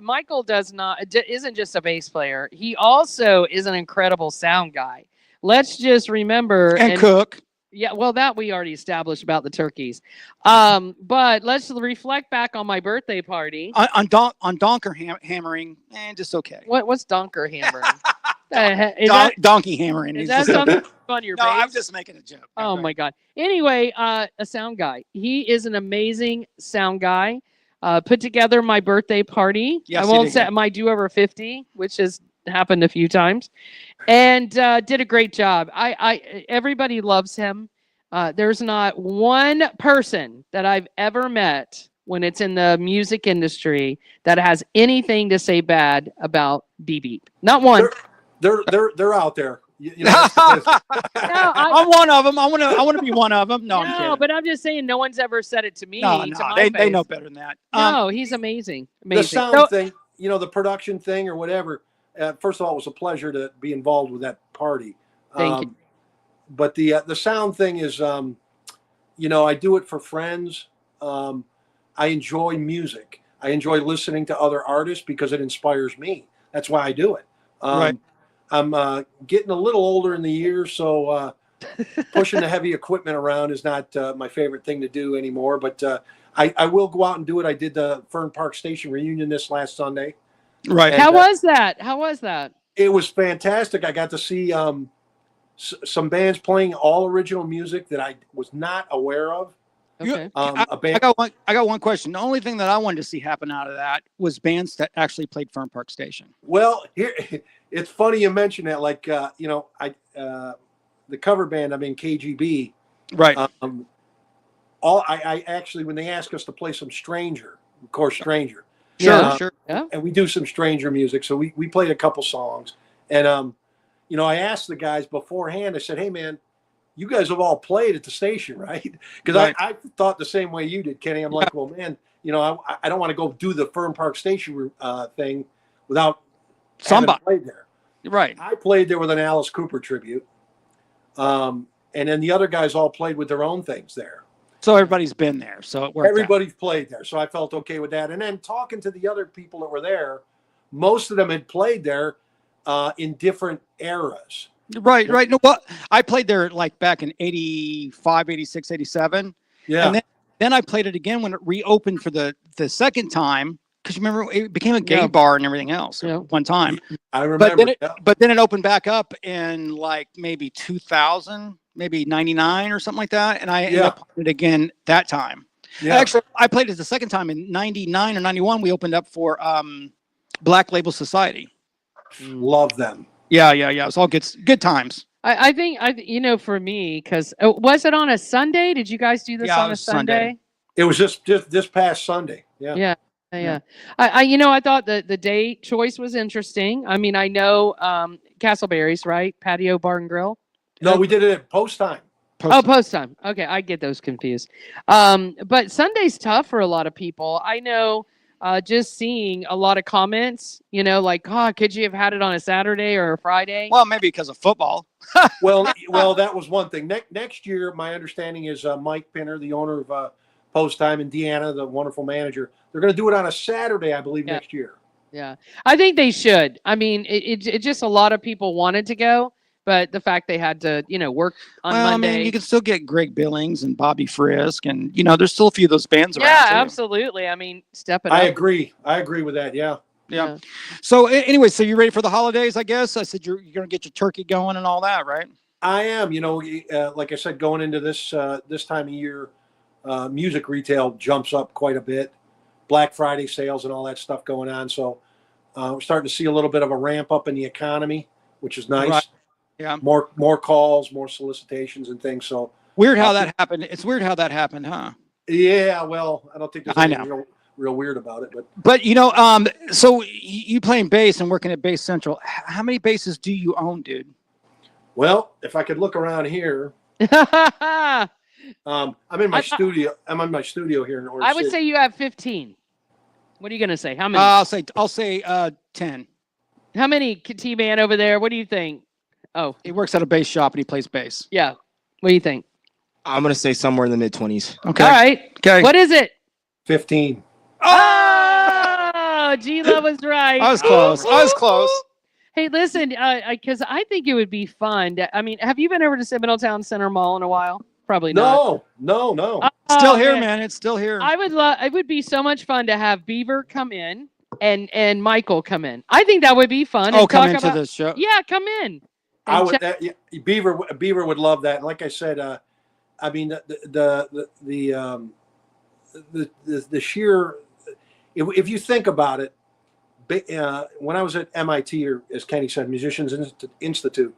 Michael isn't just a bass player. He also is an incredible sound guy. Let's just remember And cook. Yeah, well, that we already established about the turkeys. But let's reflect back on my birthday party. On donker hammering, just okay. What's donker hammering? Donkey hammering. Is It's that just- something on your No, bass? I'm just making a joke. Oh my God. Anyway, a sound guy. He is an amazing sound guy. Put together my birthday party. Yes, I he won't did, say yeah. my do over 50, which has happened a few times, and did a great job. Everybody loves him. There's not one person that I've ever met when it's in the music industry that has anything to say bad about Beep Beep. Not one. They're out there. You know, I'm one of them. I want to be one of them. No, I'm No, kidding. but I'm just saying no one's ever said it to me. No, to my they face. know better than that. No, he's amazing. the Amazing. sound So- thing, the production thing or whatever. First of all, it was a pleasure to be involved with that party. Thank you. But the sound thing is, I do it for friends. I enjoy music. I enjoy listening to other artists because it inspires me. That's why I do it. Right. I'm getting a little older in the years, so pushing the heavy equipment around is not my favorite thing to do anymore. But I will go out and do it. I did the Fern Park Station reunion this last Sunday. Right. And, How was that? How was that? It was fantastic. I got to see some bands playing all original music that I was not aware of. Okay. A I band. got one question. The only thing that I wanted to see happen out of that was bands that actually played Fern Park Station. Well, here it's funny you mention that. Like the cover band. I mean KGB. Right. I actually, when they ask us to play some Stranger, of course, Stranger. Yeah. Sure. Yeah. And we do some Stranger music. So we played a couple songs. And, I asked the guys beforehand, I said, hey, man, you guys have all played at the station, right? Because Right. I thought the same way you did, Kenny. I'm like, well, man, I don't want to go do the Fern Park Station thing without Somebody having played there. Right. I played there with an Alice Cooper tribute. And then the other guys all played with their own things there. So everybody's been there. So it worked out. Everybody's played there. So I felt okay with that. And then talking to the other people that were there, most of them had played there in different eras. Right. No, well, I played there like back in 85, 86, 87. Yeah. And then I played it again when it reopened for the second time. Because you remember it became a gay Yeah. bar and everything else Yeah. at one time. I remember. But then it opened back up in like maybe 2000, maybe 99 or something like that. And I ended up playing it again that time. Yeah. Actually, I played it the second time in 99 or 91. We opened up for Black Label Society. Love them. Yeah. It was all good times. I think for me, because was it on a Sunday? Did you guys do this Yeah, it on a was Sunday? Sunday. It was just this past Sunday. Yeah. Yeah. I thought the day choice was interesting. I mean, I know Castleberry's, right? Patio Bar and Grill. No, we did it at post time. Post time. Okay, I get those confused. But Sunday's tough for a lot of people. I know just seeing a lot of comments, like, could you have had it on a Saturday or a Friday? Well, maybe because of football. Well, that was one thing. Next year, my understanding is Mike Pinner, the owner of Post Time, and Deanna, the wonderful manager, they're going to do it on a Saturday, I believe, next year. Yeah, I think they should. I mean, it just a lot of people wanted to go, but the fact they had to, work on Monday. I mean, you can still get Greg Billings and Bobby Frisk, and there's still a few of those bands around. Yeah, too. absolutely. I mean, step it up. I agree with that. Yeah. So anyway, so you're ready for the holidays, I guess? I said you're going to get your turkey going and all that, right? I am. Like I said, going into this time of year, music retail jumps up quite a bit. Black Friday sales and all that stuff going on. So we're starting to see a little bit of a ramp up in the economy, which is nice. Right. Yeah. More calls, more solicitations and things. So weird how that happened. It's weird how that happened, huh? Yeah. Well, I don't think there's anything real weird about it, but so you playing bass and working at Bass Central. How many basses do you own, dude? Well, if I could look around here, I'm in my studio. I'm in my studio here in Orange I would City. say you have 15. What are you going to say? How many? I'll say 10. How many, T-Man over there? What do you think? Oh, he works at a bass shop and he plays bass. Yeah. What do you think? I'm going to say somewhere in the mid-20s. Okay. All right. Okay. What is it? 15. Oh, G-Love was right. I was close. Hey, listen, because I think it would be fun. I mean, have you been over to Middletown Center Mall in a while? Probably not. No. Still here, man. It's still here. I would love. It would be so much fun to have Beaver come in and Michael come in. I think that would be fun. Oh, come into the show. Yeah, come in. I would. Beaver would love that. And like I said, I mean the sheer. If you think about it, when I was at MIT, or as Kenny said, Musicians Institute,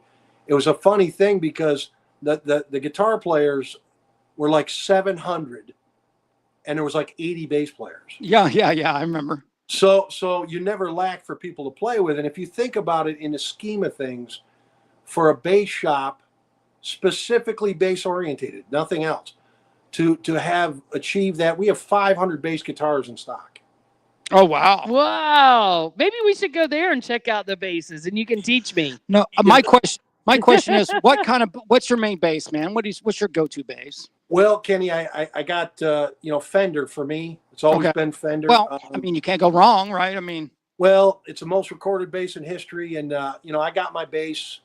it was a funny thing because the guitar players were like 700, and there was like 80 bass players. Yeah, I remember. So you never lack for people to play with, and if you think about it in the scheme of things, for a bass shop, specifically bass orientated, nothing else, to have achieved that, we have 500 bass guitars in stock. Oh wow! Wow. Maybe we should go there and check out the basses, and you can teach me. No, my question is, what's your main bass, man? What's your go-to bass? Well, Kenny, I got Fender for me. It's always been Fender. Well, I mean, you can't go wrong, right? I mean, well, it's the most recorded bass in history, and I got my bass.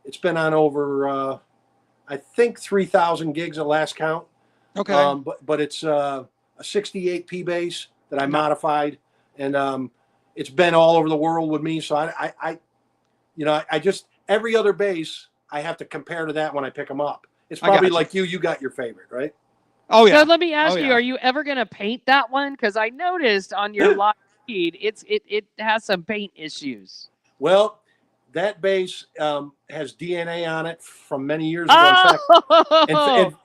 It's been on over, I think 3,000 gigs at last count. Okay. But it's a 68 P bass that I modified, and it's been all over the world with me. So I just every other bass I have to compare to that when I pick them up. It's probably like you got your favorite, right? Oh yeah. So let me ask you: are you ever going to paint that one? Because I noticed on your live feed, it has some paint issues. Well, that bass has DNA on it from many years ago.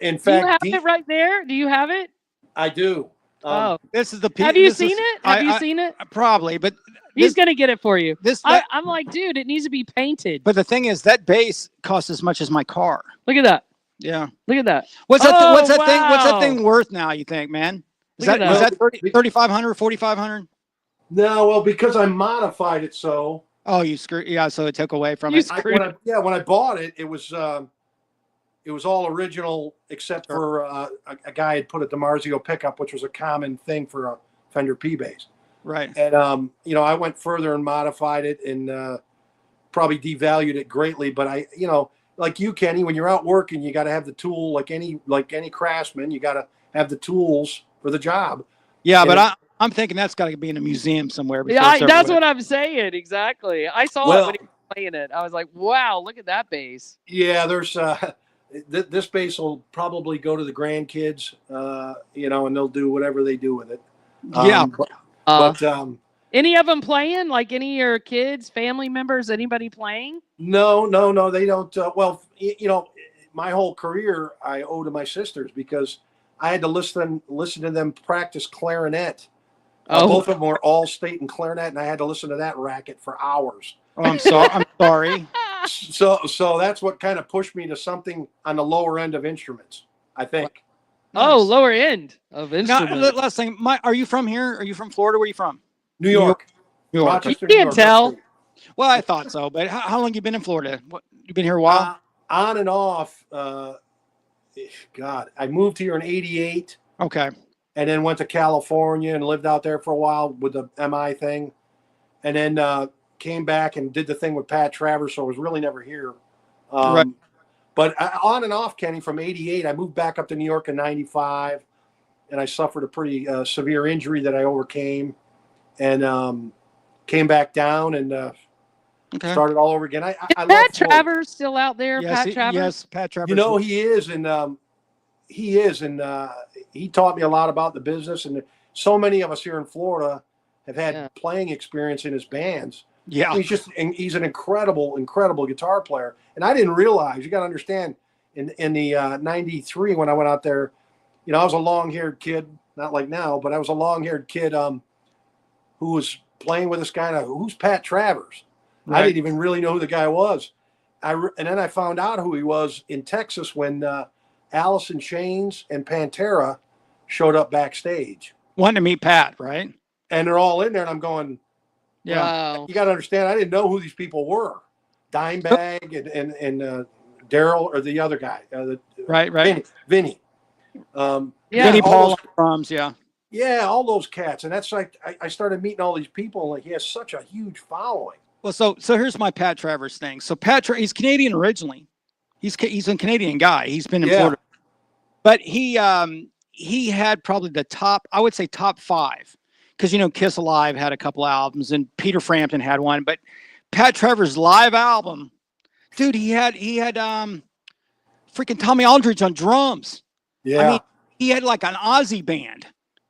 In Do you fact, have it right there? Do you have it? I do. Oh, This is the. have you seen it? Have you seen it? Probably, but He's gonna get it for you. This. I'm like, dude, it needs to be painted. But the thing is, that bass costs as much as my car. Look at that. Yeah. Look at that. What's that? Oh, What's that thing? What's that wow. thing worth now? You think, man? Is Look at that, that. is that 3,500, 4,500? No, well, because I modified it so. Oh, you screw. Yeah, so it took away from You it. screwed When I bought it, it was all original except for a guy had put a DiMarzio pickup, which was a common thing for a Fender P bass. Right. And I went further and modified it and probably devalued it greatly. But I, like you, Kenny, when you're out working, you got to have the tool. Like any craftsman, you got to have the tools for the job. Yeah, And but I'm thinking that's got to be in a museum somewhere. Yeah, that's what I'm saying. Exactly. I saw it when he was playing it. I was like, wow, look at that bass. Yeah, there's this bass will probably go to the grandkids, and they'll do whatever they do with it. Yeah. But any of them playing? Like any of your kids, family members, anybody playing? no, they don't. My whole career I owe to my sisters because I had to listen to them practice clarinet. Both of them were all state and clarinet, and I had to listen to that racket for hours. Oh, I'm sorry. I'm sorry. So that's what kind of pushed me to something on the lower end of instruments, I think. Oh, lower end of instruments. Now, last thing, are you from here? Are you from Florida? Where are you from? New York. New York. Rochester, You New can't York. tell. Well, I thought so, but how long you been in Florida? You been here a while? On and off. God, I moved here in '88. Okay. And then went to California and lived out there for a while with the MI thing. And then came back and did the thing with Pat Travers, so I was really never here. Right. But on and off, Kenny, from '88, I moved back up to New York in '95, and I suffered a pretty severe injury that I overcame, and came back down and started all over again. I love Pat Florida. Travers still out there? Yes, Pat Travers? Yes, Pat Travers. He is, and he taught me a lot about the business. And so many of us here in Florida have had playing experience in his bands. Yeah. He's an incredible guitar player. And I didn't realize, you got to understand, in the 93, when I went out there, I was a long-haired kid, not like now, but I was a long-haired kid who was playing with this guy. Who's Pat Travers? Right. I didn't even really know who the guy was. And then I found out who he was in Texas when Alice in Chains and Pantera showed up backstage. Wanting to meet Pat, right? And they're all in there, and I'm going, yeah. Wow. You got to understand, I didn't know who these people were. Dimebag and Daryl, or the other guy. Right. Vinny. Vinny Paul drums, yeah. Yeah, all those cats. And that's like, I started meeting all these people, and like, he has such a huge following. Well, so here's my Pat Travers thing. So he's Canadian originally. He's a Canadian guy. He's been in Florida. But he had probably the top 5. Because, Kiss Alive had a couple albums and Peter Frampton had one. But Pat Travers' live album, dude, he had freaking Tommy Aldridge on drums. Yeah. I mean, he had like an Aussie band.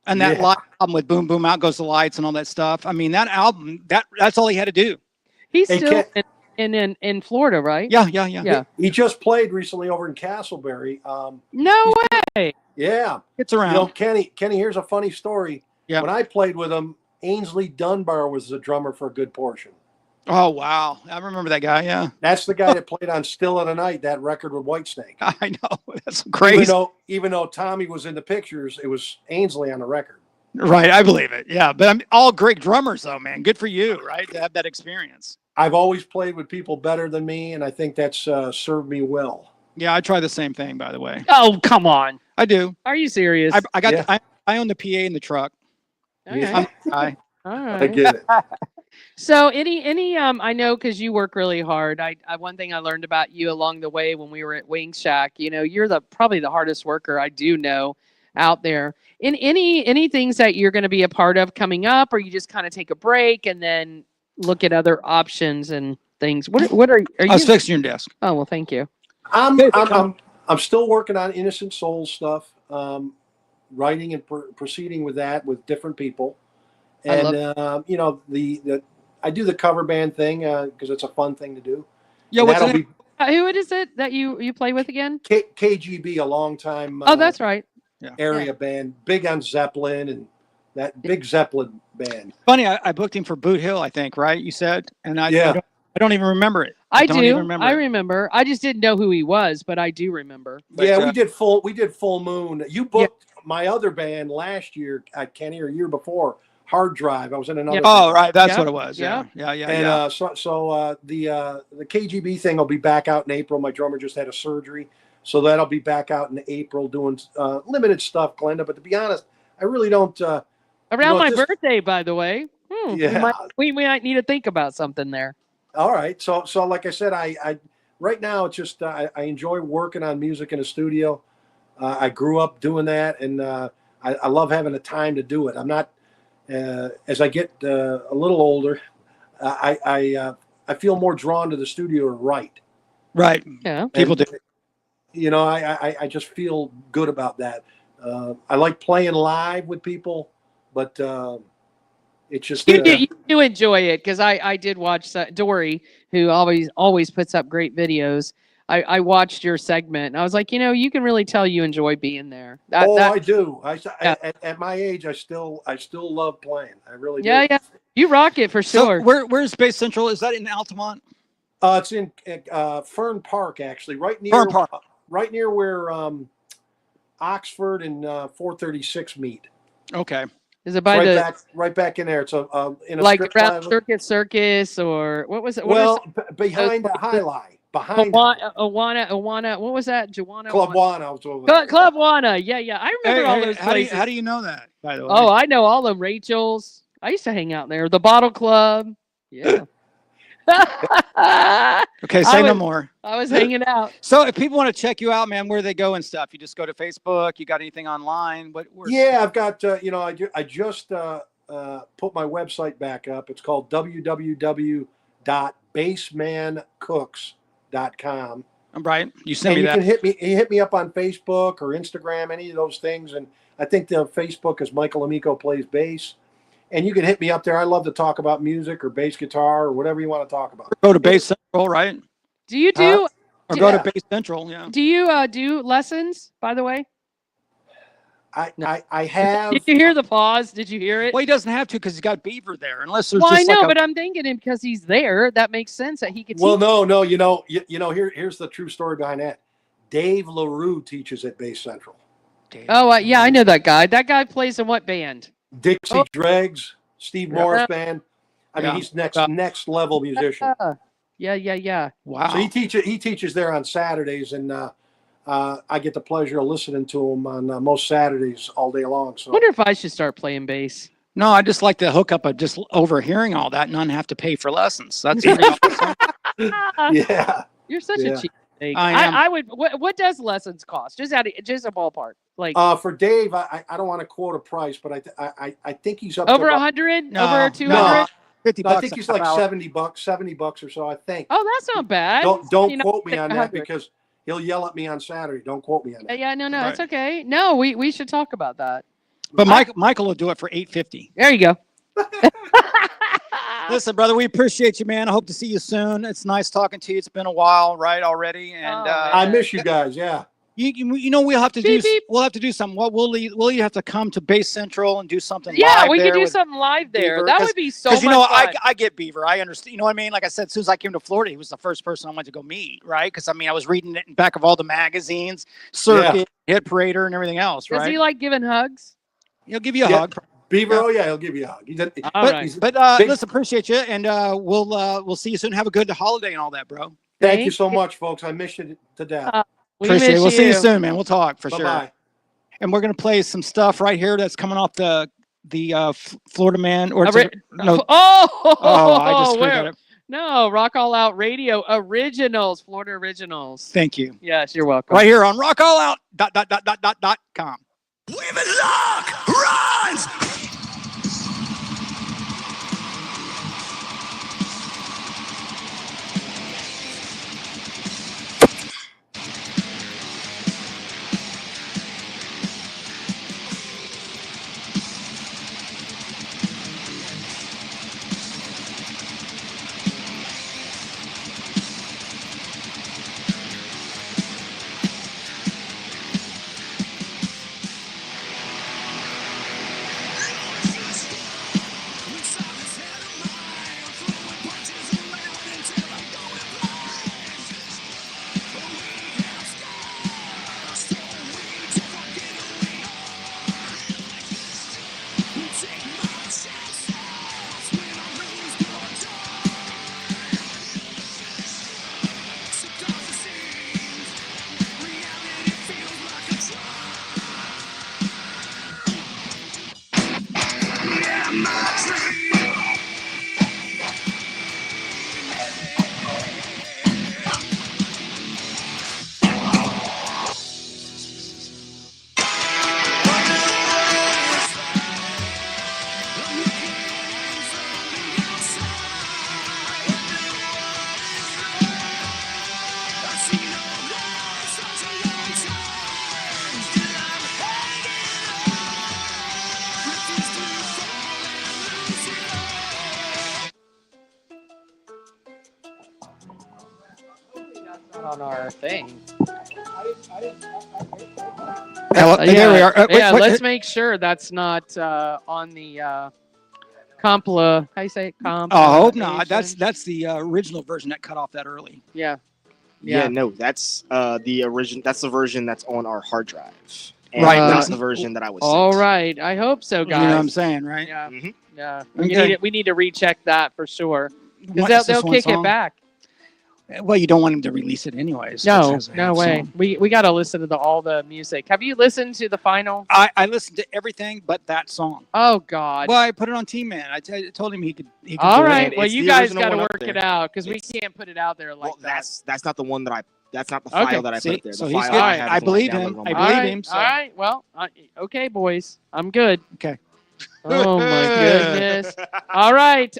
And that live album with Boom Boom Out Goes the Lights and all that stuff. I mean, that album, that's all he had to do. He's still in Florida, right? Yeah. He just played recently over in Castleberry. No way. Yeah. It's around. Kenny, here's a funny story. Yeah. When I played with him, Ainsley Dunbar was the drummer for a good portion. Oh, wow. I remember that guy, yeah. That's the guy that played on Still of the Night, that record with Whitesnake. I know. That's crazy. Even though Tommy was in the pictures, it was Ainsley on the record. Right, I believe it. Yeah, but I'm all great drummers, though, man. Good for you, right, to have that experience. I've always played with people better than me, and I think that's served me well. Yeah, I try the same thing, by the way. Oh, come on. I do. Are you serious? I own the PA in the truck. Okay. All right. I get it. So any I know, because you work really hard. I one thing I learned about you along the way when we were at Wing Shack, you're probably the hardest worker I do know out there. In any things that you're going to be a part of coming up, or you just kind of take a break and then look at other options and things? What are you? I was fixing your desk. Oh, well, thank you. I'm still working on Innocent Souls stuff, writing and proceeding with that with different people, and I do the cover band thing because it's a fun thing to do. Yeah, And what's that'll that? be Who is it that you play with again? KGB, a long time Oh, that's right. area band, big on Zeppelin and that big Zeppelin band. Funny, I booked him for Boot Hill, I think, right? You said, and I don't even remember it. I don't do. even remember I it. remember. I just didn't know who he was, but I do remember. But, Yeah, we did Full Moon. You booked my other band last year at Kenny or year before, Hard Drive. I was in another. Oh, right, that's what it was. Yeah. And so the KGB thing will be back out in April. My drummer just had a surgery, so that'll be back out in April doing limited stuff, Glenda. But to be honest, I really don't. Around my birthday, by the way. Yeah, we might need to think about something there. All right. So like I said, I right now it's just I enjoy working on music in a studio. I grew up doing that, and I love having the time to do it. I'm not as I get a little older, I feel more drawn to the studio to write. Right. Yeah. People do. You know, I just feel good about that. I like playing live with people, but it's just you do enjoy it because I did watch Dory, who always puts up great videos. I watched your segment and I was like, you can really tell you enjoy being there. I do. At my age, I still love playing. I really do. Yeah. You rock it for sure. So where's Bass Central? Is that in Altamont? It's in Fern Park, actually, right near where Oxford and 436 meet. Okay. Is it by right back in there? It's in a like strip around plaza. Circus or what was it? Behind the High Line. Behind Awana, what was that? Joanna? Club Wana. Club Wana. Yeah. I remember all those places. How do you know that, by the way? Oh, I know all of them. Rachel's. I used to hang out there. The Bottle Club. Yeah. Okay, say no more. I was hanging out. So if people want to check you out, man, where they go and stuff, you just go to Facebook. You got anything online? Yeah, I've got, I just put my website back up. It's called www.bassmancooks.com. Right. You send me you that. Can hit me up on Facebook or Instagram, any of those things. And I think the Facebook is Michael Amico Plays Bass. And you can hit me up there. I love to talk about music or bass guitar or whatever you want to talk about. Go to Bass Central, right? Do you do? Or go to Bass Central, yeah. Do you do lessons, by the way? I have. Did you hear the pause? Did you hear it? Well, he doesn't have to because he's got Beaver there. Unless there's I just know, but I'm thinking him because he's there. That makes sense that he could. Well, no. Here's the true story behind that. Dave LaRue teaches at Bass Central. Oh, yeah, I know that guy. That guy plays in what band? Dixie Dregs, Steve Morris Band. I mean, he's next level musician. Yeah. Wow. So he teaches there on Saturdays, and I get the pleasure of listening to him on most Saturdays all day long. So I wonder if I should start playing bass. No, I just like the hookup of just overhearing all that and not have to pay for lessons. That's yeah. You're such a cheap. I would. What does lessons cost? Just a ballpark. Like for Dave, I don't want to quote a price, but I think he's up over to 100, no, over 200. No, $50. I think he's like $70 or so. I think. Oh, that's not bad. Don't quote me on that because he'll yell at me on Saturday. Don't quote me on that. Yeah, no, right. It's okay. No, we should talk about that. But Michael will do it for $850. There you go. Listen, brother, we appreciate you, man. I hope to see you soon. It's nice talking to you. It's been a while, right, already, and I miss you guys. Yeah. You know we'll have to we'll have to do something. We'll you have to come to Bass Central and do something. Yeah, live we could do with something live there. Beaver, that would be so much fun. fun. I get Beaver. I understand. You know what I mean? Like I said, as soon as I came to Florida, he was the first person I went to go meet. Right? Because I mean, I was reading it in back of all the magazines, Circuit, Hit Parader, and everything else. Right? Does he like giving hugs? He'll give you a hug. Beaver, oh yeah, he'll give you a hug. But listen, appreciate you, and we'll see you soon. Have a good holiday and all that, bro. Thank you so much, folks. I miss you to death. Appreciate it. We'll see you soon, man. We'll talk for sure. Bye. And we're gonna play some stuff right here that's coming off the Florida Man or I just screwed up. No, Rock All Out Radio Originals, Florida Originals. Thank you. Yes, you're welcome. Right here on rockallout.com. Women lock runs. on our thing. There we are. Yeah, wait, let's make sure that's not on the compla. How you say it? I hope not. That's the original version that cut off that early. Yeah. Yeah, no, that's the original. That's the version that's on our hard drive. And Right, That's but- the version that I was. All sent. right. I hope so, guys. You know what I'm saying, right? Yeah. Mhm. Yeah. Okay. We need to recheck that for sure. What, Because is this they'll one kick it song? back. Well, you don't want them to release it anyways. No, It's a no half way. song. We got to listen to all the music. Have you listened to the final? I listened to everything but that song. Oh God. Well, I put it on T-Man. I told him he could All do right. it. Well, It's you the guys original got to one up work there. it out because we It's- can't put it out there like Well, that. that's not the one that I. That's not the file Okay. that I See, put there. The so he's file good. I have I is one believe downloaded him. on I my believe All right, him, so- All right. Well, okay, boys. I'm good. Okay. Oh my goodness. All right.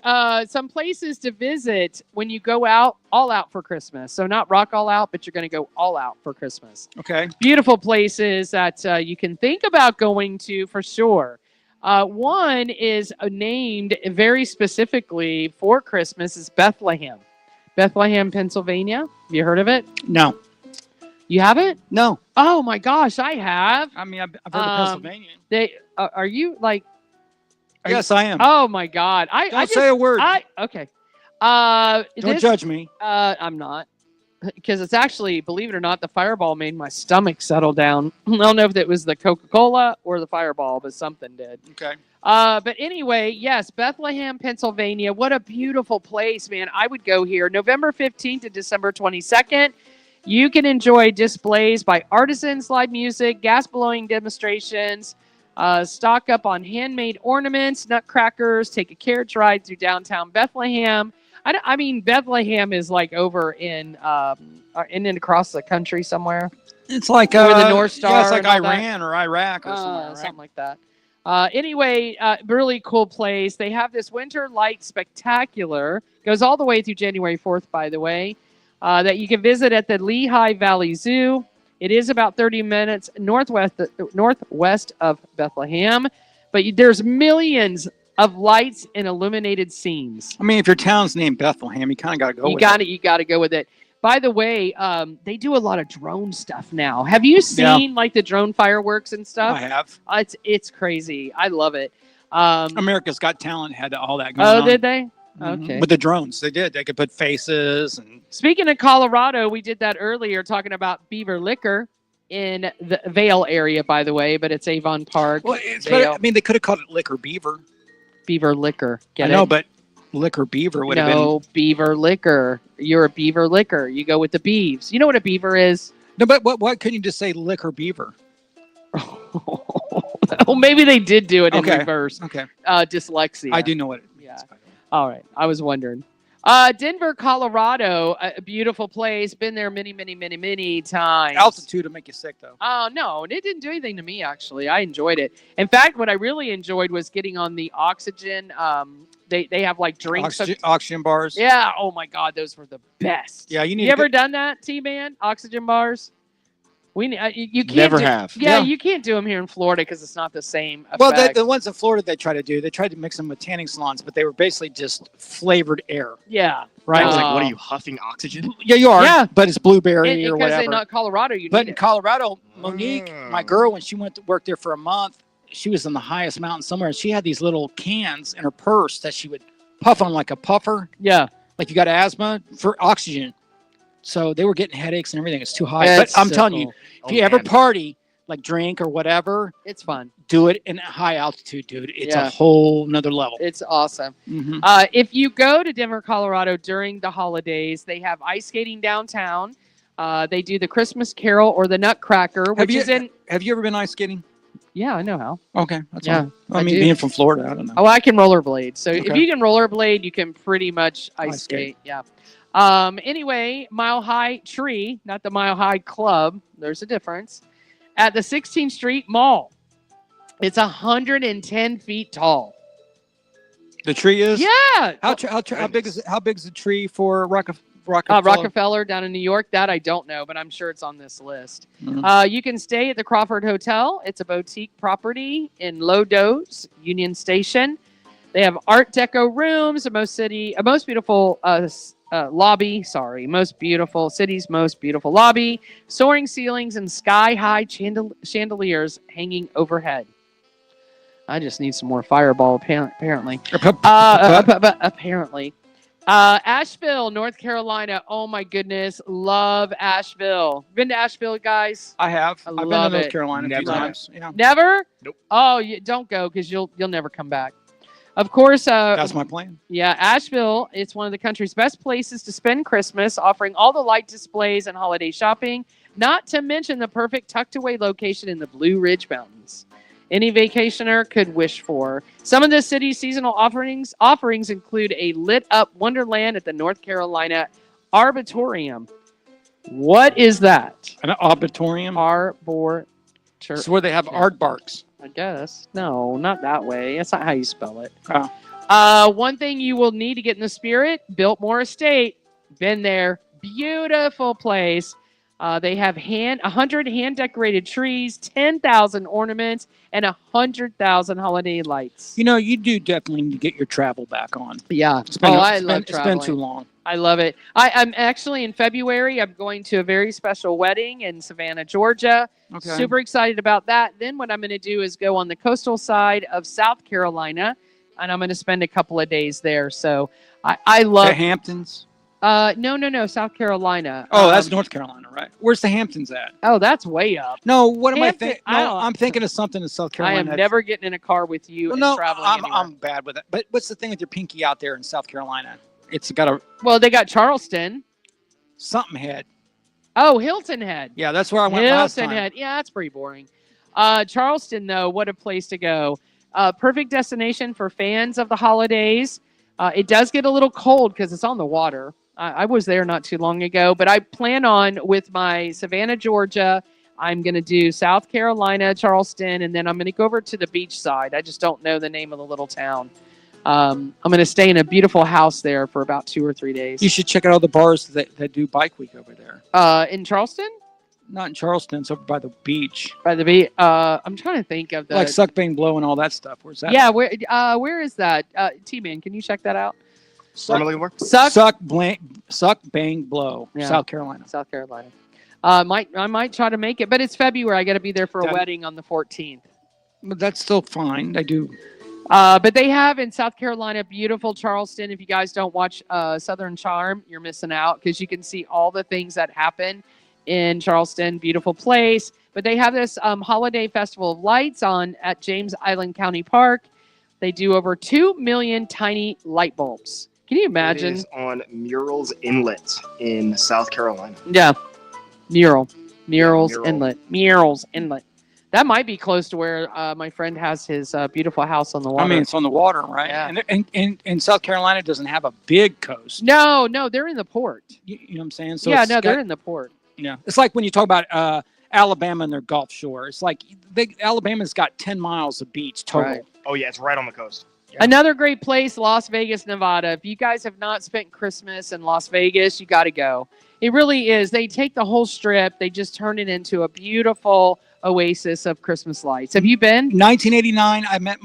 Some places to visit when you go out, all out for Christmas. So not rock all out, but you're going to go all out for Christmas. Okay. Beautiful places that you can think about going to for sure. One is named very specifically for Christmas is Bethlehem. Bethlehem, Pennsylvania. Have you heard of it? No. You haven't? No. Oh my gosh, I have. I mean, I've heard of Pennsylvania. They are you like? Yes, I am. Oh my God! Don't I just, say a word. Okay. Don't judge me. I'm not, because it's actually, believe it or not, the Fireball made my stomach settle down. I don't know if it was the Coca-Cola or the Fireball, but something did. Okay. But anyway, yes, Bethlehem, Pennsylvania. What a beautiful place, man. I would go here November 15th to December 22nd. You can enjoy displays by artisans, live music, gas blowing demonstrations, stock up on handmade ornaments, nutcrackers, take a carriage ride through downtown Bethlehem. I mean, Bethlehem is like over in and across the country somewhere. It's like Where the North Star Yeah, it's like and all that. Iran or Iraq or somewhere, right? Something like that. Anyway, really cool place. They have this Winter Light Spectacular. Goes all the way through January 4th, by the way, that you can visit at the Lehigh Valley Zoo. It is about 30 minutes northwest of Bethlehem, but there's millions of lights and illuminated scenes. I mean, if your town's named Bethlehem, you kind of got to go with it. You got to go with it. By the way, they do a lot of drone stuff now. Have you seen like the drone fireworks and stuff? I have. It's crazy. I love it. America's Got Talent had all that going on. Oh, did they? Mhm. Okay. With the drones, they did. They could put faces and. Speaking of Colorado, we did that earlier talking about Beaver Liquor in the Vail area, by the way, but it's Avon Park. Well, it's Vail. better. I mean, they could have called it Liquor Beaver. Beaver Liquor. Get I know, it? but Liquor Beaver would have No, Beaver Liquor. You're a Beaver Liquor. You go with the beeves. You know what a beaver is? been. No, but why couldn't you just say Liquor Beaver? Well, maybe they did do it in Okay. reverse. Okay. Dyslexia. I do know what it means. Yeah. All right. I was wondering. Denver, Colorado, a beautiful place. Been there many, many, many, many times. Altitude will make you sick, though. Oh, no. It didn't do anything to me, actually. I enjoyed it. In fact, what I really enjoyed was getting on the oxygen. They have like drinks. Oxygen bars. Yeah. Oh, my God. Those were the best. Yeah, you need You to ever go- done that, T-Man? Oxygen bars? You can't Never do- have. Yeah, Yeah. you can't do them here in Florida because it's not the same effect. Well, the ones in Florida they tried to do, they tried to mix them with tanning salons, but they were basically just flavored air. Yeah. Right. I was like, what Uh, are you huffing oxygen? Yeah, you are. Yeah. But it's blueberry or Because whatever. in Colorado, you But need in it. Colorado, Monique, my Mm. girl, when she went to work there for a month, she was in the highest mountain somewhere, and she had these little cans in her purse that she would puff on like a puffer, Yeah. like you got asthma for oxygen. So they were getting headaches and everything. It's too high. It's but I'm so telling cool. you, if you ever man. party, like drink or whatever, It's fun. do it in high altitude, dude. It's Yeah. a whole nother level. It's awesome. Mhm. If you go to Denver, Colorado during the holidays, they have ice skating downtown. They do the Christmas Carol or the Nutcracker, which is in. Have you ever been ice skating? Yeah, I know how. Okay, that's Yeah, all. I I mean, do. being from Florida, I don't know. Oh, I can rollerblade. So if Okay. you can rollerblade, you can pretty much ice Ice skate. skate. Yeah. Anyway, Mile High Tree, not the Mile High Club. There's a difference. At the 16th Street Mall. It's 110 feet tall. The tree is. Yeah. How big is the tree for Rockefeller? Rockefeller down in New York. That I don't know, but I'm sure it's on this list. Mhm. You can stay at the Crawford Hotel. It's a boutique property in Low Dose, Union Station. They have Art Deco rooms, a most beautiful lobby. Sorry, most beautiful city's most beautiful lobby, soaring ceilings and sky-high chandeliers hanging overhead. I just need some more Fireball, apparently. Apparently. Asheville, North Carolina. Oh my goodness, love Asheville. Been to Asheville, guys? I have. I've been to love North it. Carolina a few Never have. times. Yeah. Never? Nope. Oh, don't go because you'll never come back. Of course, That's my plan. yeah, Asheville, it's one of the country's best places to spend Christmas, offering all the light displays and holiday shopping, not to mention the perfect tucked away location in the Blue Ridge Mountains. Any vacationer could wish for. Some of the city's seasonal offerings include a lit up wonderland at the North Carolina Arboretum. What is that? An auditorium. It's where they have aardvarks. I guess. No, not that way. That's not how you spell it. Oh. One thing you will need to get in the spirit, Biltmore Estate. Been there. Beautiful place. They have 100 hand-decorated trees, 10,000 ornaments, and 100,000 holiday lights. You know, you do definitely need to get your travel back on. Yeah. I love traveling. It's been too long. I love it. I'm actually in February. I'm going to a very special wedding in Savannah, Georgia. Okay. Super excited about that. Then what I'm going to do is go on the coastal side of South Carolina, and I'm going to spend a couple of days there. So I love the Hamptons. No, South Carolina. Oh, that's North Carolina, right? Where's the Hamptons at? Oh, that's way up. No, what am I Hampton- thinking? I No, don't- I'm thinking of something in South I Carolina. am never getting in a car with you Well, and no, traveling anywhere. I'm bad with it. But what's the thing with your pinky out there in South Carolina? It's got a Well, they got Charleston. something head. Oh, Hilton Head. Yeah, that's where I went last Hilton time. Head. Yeah, that's pretty boring. Charleston, though, what a place to go. Perfect destination for fans of the holidays. It does get a little cold because it's on the water. I was there not too long ago, but I plan on with my Savannah, Georgia. I'm going to do South Carolina, Charleston, and then I'm going to go over to the beach side. I just don't know the name of the little town. I'm going to stay in a beautiful house there for about 2 or 3 days. You should check out all the bars that do Bike Week over there. In Charleston? Not in Charleston. It's over by the beach. By the beach. I'm trying to think of the Like Suck, Bang, Blow and all that stuff. Where's that? Yeah, where is that? T-Man, can you check that out? What am I looking for? Suck, Bang, Blow. Yeah. South Carolina. South Carolina. I might try to make it, but it's February. I got to be there for a That- wedding on the 14th. But that's still fine. I do. But they have in South Carolina, beautiful Charleston. If you guys don't watch Southern Charm, you're missing out because you can see all the things that happen in Charleston. Beautiful place. But they have this holiday festival of lights on at James Island County Park. They do over 2 million tiny light bulbs. Can you imagine? It is on Murals Inlet in South Carolina. Yeah. Murals Mural. Inlet. That might be close to where my friend has his beautiful house on the water. I mean, it's on the water, right? Yeah. And South Carolina doesn't have a big coast. No, they're in the port. You know what I'm saying? So Yeah, it's they're got- in the port. Yeah, it's like when you talk about Alabama and their Gulf Shore. It's like Alabama's got 10 miles of beach total. Right. Oh yeah, it's right on the coast. Yeah. Another great place, Las Vegas, Nevada. If you guys have not spent Christmas in Las Vegas, you got to go. It really is. They take the whole strip. They just turn it into a beautiful oasis of Christmas lights. Have you been? 1989, I met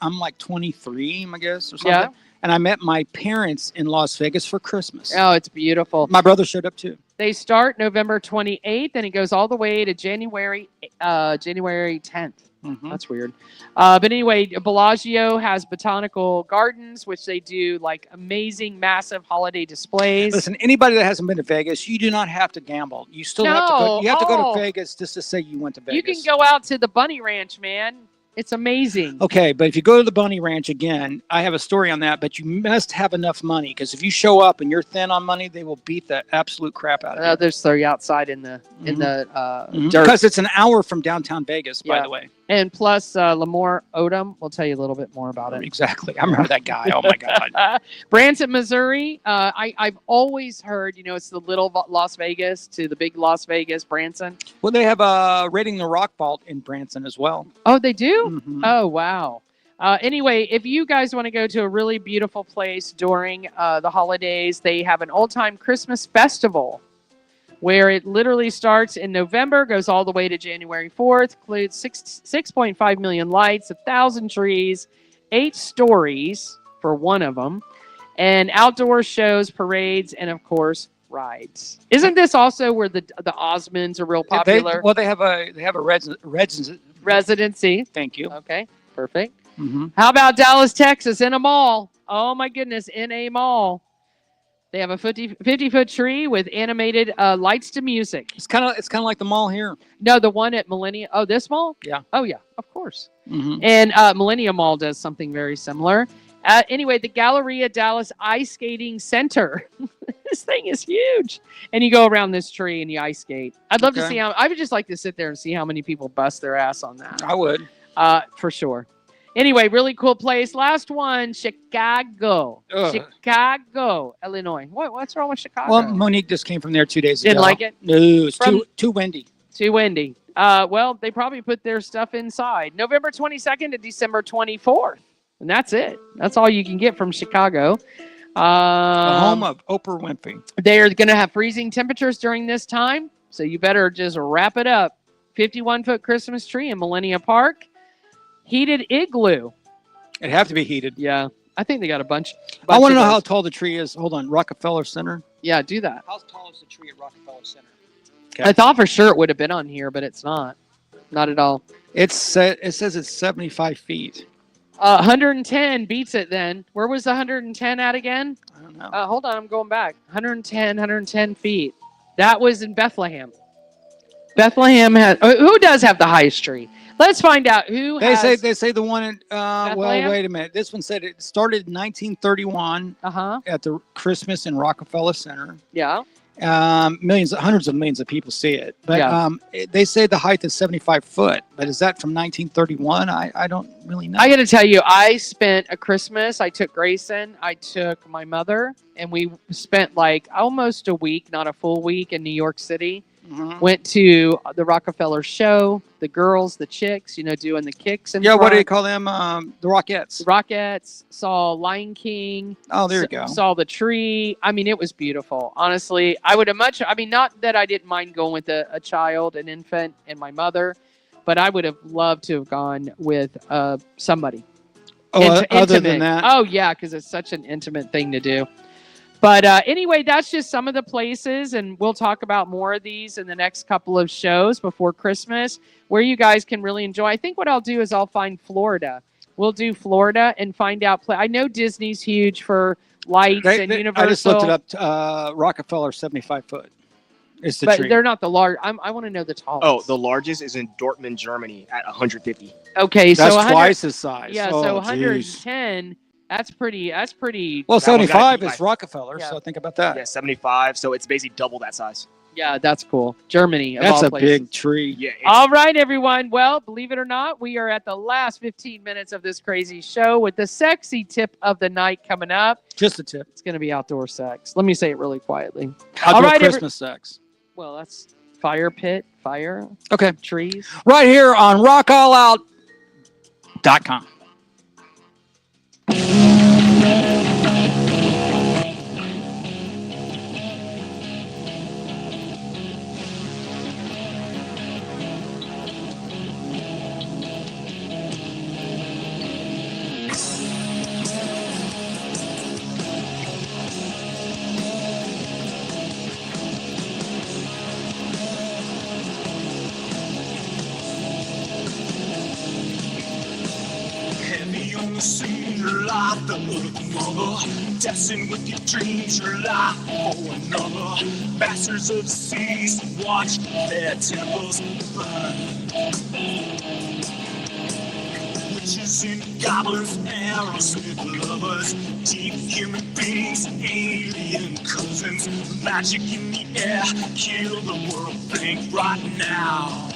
I'm like 23, I guess, or something. Yeah. And I met my parents in Las Vegas for Christmas. Oh, it's beautiful. My brother showed up too. They start November 28th, and it goes all the way to January 10th. Mhm. That's weird. But anyway, Bellagio has botanical gardens, which they do like amazing, massive holiday displays. Listen, anybody that hasn't been to Vegas, you do not have to gamble. You still have to go. No. You have to go Oh. to Vegas just to say you went to Vegas. You can go out to the Bunny Ranch, man. It's amazing. Okay, but if you go to the Bunny Ranch again, I have a story on that, but you must have enough money because if you show up and you're thin on money, they will beat the absolute crap out of you. There's 30 outside in the Mhm. dirt. Because it's an hour from downtown Vegas, by Yeah. the way. And plus, Lamore Odom will tell you a little bit more about it. Exactly. I remember that guy. Oh my God. Branson, Missouri. I've always heard, it's the little Las Vegas to the big Las Vegas, Branson. Well, they have Raiding the Rock Vault in Branson as well. Oh, they do? Mhm. Oh, wow. Anyway, if you guys want to go to a really beautiful place during the holidays, they have an old-time Christmas festival where it literally starts in November, goes all the way to January 4th, includes 6.5 million lights, 1,000 trees, 8 stories for one of them, and outdoor shows, parades, and of course rides. Isn't this also where the Osmonds are real popular? They have a Residency. Thank you. Okay, perfect. Mm-hmm. How about Dallas, Texas, in a mall? Oh my goodness, in a mall. They have a 50-foot tree with animated lights to music. It's kind of like the mall here. No, the one at Millennium. Oh, this mall? Yeah. Oh, yeah, of course. Mm-hmm. And Millennium Mall does something very similar. Anyway, the Galleria Dallas Ice Skating Center. This thing is huge. And you go around this tree and you ice skate. I'd love to see how, I would just like to sit there and see how many people bust their ass on that. I would. For sure. Anyway, really cool place. Last one, Chicago. Ugh. Chicago, Illinois. What's wrong with Chicago? Well, Monique just came from there 2 days ago. Didn't like it? No, it's From- too windy. Too windy. Well, they probably put their stuff inside. November 22nd to December 24th. And that's it. That's all you can get from Chicago. The home of Oprah Winfrey. They're going to have freezing temperatures during this time. So you better just wrap it up. 51-foot Christmas tree in Millennia Park. Heated igloo. It'd have to be heated. Yeah. I think they got a bunch I want to of know how those. tall the tree is. Hold on. Rockefeller Center. Yeah, do that. How tall is the tree at Rockefeller Center? I thought for sure it would have been on here, but it's not. Not at all. It says it's 75 feet. 110 beats it then. Where was the 110 at again? I don't know. Hold on, I'm going back. 110 feet. That was in Bethlehem. Bethlehem has. Who does have the highest tree? Let's find out who They has. say the one in well, Bethlehem? wait a minute. This one said it started in 1931 at the Christmas in Rockefeller Center. Yeah. Hundreds of millions of people see it. But Yeah. they say the height is 75 foot. But is that from 1931? I don't really know. I got to tell you, I spent a Christmas. I took Grayson, I took my mother, and we spent like almost a week, not a full week, in New York City. Mhm. Went to the Rockefeller show. The girls, the chicks, doing the kicks and Yeah, what do you call them? The Rockettes. Rockettes. Saw Lion King. Oh, there you go. Saw the tree. I mean, it was beautiful. Honestly, I would have much. I mean, not that I didn't mind going with a child, an infant, and my mother, but I would have loved to have gone with somebody. Oh, other Intimate. than that. Oh yeah, because it's such an intimate thing to do. But anyway, that's just some of the places, and we'll talk about more of these in the next couple of shows before Christmas, where you guys can really enjoy. I think what I'll do is I'll find Florida. We'll do Florida and find out. I know Disney's huge for lights and Universal. I just looked it up. Rockefeller 75 foot. It's the but tree. they're not the large. I want to know the tallest. Oh, the largest is in Dortmund, Germany at 150. Okay, That's so 100 twice his size. Yeah, Oh, so geez. 110. That's pretty. Well, That one gotta 75 keep is my- Rockefeller, Yeah. so think about that. Yeah, 75. So it's basically double that size. Yeah, that's cool. Germany. Of That's all a places. big tree. Yeah. It's, All right, everyone. Well, believe it or not, we are at the last 15 minutes of this crazy show with the sexy tip of the night coming up. Just a tip. It's going to be outdoor sex. Let me say it really quietly. Outdoor All right, Christmas sex. Well, that's fire pit, fire, Okay. trees. Right here on rockallout.com. Heavy on the scene, your life, the earth mother. Dancing with your dreams, your life for another. Bastards of the seas, watch their temples burn. Witches and goblins, arrows with lovers. Deep human beings, alien cousins. Magic in the air, kill the world, think right now.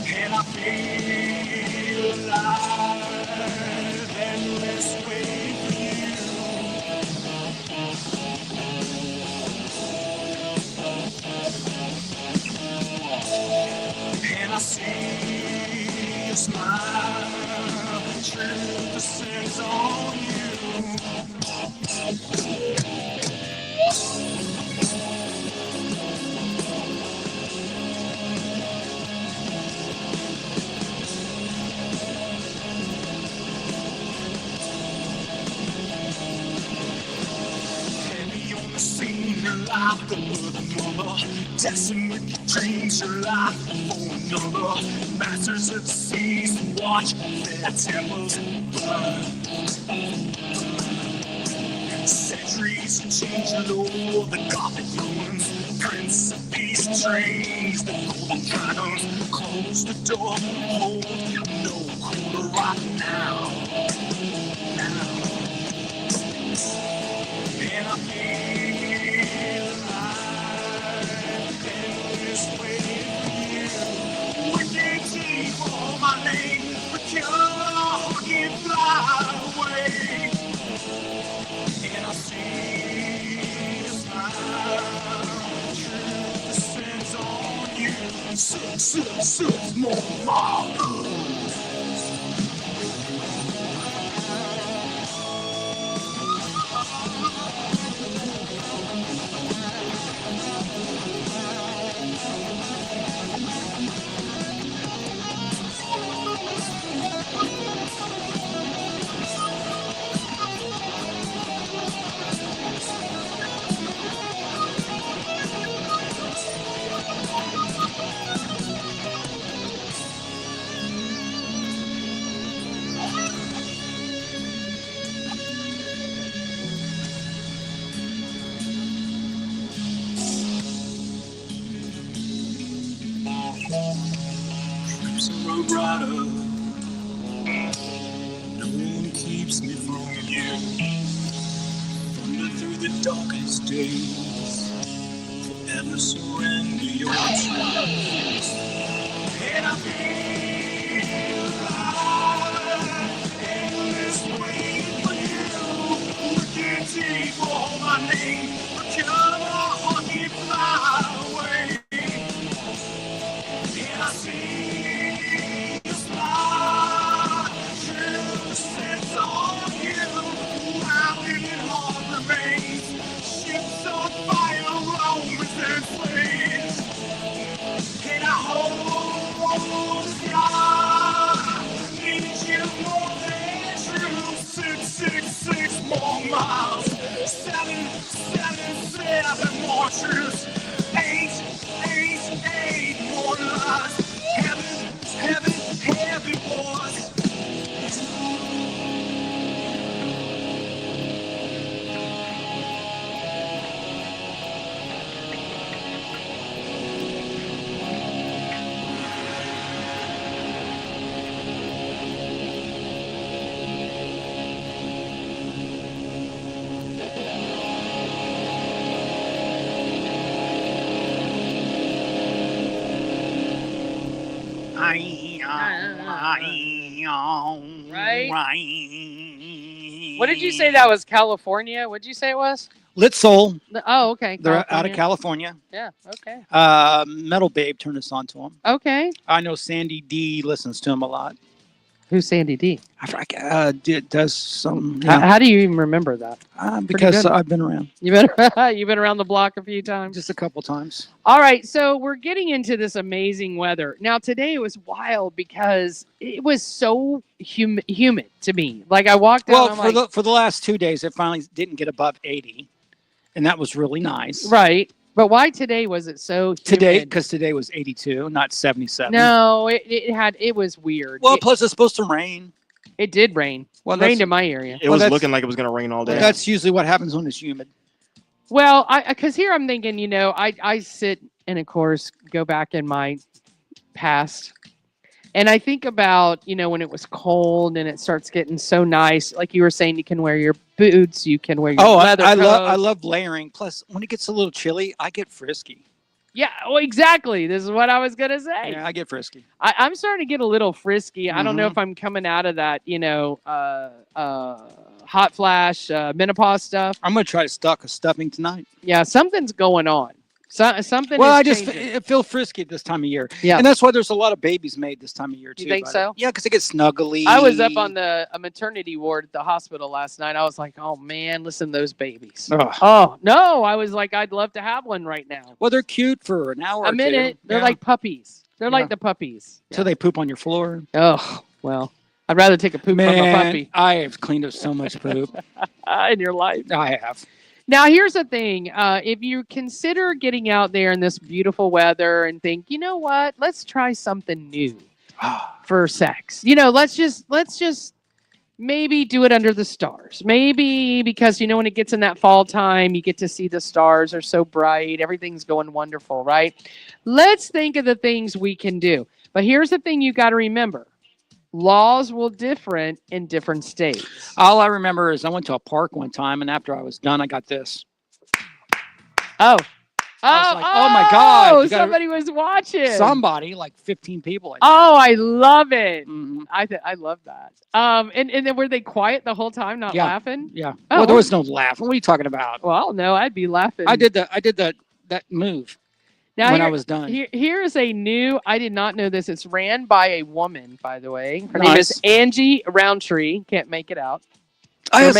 And I feel alive, endless with you. And I see a smile, truth descends on you. your life for another. Dancing with your dreams, your life for another. Masters of the seas, watch their temples burn. Centuries change the law, the Gothic ruins. Prince of Peace trains, the golden dragons. Close the door, hold no cooler right now. And I feel alive, endless waiting for you. Waiting for my name, but your heart can fly away. And I see a smile, truth descends on you. Six more miles. Road rider, no one keeps me from you. Thunder through the darkest days, forever surrender your truth. And I feel alive, endless waiting for you. Looking deep for my name, but your heart can fly away. And I see the smile, truth sets on you. While in heart remains, ships on fire, Romans and slaves. And I hold the sky, need you more than true. 666 more miles, 777 more truths. 888 more lives. Heaven, boys. What did you say that was? California? What did you say it was? Lit Soul. Oh, okay. They're out of California. Yeah, okay. Metal Babe turned us on to them. Okay. I know Sandy D listens to him a lot. Who's Sandy D? Does some. How do you even remember that? Because I've been around. You've been around the block a few times? Just a couple times. All right, so we're getting into this amazing weather. Now, today it was wild because it was so humid to me. Like, I walked out. Well, for the last 2 days, it finally didn't get above 80. And that was really nice. Right. But why today was it so humid? Because today was 82, not 77. No, it was weird. Well, plus it's supposed to rain. It did rain. Well, it rained in my area. It was looking like it was going to rain all day. Well, that's usually what happens when it's humid. Well, because here I'm thinking, I sit and, of course, go back in my past. And I think about, when it was cold and it starts getting so nice. Like you were saying, you can wear your boots, you can wear your leather coat. I love layering. Plus, when it gets a little chilly, I get frisky. Yeah, well, exactly. This is what I was going to say. Yeah, I get frisky. I'm starting to get a little frisky. I don't know if I'm coming out of that, hot flash, menopause stuff. I'm going to try to stock a stuffing tonight. Yeah, something's going on. Something. Well, is I changing. feel frisky at this time of year. Yeah, and that's why there's a lot of babies made this time of year too. You think so? Yeah, because they get snuggly. I was up on a maternity ward at the hospital last night. I was like, oh man, listen to those babies. Ugh. Oh no, I was like, I'd love to have one right now. Well, they're cute for an hour. A minute. They're like puppies. They're like the puppies. Till they poop on your floor. Oh well, I'd rather take a poop from a puppy. I have cleaned up so much poop in your life. I have. Now, here's the thing. If you consider getting out there in this beautiful weather and think, you know what, let's try something new for sex. Let's just maybe do it under the stars. Maybe because, when it gets in that fall time, you get to see the stars are so bright. Everything's going wonderful, right? Let's think of the things we can do. But here's the thing you got to remember. Laws will differ in different states. All I remember is I went to a park one time, and after I was done, I got this. Oh. I was like, oh my God. Somebody was watching. Somebody, like 15 people. I love it. Mm-hmm. I love that. And then were they quiet the whole time, not laughing? Yeah. Oh, Well, there was no laughing. What are you talking about? Well, no, I'd be laughing. I did that move when I was done. Here's a new, I did not know this. It's ran by a woman, by the way. Her name is Angie Roundtree. Can't make it out. I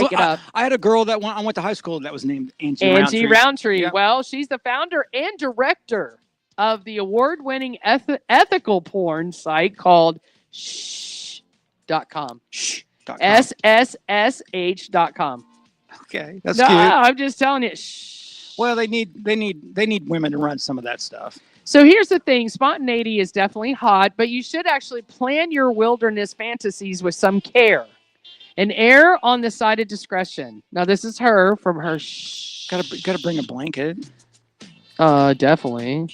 had a girl I went to high school that was named Angie Roundtree. Yeah. Well, she's the founder and director of the award-winning ethical porn site called Shh.com. Shh.com. SSSH.com. Okay, that's no, cute. I'm just telling you. Shh. Well, they need women to run some of that stuff. So here's the thing. Spontaneity is definitely hot, but you should actually plan your wilderness fantasies with some care. And err on the side of discretion. Now, this is her from her Gotta bring a blanket. Definitely.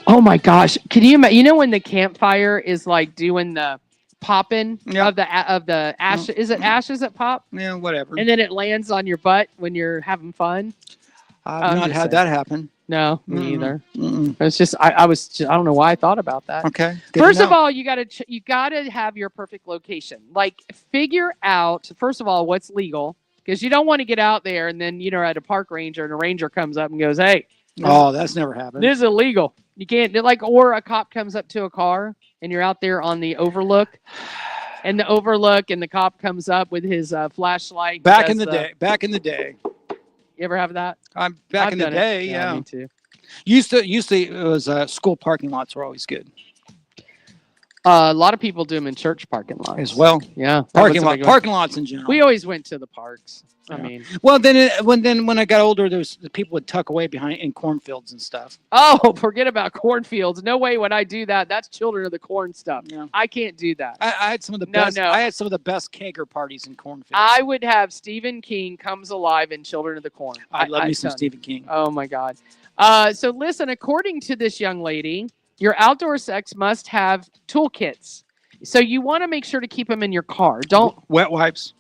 Oh, my gosh. Can you imagine? When the campfire is like doing the popping of the ash. Is it ashes that pop? Yeah, whatever. And then it lands on your butt when you're having fun? I've not had that happen. No, me either. Mm-mm. It's just I don't know why I thought about that. Okay. First of all, you gotta have your perfect location. Like, figure out first of all what's legal, because you don't want to get out there and then at a park ranger and a ranger comes up and goes, "Hey, that's never happened. This is illegal. You can't or a cop comes up to a car and you're out there on the overlook." And the cop comes up with his flashlight. Back in the day. You ever have that? I'm back in the day. Yeah, me too. Used to it was school parking lots were always good. A lot of people do them in church parking lots as well. Yeah, parking lots in general. We always went to the parks. Yeah. I mean, well, when I got older, the people would tuck away behind in cornfields and stuff. Oh, forget about cornfields. No way would I do that. That's Children of the Corn stuff. Yeah. I can't do that. I had some of the best. No. I had some of the best kegger parties in cornfields. I would have Stephen King Comes Alive in Children of the Corn. I love me some Stephen King. Oh my God. So listen, according to this young lady, your outdoor sex must have toolkits. So you want to make sure to keep them in your car. Don't wet wipes.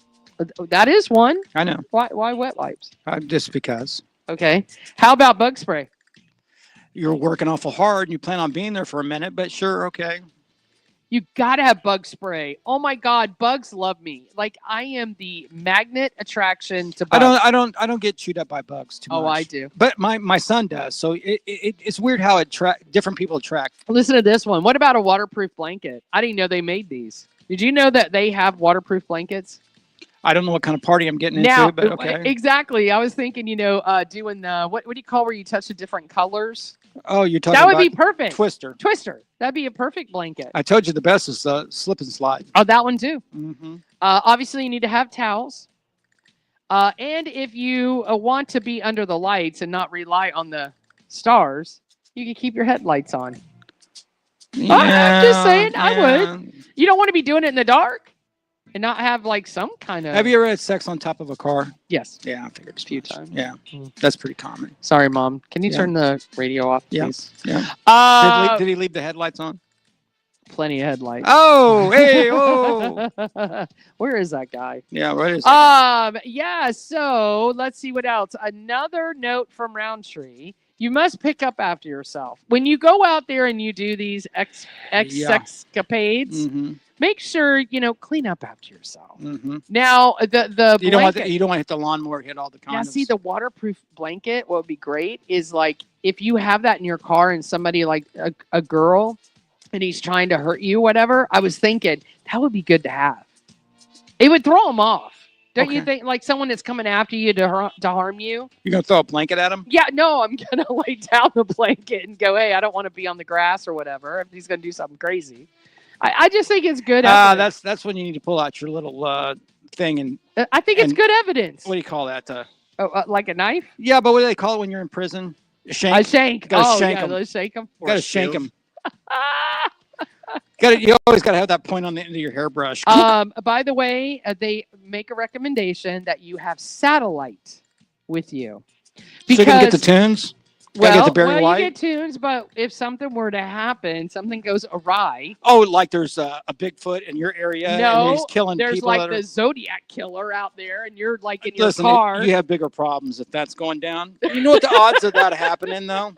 That is one. I know. Why wet wipes? Just because. Okay. How about bug spray? You're working awful hard and you plan on being there for a minute, but sure, okay. You gotta have bug spray. Oh my God, bugs love me. Like, I am the magnet attraction to bugs. I don't get chewed up by bugs too much. Oh, I do. But my son does. So it's weird how different people attract. Listen to this one. What about a waterproof blanket? I didn't know they made these. Did you know that they have waterproof blankets? I don't know what kind of party I'm getting Now, into, but okay. Exactly. I was thinking, doing the what do you call where you touch the different colors? Oh, you're talking that would about be perfect. Twister. That'd be a perfect blanket. I told you the best is slip and slide. Oh, that one too. Mm-hmm. Obviously, you need to have towels. And if you want to be under the lights and not rely on the stars, you can keep your headlights on. Yeah, I'm just saying, yeah. I would. You don't want to be doing it in the dark and not have like some kind of. Have you ever had sex on top of a car? Yes. Yeah, I figured a few times. Yeah, that's pretty common. Sorry, Mom. Can you turn the radio off, please? Yeah. Did he leave the headlights on? Plenty of headlights. Oh, hey, oh. Where is that guy? Yeah, where is that? Yeah, so let's see what else. Another note from Roundtree. You must pick up after yourself. When you go out there and you do these escapades, make sure, clean up after yourself. Mm-hmm. Now, the you don't want to hit the lawnmower, hit all the condoms. Yeah, see, the waterproof blanket, what would be great is like if you have that in your car and somebody like a girl and he's trying to hurt you, whatever, I was thinking that would be good to have. It would throw them off. Don't you think, like someone that's coming after you to harm you? You're going to throw a blanket at him? Yeah, no, I'm going to lay down the blanket and go, hey, I don't want to be on the grass or whatever if he's going to do something crazy. I just think it's good evidence. That's when you need to pull out your little thing. And I think it's good evidence. What do you call that? Like a knife? Yeah, but what do they call it when you're in prison? A shank. A shank. Gotta Oh, shank yeah, 'em. let's shake them. Gotta shank them. You always gotta have that point on the end of your hairbrush. By the way, they make a recommendation that you have satellite with you. So you're gonna get the tunes. Gotta get the Barry you White? get tunes, but if something were to happen, something goes awry. Oh, like there's a Bigfoot in your area and he's killing there's people. like the Zodiac killer out there, and you're like in Listen, your car. you have bigger problems if that's going down. You know what the odds of that happening though?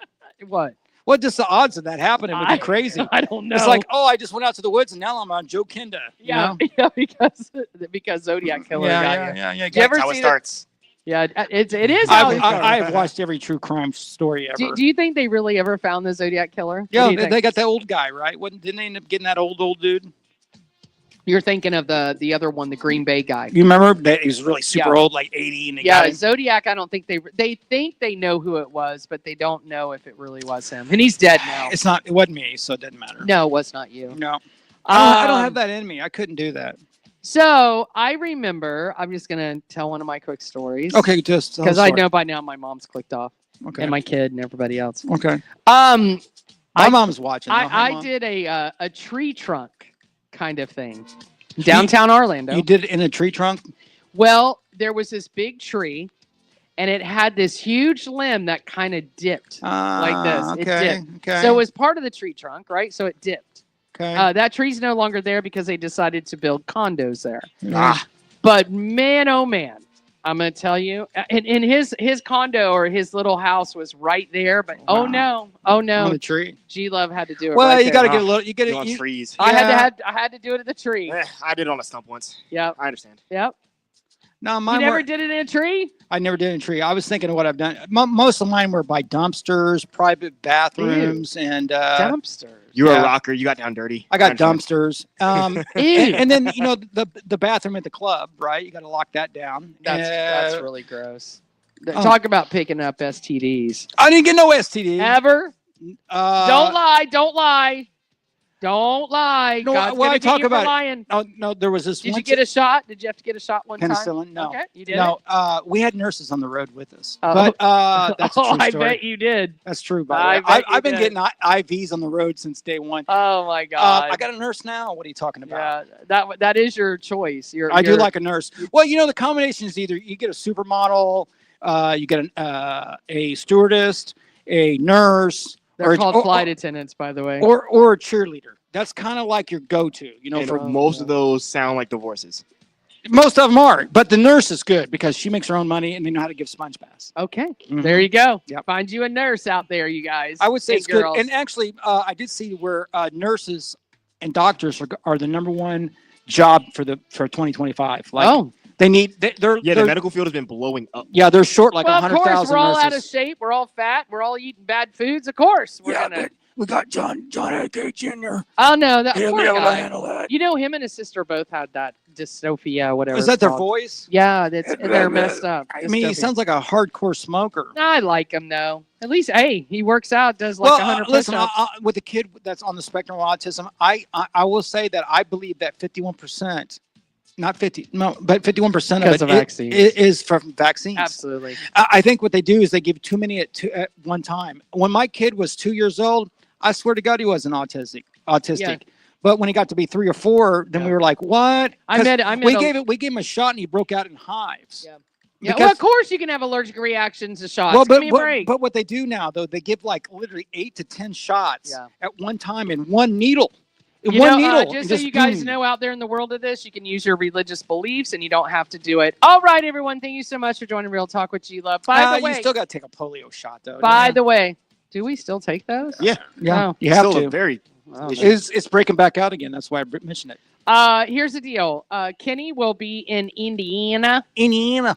What? What just the odds of that happening would be crazy. I don't know. It's like, oh, I just went out to the woods and now I'm on Joe Kinda. You know? Yeah, because Zodiac killer got you. Yeah. Did you ever That's how it see starts. Yeah, it is. How it starts. I've watched every true crime story ever. Do you think they really ever found the Zodiac killer? Yeah, What do you think? they got that old guy, right? Didn't they end up getting that old dude? You're thinking of the other one, the Green Bay guy. You remember that he was really super Yeah. old, like 80, and they got him? Zodiac. I don't think they think they know who it was, but they don't know if it really was him. And he's dead now. It wasn't me, so it doesn't matter. No, it was not you. No. I don't have that in me. I couldn't do that. So I remember. I'm just gonna tell one of my quick stories. Okay, just because I know by now my mom's clicked off, Okay. and my kid and everybody else. Okay. My mom's watching. I did a tree trunk kind of thing, downtown Orlando. You did it in a tree trunk? Well, there was this big tree, and it had this huge limb that kind of dipped like this. Okay. It dipped. Okay. So it was part of the tree trunk, right? So it dipped. Okay. That tree's no longer there because they decided to build condos there. Ah. But man, oh man, I'm going to tell you, in his condo or his little house was right there. But oh no, On the tree. G Love had to do it. Well, right you got to there. get a little. You get On it. trees. I had to do it at the tree. I did it on a stump once. Yep. I understand. Yep. No, You mine never were, did it in a tree? I never did in a tree. I was thinking of what I've done. Most of mine were by dumpsters, private bathrooms, and dumpsters. You were Yeah. a rocker. You got down dirty. I got understand. dumpsters. And then the bathroom at the club, right? You got to lock that down. That's really gross. Talk about picking up STDs. I didn't get no STD. Ever? Don't lie. Don't lie. Don't lie. No, God's well, gonna I get talk you for about it. lying. Oh no, there was this. Did you get a shot? Did you have to get a shot one time? penicillin? No. Okay, you did. No, we had nurses on the road with us. Oh. But that's a true I story. bet you did. That's true. By the way, I've been getting IVs on the road since day one. Oh my God. I got a nurse now. What are you talking about? Yeah, that is your choice. I do like a nurse. Well, the combination is either you get a supermodel, you get a stewardess, a nurse. They're called flight attendants, by the way. Or a cheerleader. That's kind of like your go-to, And for most of those sound like divorces. most of them are. But the nurse is good because she makes her own money and they know how to give sponge baths. Okay, Mhm. there you go. Yep. Find you a nurse out there, you guys. I would say and it's good. girls. And actually, I did see where nurses and doctors are the number one job for 2025. Like, they need. They're the medical field has been blowing up. Yeah, they're short like well, of 100,000 course, we're all out of nurses. shape. We're all fat. We're all eating bad foods. Of course, we're gonna. We got John A. K. Jr. Oh no, that He'll poor be able to guy. handle that. Him and his sister both had that dystophia, whatever. Is that it's their called. voice? Yeah, they're messed up. I mean, he Dystophia. sounds like a hardcore smoker. I like him though. At least, hey, he works out, does like 100 listen, push-ups. with a kid that's on the spectrum of autism, I will say that I believe that 51%, not 50, no, but 51% Because of of it vaccines. is from vaccines. Absolutely. I think what they do is they give too many at one time. When my kid was 2 years old, I swear to God, he wasn't autistic. Yeah. But when he got to be 3 or 4, then we were like, "What?" I met we gave him a shot, and he broke out in hives. Yeah. Yeah, well, of course you can have allergic reactions to shots. Well, Give me a break. but what they do now, though, they give like literally 8 to 10 shots Yeah. at one time in one needle. In You one know, needle. just and so you guys boom. know out there in the world of this, you can use your religious beliefs and you don't have to do it. All right, everyone. Thank you so much for joining Real Talk with G-Love. By the way, you still got to take a polio shot, though. by the way, do we still take those? Yeah. Yeah, Oh. you have Still to. a very. Oh, It's breaking back out again. That's why I mentioned it. Here's the deal. Kenny will be in Indiana Indiana.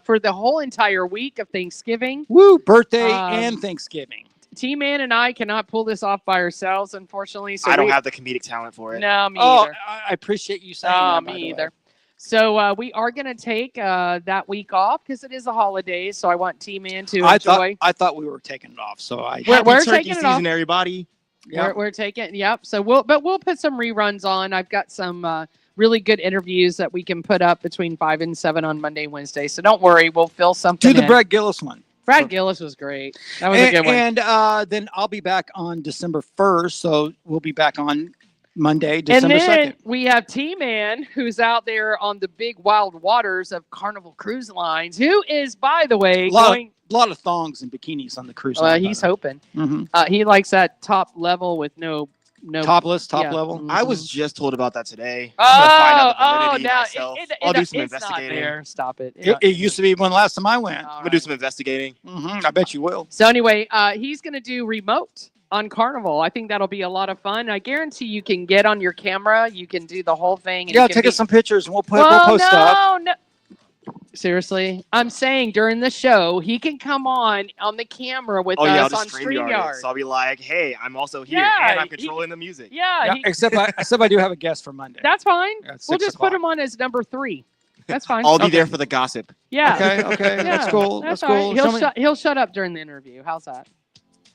for the whole entire week of Thanksgiving. Woo! Birthday and Thanksgiving. T-Man and I cannot pull this off by ourselves, unfortunately. So I don't have the comedic talent for it. No, me Oh, either. I appreciate you saying No, that. by the me way. either. So we are going to take that week off because it is the holidays. So I want T-Man to enjoy. I thought we were taking it off, so I. We're Turkey taking it off. season, everybody. Yeah. We're taking. Yep. So we'll put some reruns on. I've got some really good interviews that we can put up between 5 and 7 on Monday and Wednesday. So don't worry, we'll fill something Do the in. Brad Gillis one. Brad Gillis was great. That was a good one. And then I'll be back on December 1st. So we'll be back on Monday, December and then 2nd. we have T-Man, who's out there on the big wild waters of Carnival Cruise Lines, who is, by the way, A lot of thongs and bikinis on the cruise line. he's hoping. Mm-hmm. He likes that top level with no Topless, top yeah. level. Mhm. I was just told about that today. I'm gonna find out the validity now myself. I'll do some it's not investigating. there. Stop it. It used to be when last time I went. All I'm gonna do right. some investigating. Mm-hmm. I bet you will. So anyway, he's going to do remote on Carnival. I think that'll be a lot of fun. I guarantee you can get on your camera. You can do the whole thing. And Yeah, you can take be... us some pictures and we'll Well, post stuff. No. Seriously, I'm saying during the show he can come on the camera with I'll us just on StreamYard StreamYard. it. So I'll be like, hey, I'm also here Yeah, and I'm controlling the music. Yeah, Except I do have a guest for Monday. that's fine. At We'll 6 just put o'clock. him on as number 3. That's fine. I'll be there for the gossip. Yeah. Okay, Yeah, that's cool. That's all right. cool. He'll shut up during the interview. How's that?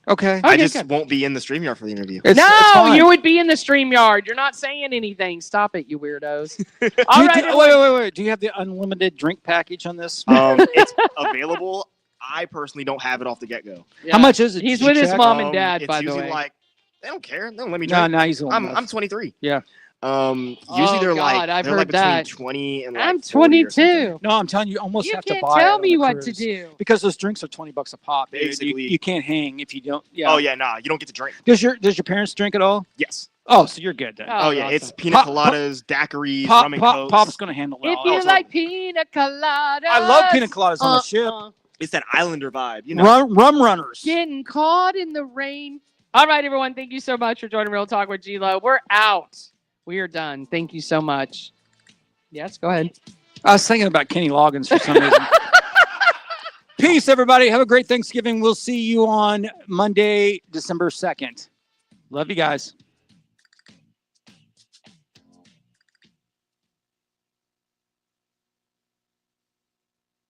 Okay. I Okay, just good. won't be in the StreamYard for the interview. It's No, you fine. would be in the StreamYard. You're not saying anything. Stop it, you weirdos. All Do you- right. do- wait. Do you have the unlimited drink package on this? It's available. I personally don't have it off the get-go. Yeah. How much is it? He's Did you with his check? mom and dad, It's by the usually way. like they don't care. They don't let me No, drink. no, he's old. I'm 23. Yeah. Usually Oh, they're God, like I've they're heard like between that. 20 and like I'm 40 or something. 22. No, I'm telling you, almost You have to can't buy it tell on me the what to cruise. do. Because those drinks are $20 a pop. Dude. Basically. You can't hang if you don't. Yeah. Oh yeah, nah, you don't get to drink. Does your parents drink at all? Yes. Oh, so you're good then. Oh, Oh yeah, awesome. it's pina Pop- coladas, daiquiris, rum and cokes. Pop's gonna handle it. If all. you Also, like pina coladas. I love pina coladas on the ship. It's that Islander vibe, you know. Rum runners. Getting caught in the rain. All right, everyone. Thank you so much for joining Real Talk with G-Lo. We're out. We are done. Thank you so much. Yes, go ahead. I was thinking about Kenny Loggins for some reason. Peace, everybody. Have a great Thanksgiving. We'll see you on Monday, December 2nd. Love you guys.